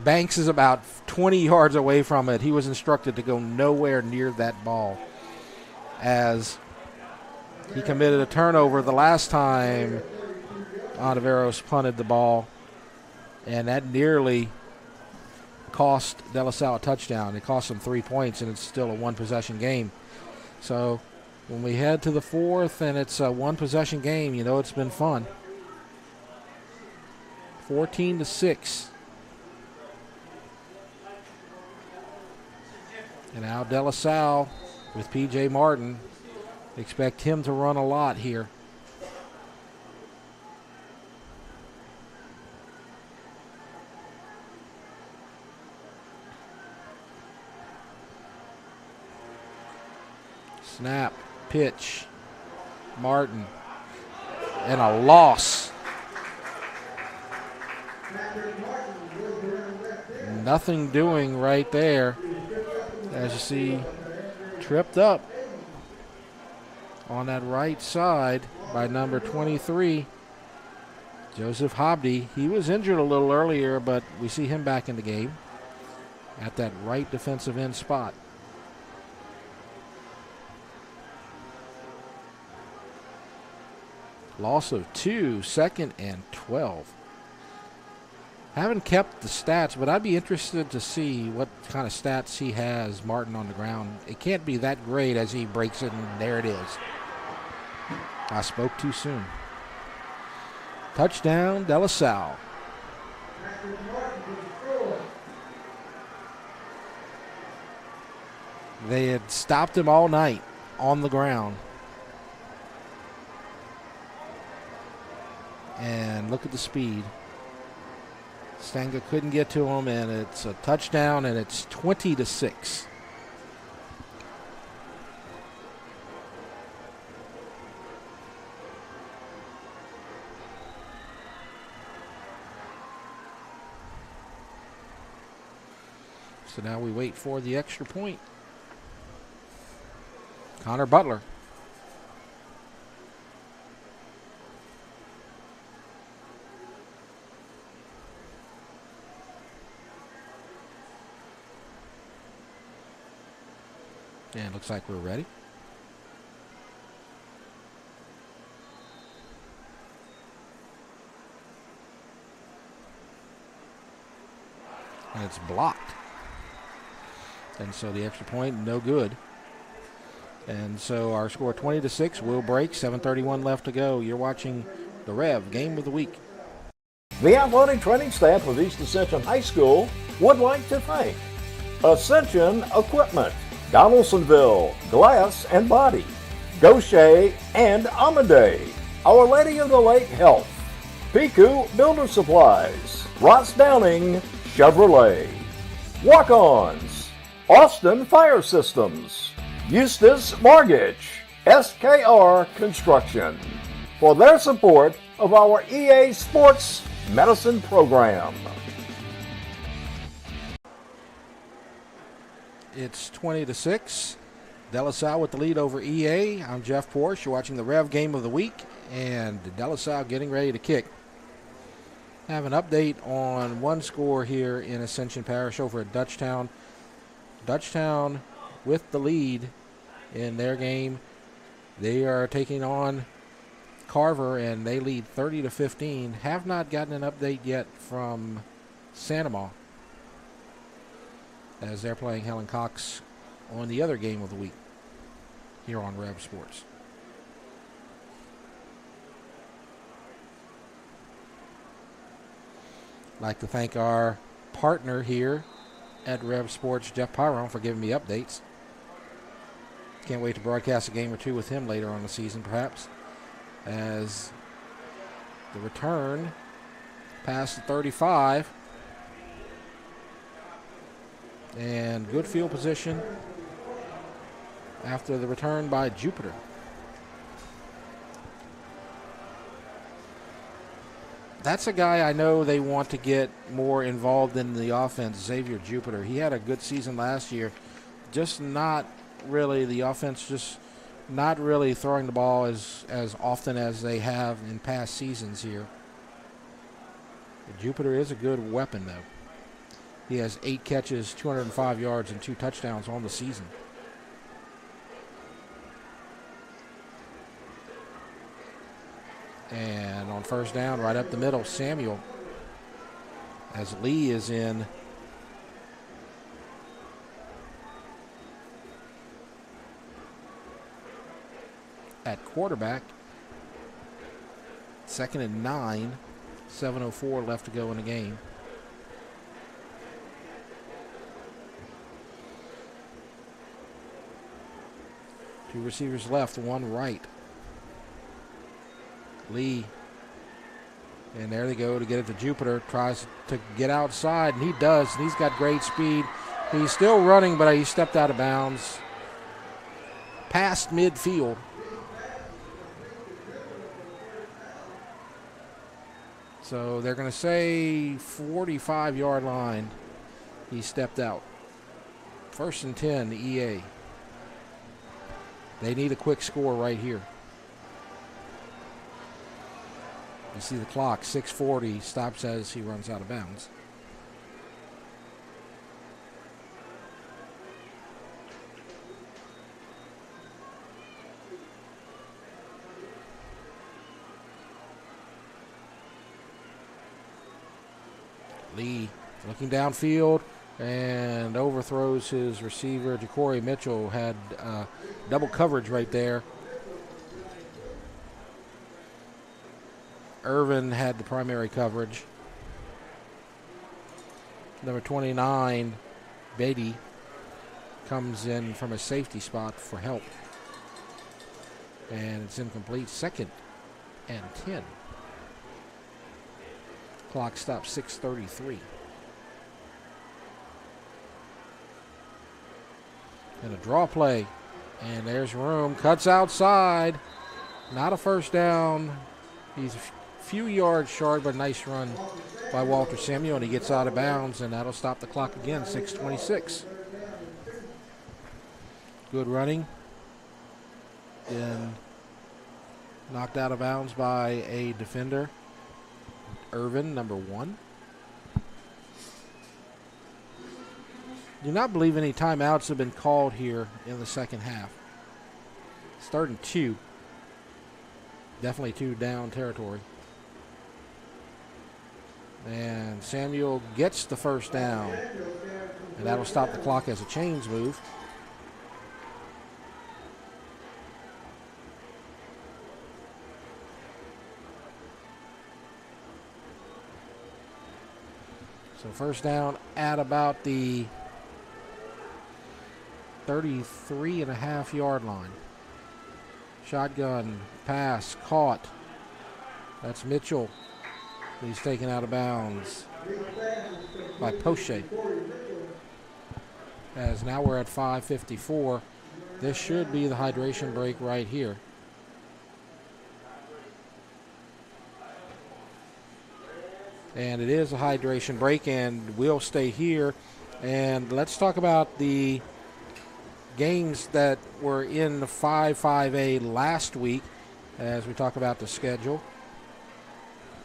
Banks is about 20 yards away from it. He was instructed to go nowhere near that ball as he committed a turnover the last time Ontiveros punted the ball, and that nearly cost De La Salle a touchdown. It cost them 3 points, and it's still a one-possession game. So when we head to the 4th and it's a one-possession game, you know it's been fun. 14-6. And now De La Salle with P.J. Martin. Expect him to run a lot here. Snap, pitch, Martin, and a loss. Nothing doing right there. As you see, tripped up on that right side by number 23, Joseph Hobdy. He was injured a little earlier, but we see him back in the game at that right defensive end spot. Loss of 2, 2nd and 12. Haven't kept the stats, but I'd be interested to see what kind of stats he has, Martin, on the ground. It can't be that great as he breaks it, and there it is. I spoke too soon. Touchdown, De La Salle. They had stopped him all night on the ground. And look at the speed. Stanga couldn't get to him, and it's a touchdown, and it's 20-6. So now we wait for the extra point. Connor Butler. And looks like we're ready. And it's blocked. And so the extra point, no good. And so our score 20-6 will break. 7:31 left to go. You're watching the REV Game of the Week. The athletic training staff of East Ascension High School would like to thank Ascension Equipment, Donaldsonville Glass and Body, Gaucher and Amadei, Our Lady of the Lake Health, Piku Builder Supplies, Ross Downing Chevrolet, Walk-Ons, Austin Fire Systems, Eustace Mortgage, SKR Construction, for their support of our EA Sports Medicine program. It's 20-6. De La Salle with the lead over EA. I'm Jeff Porsche. You're watching the REV Game of the Week, and De La Salle getting ready to kick. I have an update on one score here in Ascension Parish over at Dutchtown. Dutchtown with the lead in their game. They are taking on Carver, and they lead 30-15. Have not gotten an update yet from Sanoma, as they're playing Helen Cox on the other game of the week. here on Rev Sports. I'd like to thank our partner here at Rev Sports, Jeff Pyron, for giving me updates. Can't wait to broadcast a game or two with him later on in the season, perhaps, as the return past the 35. And good field position after the return by Jupiter. That's a guy I know they want to get more involved in the offense, Xavier Jupiter. He had a good season last year, just not really the offense, just not really throwing the ball as often as they have in past seasons here. But Jupiter is a good weapon, though. He has 8 catches, 205 yards, and 2 touchdowns on the season. And on first down, right up the middle, Samuel, as Lee is in. At quarterback, 2nd and 9, 7:04 left to go in the game. Two receivers left, one right. Lee, and there they go to get it to Jupiter, tries to get outside, and he does, and he's got great speed. He's still running, but he stepped out of bounds past midfield. So they're going to say 45-yard line. He stepped out. 1st and 10, the EA. They need a quick score right here. You see the clock, 6:40, stops as he runs out of bounds. Lee looking downfield and overthrows his receiver. Ja'Cory Mitchell had double coverage right there. Irvin had the primary coverage. Number 29, Beatty, comes in from a safety spot for help. And it's incomplete. 2nd and 10. Clock stops 6:33. And a draw play. And there's room. Cuts outside. Not a first down. He's a few yards short, but a nice run by Walter Samuel, and he gets out of bounds, and that'll stop the clock again, 6:26. Good running. Then knocked out of bounds by a defender. Irvin, number 1. Do not believe any timeouts have been called here in the second half. 3rd and 2. Definitely 2 down territory. And Samuel gets the first down. And that'll stop the clock as a chains move. So first down at about the 33.5-yard line. Shotgun pass caught. That's Mitchell. He's taken out of bounds by Poche. As now we're at 5:54. This should be the hydration break right here. And it is a hydration break, and we'll stay here. And let's talk about the games that were in the 5-5A last week as we talk about the schedule.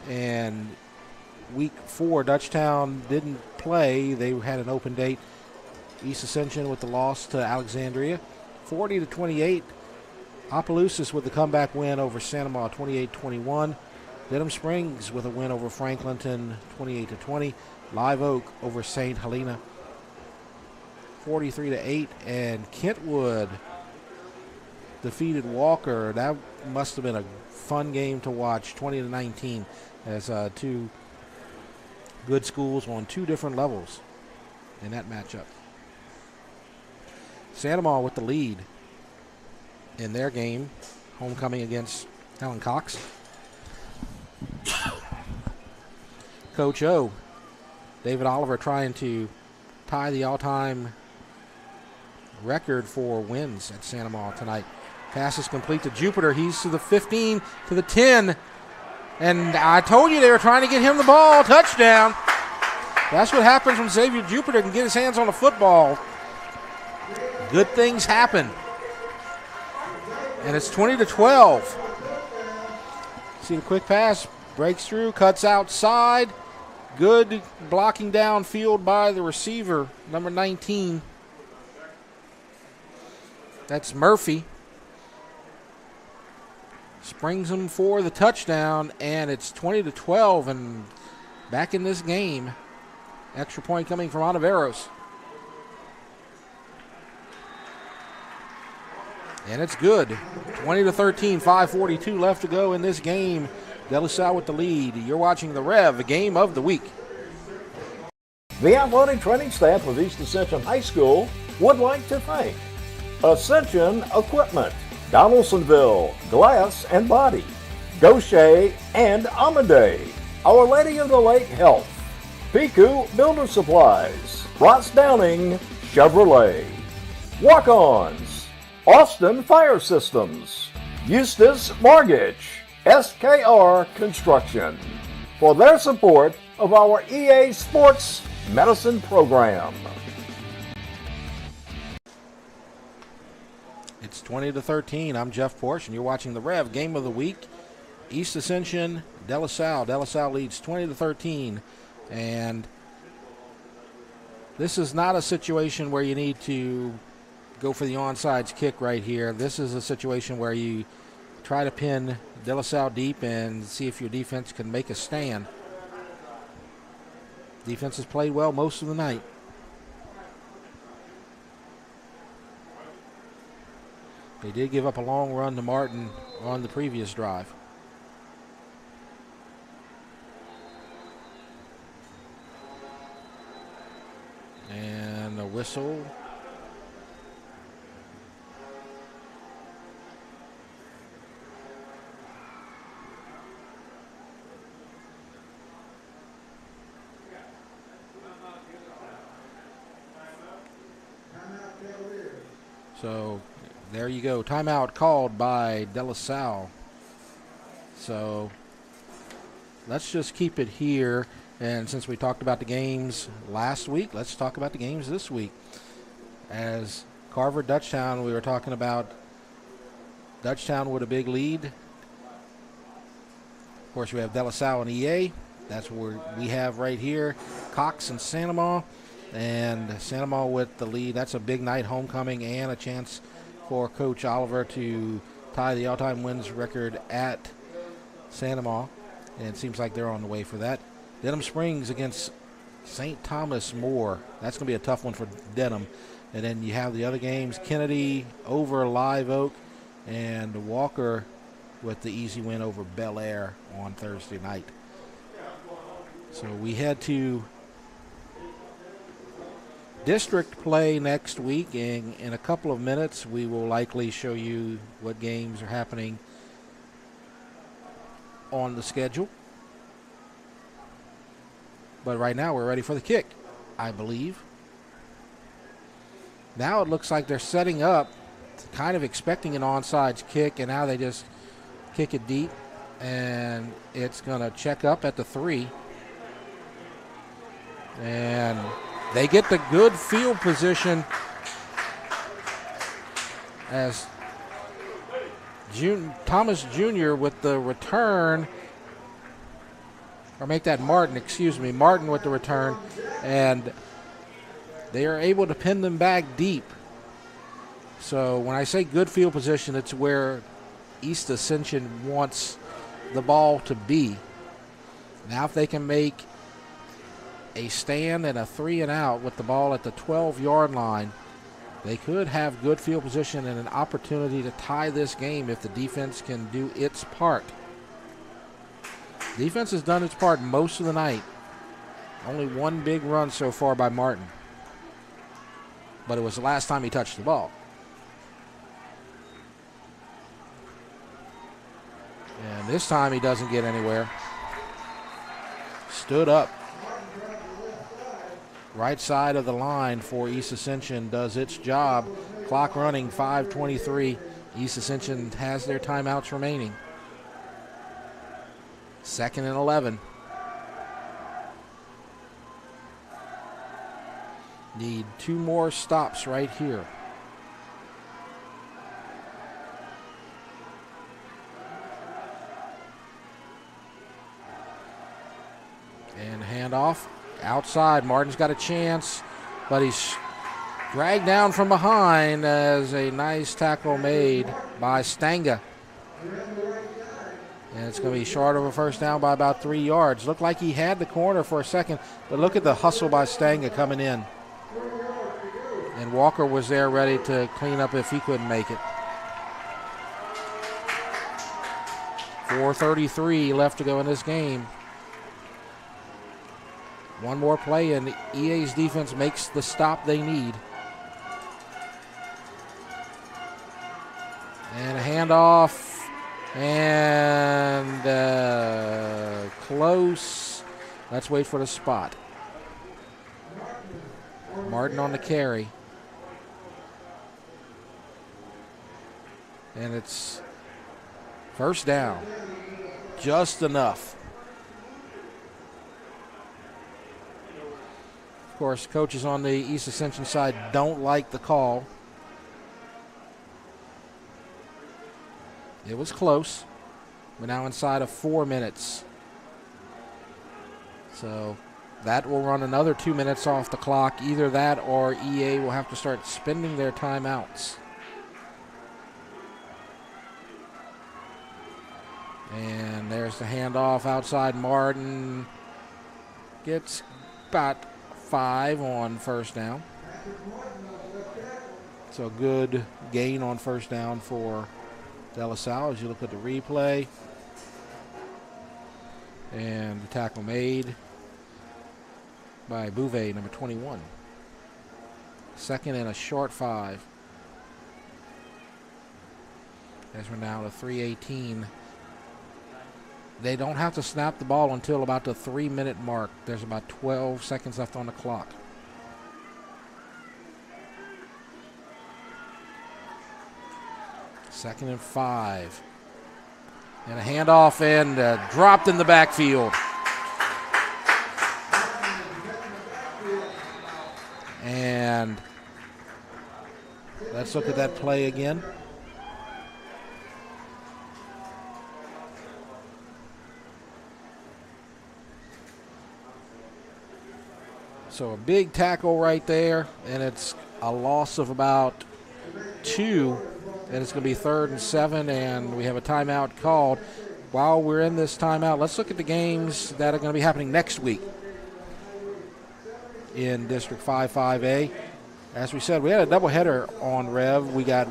And week 4, Dutchtown didn't play. They had an open date. East Ascension with the loss to Alexandria, 40-28. Opelousas with the comeback win over Santa Maria, 28-21. Denham Springs with a win over Franklinton, 28-20. Live Oak over St. Helena, 43-8. And Kentwood defeated Walker. That must have been a fun game to watch, 20-19, as two good schools on two different levels in that matchup. Santa Maria with the lead in their game, homecoming against Helen Cox. Coach O, David Oliver, trying to tie the all-time record for wins at Santa Maria tonight. Pass is complete to Jupiter. He's to the 15, to the 10. And I told you they were trying to get him the ball. Touchdown. That's what happens when Xavier Jupiter can get his hands on the football. Good things happen. And it's 20-12. See the quick pass. Breaks through, cuts outside. Good blocking downfield by the receiver, number 19. That's Murphy. Springs him for the touchdown, and it's 20-12, and back in this game. Extra point coming from Ontiveros. And it's good. 20-13, 5:42 left to go in this game. De La Salle with the lead. You're watching the Rev, the game of the week. The athletic training staff of East Ascension High School would like to thank Ascension Equipment, Donaldsonville Glass and Body, Gaucher and Amadei, Our Lady of the Lake Health, Piku Builder Supplies, Ross Downing Chevrolet, Walk-Ons, Austin Fire Systems, Eustis Mortgage, SKR Construction, for their support of our EA Sports Medicine program. It's 20-13. I'm Jeff Porsche, and you're watching the Rev Game of the Week. East Ascension, De La Salle. De La Salle leads 20-13, and this is not a situation where you need to go for the onside kick right here. This is a situation where you try to pin De La Salle deep and see if your defense can make a stand. Defense has played well most of the night. They did give up a long run to Martin on the previous drive. And a whistle. So there you go. Timeout called by De La Salle. So let's just keep it here. And since we talked about the games last week, let's talk about the games this week. As Carver Dutchtown, we were talking about Dutchtown with a big lead. Of course, we have De La Salle and EA. That's where we have right here Cox and Santa Maria. And Santa Maria with the lead. That's a big night, homecoming, and a chance for Coach Oliver to tie the all-time wins record at Santa Maria. And it seems like they're on the way for that. Denham Springs against St. Thomas More. That's going to be a tough one for Denham. And then you have the other games, Kennedy over Live Oak, and Walker with the easy win over Bel Air on Thursday night. So we head to district play next week. In a couple of minutes, we will likely show you what games are happening on the schedule. But right now, we're ready for the kick, I believe. Now it looks like they're setting up, kind of expecting an onside kick, and now they just kick it deep, and it's going to check up at the 3. And they get the good field position as Thomas Jr. with the return, or make that Martin, excuse me, Martin with the return, and they are able to pin them back deep. So when I say good field position, it's where East Ascension wants the ball to be. Now if they can make a stand and a 3 and out with the ball at the 12-yard line, They could have good field position and an opportunity to tie this game if the defense can do its part. Defense has done its part most of the night. Only one big run so far by Martin. But it was the last time he touched the ball. And this time he doesn't get anywhere. Stood up. Right side of the line for East Ascension does its job. Clock running, 5:23. East Ascension has their timeouts remaining. 2nd and 11. Need 2 more stops right here. And handoff outside. Martin's got a chance, but he's dragged down from behind as a nice tackle made by Stanga. And it's going to be short of a first down by about 3 yards. Looked like he had the corner for a second, but look at the hustle by Stanga coming in. And Walker was there ready to clean up if he couldn't make it. 4:33 left to go in this game. One more play and EA's defense makes the stop they need. And a handoff. And close. Let's wait for the spot. Martin on the carry. And it's first down. Just enough. Of course, coaches on the East Ascension side don't like the call. It was close. We're now inside of 4 minutes. So that will run another 2 minutes off the clock. Either that or EA will have to start spending their timeouts. And there's the handoff outside. Martin gets about 5 on first down. So good gain on first down for De La Salle as you look at the replay. And the tackle made by Bouvet, number 21. 2nd and a short 5. As we're now to 3:18. They don't have to snap the ball until about the 3-minute mark. There's about 12 seconds left on the clock. Second and 5. And a handoff and dropped in the backfield. And let's look at that play again. So a big tackle right there, and it's a loss of about 2, and it's going to be 3rd and 7, and we have a timeout called. While we're in this timeout, let's look at the games that are going to be happening next week in District 5-5A. As we said, we had a doubleheader on REV. We got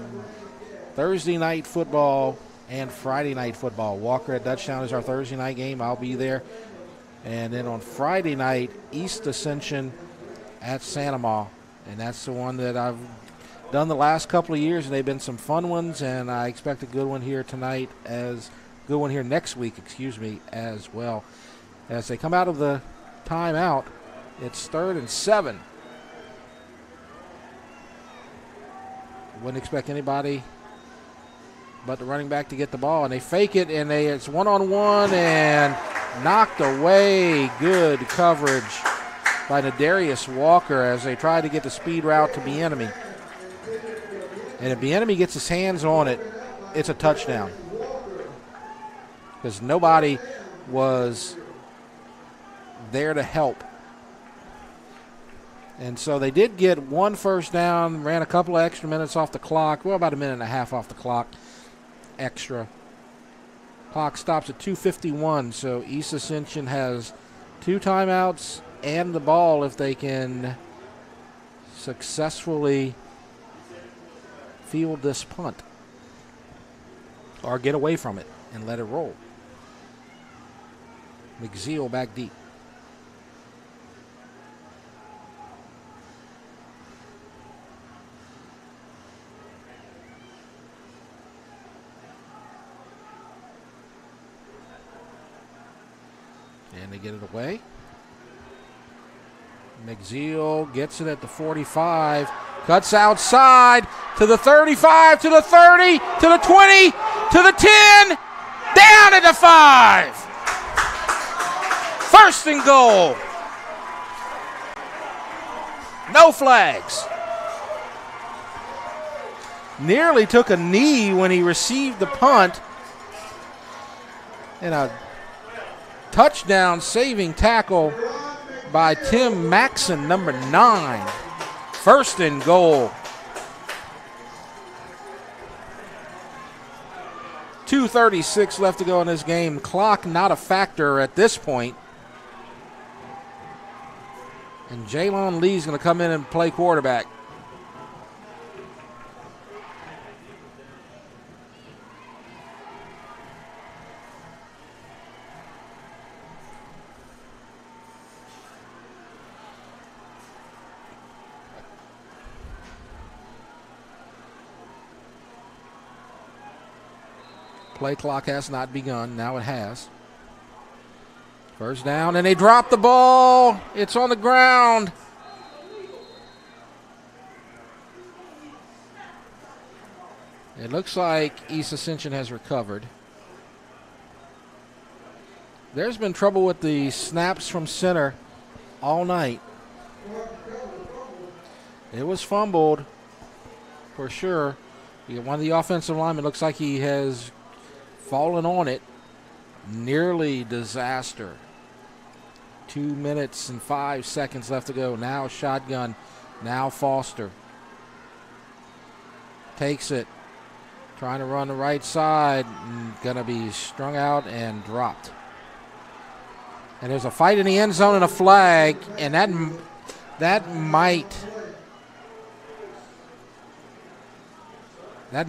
Thursday night football and Friday night football. Walker at Dutchtown is our Thursday night game. I'll be there. And then on Friday night, East Ascension at Santa Ma. And that's the one that I've done the last couple of years, and they've been some fun ones, and I expect a good one here tonight next week, as well. As they come out of the timeout, it's 3rd and 7. Wouldn't expect anybody but the running back to get the ball, and they fake it, and it's one-on-one, and knocked away. Good coverage by Nadarius Walker as they try to get the speed route to Bienemy. And if Bienemy gets his hands on it, it's a touchdown. Because nobody was there to help. And so they did get 1 first down, ran a couple of extra minutes off the clock. Well, about a minute and a half off the clock extra. Clock stops at 2:51, so East Ascension has 2 timeouts and the ball if they can successfully field this punt or get away from it and let it roll. McZeal back deep. And they get it away. McZeal gets it at the 45. Cuts outside to the 35, to the 30, to the 20, to the 10. Down at the 5. First and goal. No flags. Nearly took a knee when he received the punt. And a touchdown saving tackle by Tim Maxson, number 9. First and goal. 2:36 left to go in this game. Clock not a factor at this point. And Jaylon Lee's going to come in and play quarterback. Play clock has not begun. Now it has. First down, and they drop the ball. It's on the ground. It looks like East Ascension has recovered. There's been trouble with the snaps from center all night. It was fumbled for sure. One of the offensive linemen looks like he has fallen on it. Nearly disaster. 2 minutes and 5 seconds left to go. Now shotgun. Now Foster. Takes it. Trying to run the right side. Going to be strung out and dropped. And there's a fight in the end zone and a flag. And that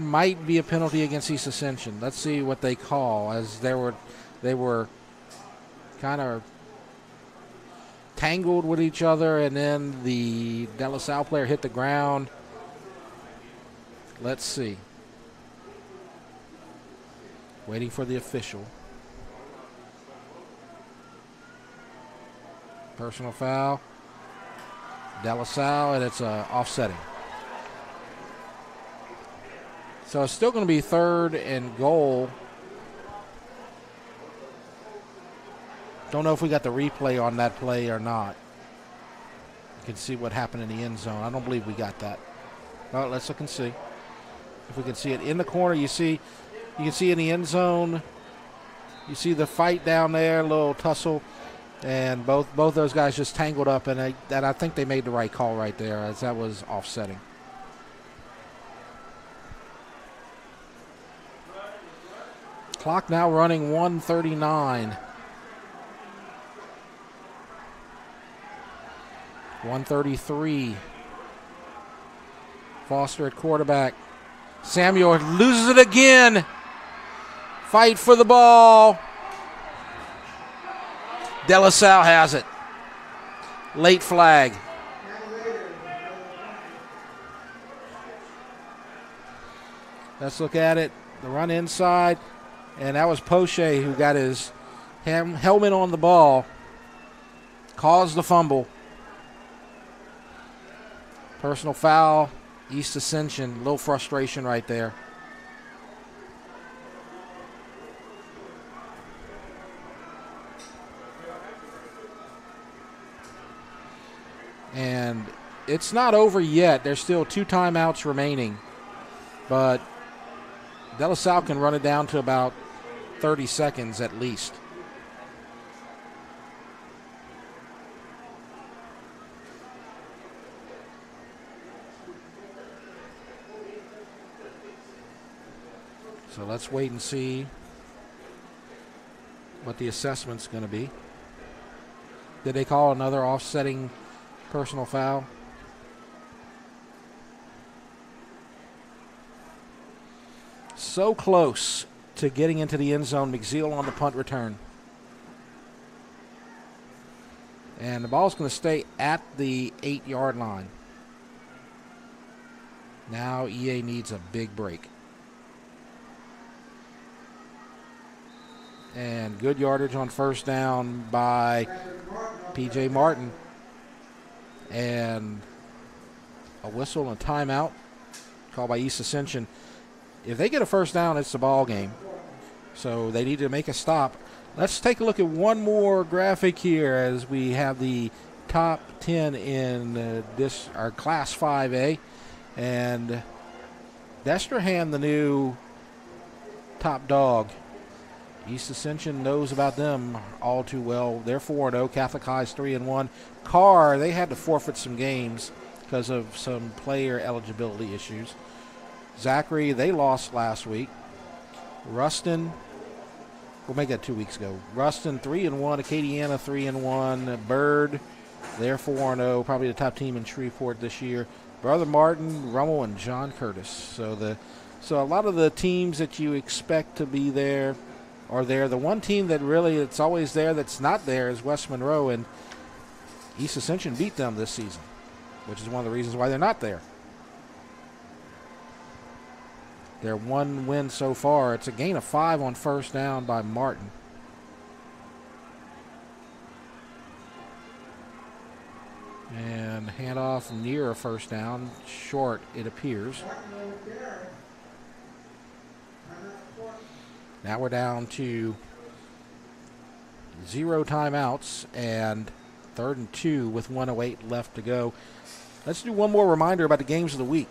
might be a penalty against East Ascension. Let's see what they call, as they were kind of tangled with each other, and then the De La Salle player hit the ground. Let's see. Waiting for the official. Personal foul. De La Salle, and it's offsetting. So it's still going to be 3rd and goal. Don't know if we got the replay on that play or not. You can see what happened in the end zone. I don't believe we got that. Well, let's look and see. If we can see it in the corner, you can see in the end zone. You see the fight down there, a little tussle, and both those guys just tangled up, and I think they made the right call right there, as that was offsetting. Clock now running 1:39. 1:33. Foster at quarterback. Samuel loses it again. Fight for the ball. De La Salle has it. Late flag. Let's look at it. The run inside. And that was Poche who got his helmet on the ball. Caused the fumble. Personal foul. East Ascension. A little frustration right there. And it's not over yet. There's still 2 timeouts remaining. But De La Salle can run it down to about 30 seconds at least. So let's wait and see what the assessment's going to be. Did they call another offsetting personal foul? So close to getting into the end zone. McZeal on the punt return. And the ball's going to stay at the 8-yard line. Now EA needs a big break. And good yardage on first down by P.J. Martin. And a whistle and a timeout called by East Ascension. If they get a first down, it's the ball game. So they need to make a stop. Let's take a look at one more graphic here as we have the top 10 in our Class 5A. And Destrehan, the new top dog. East Ascension knows about them all too well. They're 4-0. Catholic High's 3-1. Carr, they had to forfeit some games because of some player eligibility issues. Zachary, they lost last week. Ruston, we'll make that 2 weeks ago. Ruston 3-1. Acadiana 3-1. Bird, they're 4-0. Probably the top team in Shreveport this year. Brother Martin, Rummel, and John Curtis. So a lot of the teams that you expect to be there are there. The one team that really it's always there that's not there is West Monroe, and East Ascension beat them this season, which is one of the reasons why they're not there. Their one win so far, it's a gain of 5 on first down by Martin. And handoff near a first down, short it appears. Now we're down to 0 timeouts and 3rd and 2 with 1:08 left to go. Let's do one more reminder about the games of the week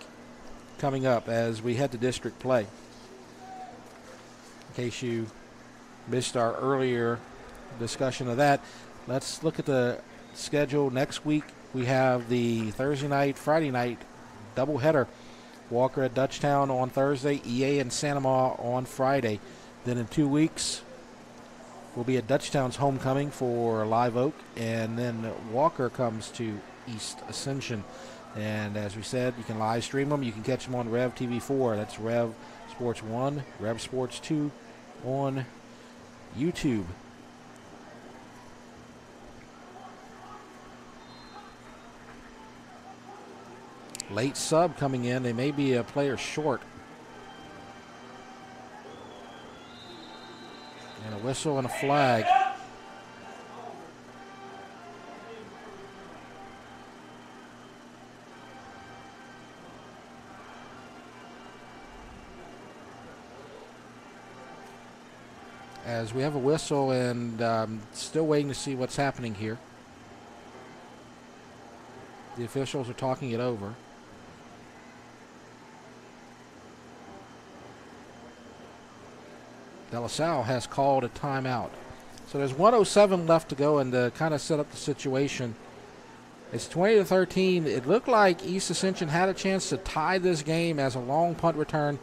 coming up as we head to district play. In case you missed our earlier discussion of that, let's look at the schedule. Next week we have the Thursday night, Friday night doubleheader. Walker at Dutchtown on Thursday, EA and Santa Ma on Friday. Then in 2 weeks, we'll be at Dutchtown's homecoming for Live Oak, and then Walker comes to East Ascension. And as we said, you can live stream them. You can catch them on REV TV4. That's REV Sports 1, REV Sports 2 on YouTube. Late sub coming in. They may be a player short. And a whistle and a flag. As we have a whistle and still waiting to see what's happening here. The officials are talking it over. De La Salle has called a timeout. So there's 1:07 left to go, and to kind of set up the situation, it's 20-13. It looked like East Ascension had a chance to tie this game as a long punt return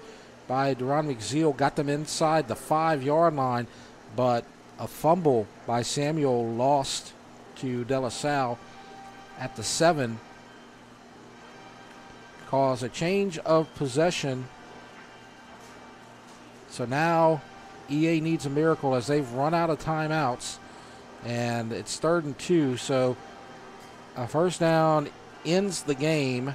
by Duran McZeal got them inside the 5-yard line, but a fumble by Samuel lost to De La Salle at the 7 caused a change of possession. So now EA needs a miracle as they've run out of timeouts, and it's 3rd and 2. So a first down ends the game.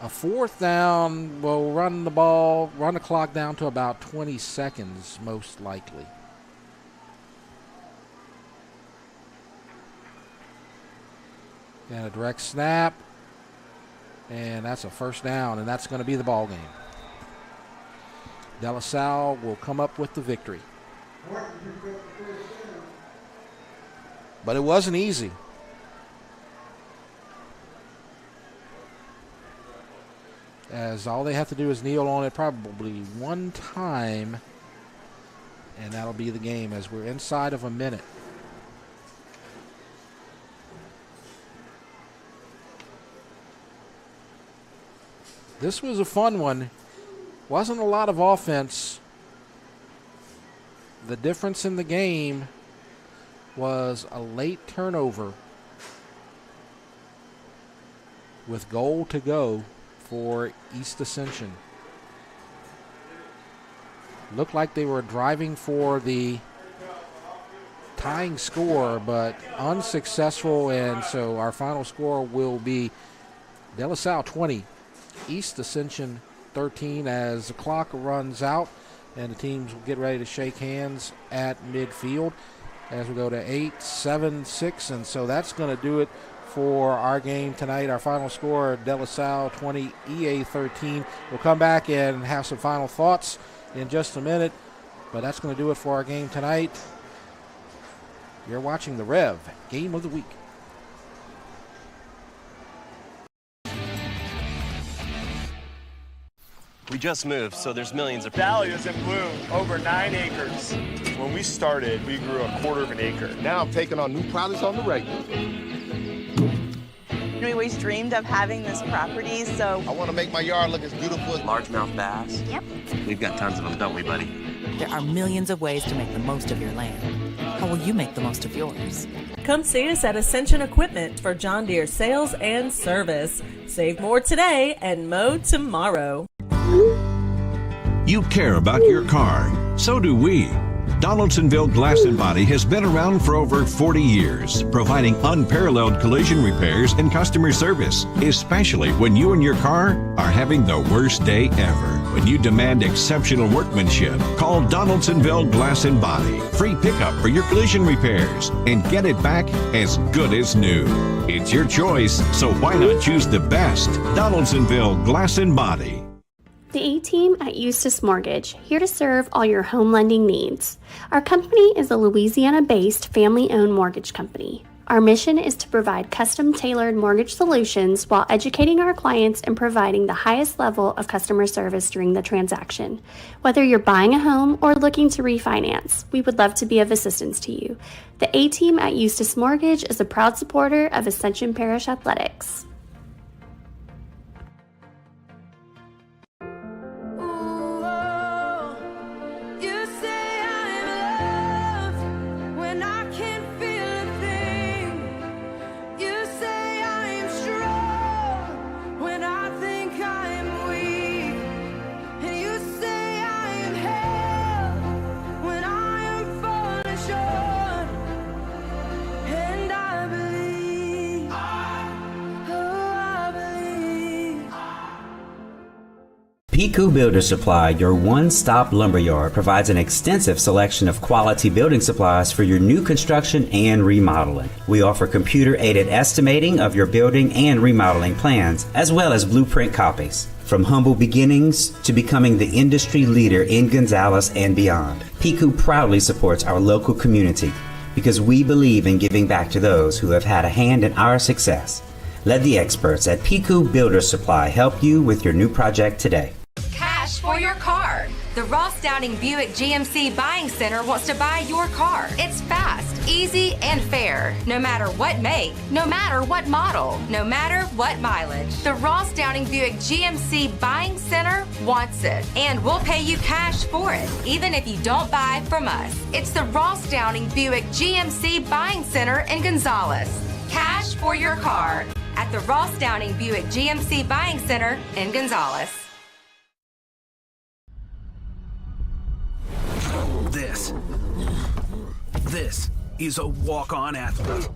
A 4th down will run the clock down to about 20 seconds, most likely. And a direct snap, and that's a first down, and that's going to be the ball game. De La Salle will come up with the victory. But it wasn't easy. As all they have to do is kneel on it probably one time, and that'll be the game as we're inside of a minute. This was a fun one. Wasn't a lot of offense. The difference in the game was a late turnover with goal to go for East Ascension. Looked like they were driving for the tying score, but unsuccessful, and so our final score will be De La Salle 20, East Ascension 13 as the clock runs out and the teams will get ready to shake hands at midfield as we go to 8, 7, 6, and so that's going to do it for our game tonight. Our final score, De La Salle 20, EA 13. We'll come back and have some final thoughts in just a minute, but that's going to do it for our game tonight. You're watching the REV Game of the Week. We just moved, so there's millions of... Salle is in bloom, over 9 acres. When we started, we grew 1/4 of an acre. Now I'm taking on new projects on the regular. We always dreamed of having this property, so... I want to make my yard look as beautiful as... Largemouth bass? Yep. We've got tons of them, don't we, buddy? There are millions of ways to make the most of your land. How will you make the most of yours? Come see us at Ascension Equipment for John Deere sales and service. Save more today and mow tomorrow. You care about your car. So do we. Donaldsonville Glass and Body has been around for over 40 years, providing unparalleled collision repairs and customer service, especially when you and your car are having the worst day ever. When you demand exceptional workmanship, call Donaldsonville Glass and Body. Free pickup for your collision repairs and get it back as good as new. It's your choice, so why not choose the best? Donaldsonville Glass and Body. The A-Team at Eustis Mortgage, here to serve all your home lending needs. Our company is a Louisiana-based family-owned mortgage company. Our mission is to provide custom-tailored mortgage solutions while educating our clients and providing the highest level of customer service during the transaction. Whether you're buying a home or looking to refinance, we would love to be of assistance to you. The A-Team at Eustis Mortgage is a proud supporter of Ascension Parish Athletics. Piku Builder Supply, your one-stop lumberyard, provides an extensive selection of quality building supplies for your new construction and remodeling. We offer computer-aided estimating of your building and remodeling plans, as well as blueprint copies. From humble beginnings to becoming the industry leader in Gonzales and beyond, Piku proudly supports our local community because we believe in giving back to those who have had a hand in our success. Let the experts at Piku Builder Supply help you with your new project today. For your car. The Ross Downing Buick GMC Buying Center wants to buy your car. It's fast, easy, and fair. No matter what make, no matter what model, no matter what mileage. The Ross Downing Buick GMC Buying Center wants it. And we'll pay you cash for it, even if you don't buy from us. It's the Ross Downing Buick GMC Buying Center in Gonzales. Cash for your car at the Ross Downing Buick GMC Buying Center in Gonzales. This is a walk-on athlete.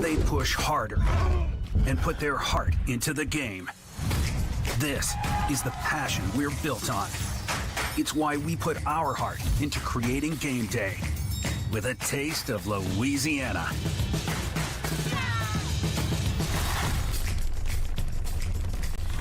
They push harder and put their heart into the game. This is the passion we're built on. It's why we put our heart into creating game day with a taste of Louisiana.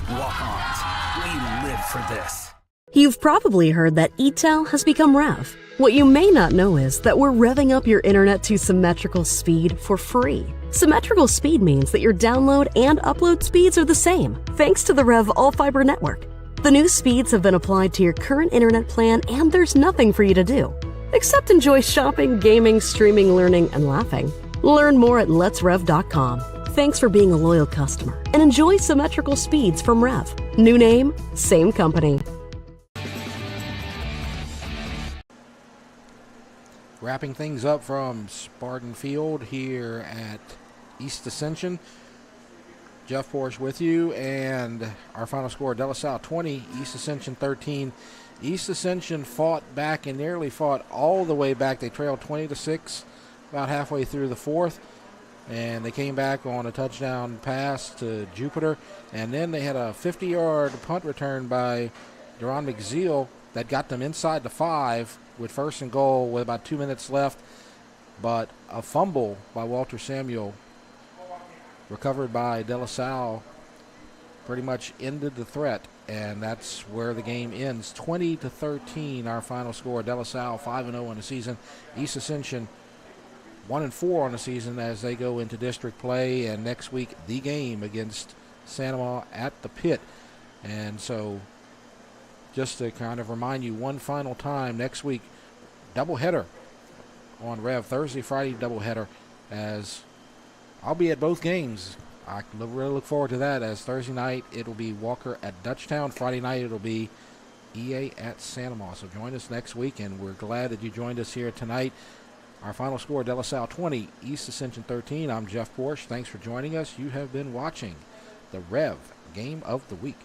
Walk-ons, we live for this. You've probably heard that ETEL has become REV. What you may not know is that we're revving up your internet to symmetrical speed for free. Symmetrical speed means that your download and upload speeds are the same, thanks to the REV all-fiber network. The new speeds have been applied to your current internet plan, and there's nothing for you to do, except enjoy shopping, gaming, streaming, learning, and laughing. Learn more at letsrev.com. Thanks for being a loyal customer, and enjoy symmetrical speeds from REV. New name, same company. Wrapping things up from Spartan Field here at East Ascension. Jeff Porsche with you, and our final score, De La Salle 20, East Ascension 13. East Ascension fought back and nearly fought all the way back. They trailed 20-6 about halfway through the fourth, and they came back on a touchdown pass to Jupiter, and then they had a 50-yard punt return by Deron McZeal that got them inside the 5 with 1st and goal with about 2 minutes left, but a fumble by Walter Samuel recovered by De La Salle pretty much ended the threat, and that's where the game ends. 20-13, our final score. De La Salle 5-0 on the season. East Ascension 1-4 on the season as they go into district play, and next week the game against Santa Maria at the Pit. And so just to kind of remind you one final time, next week doubleheader on REV, Thursday, Friday doubleheader, as I'll be at both games. I really look forward to that, as Thursday night it'll be Walker at Dutchtown. Friday night it'll be EA at Santa Maria. So join us next week, and we're glad that you joined us here tonight. Our final score, De La Salle 20, East Ascension 13. I'm Jeff Porsche. Thanks for joining us. You have been watching the REV Game of the Week.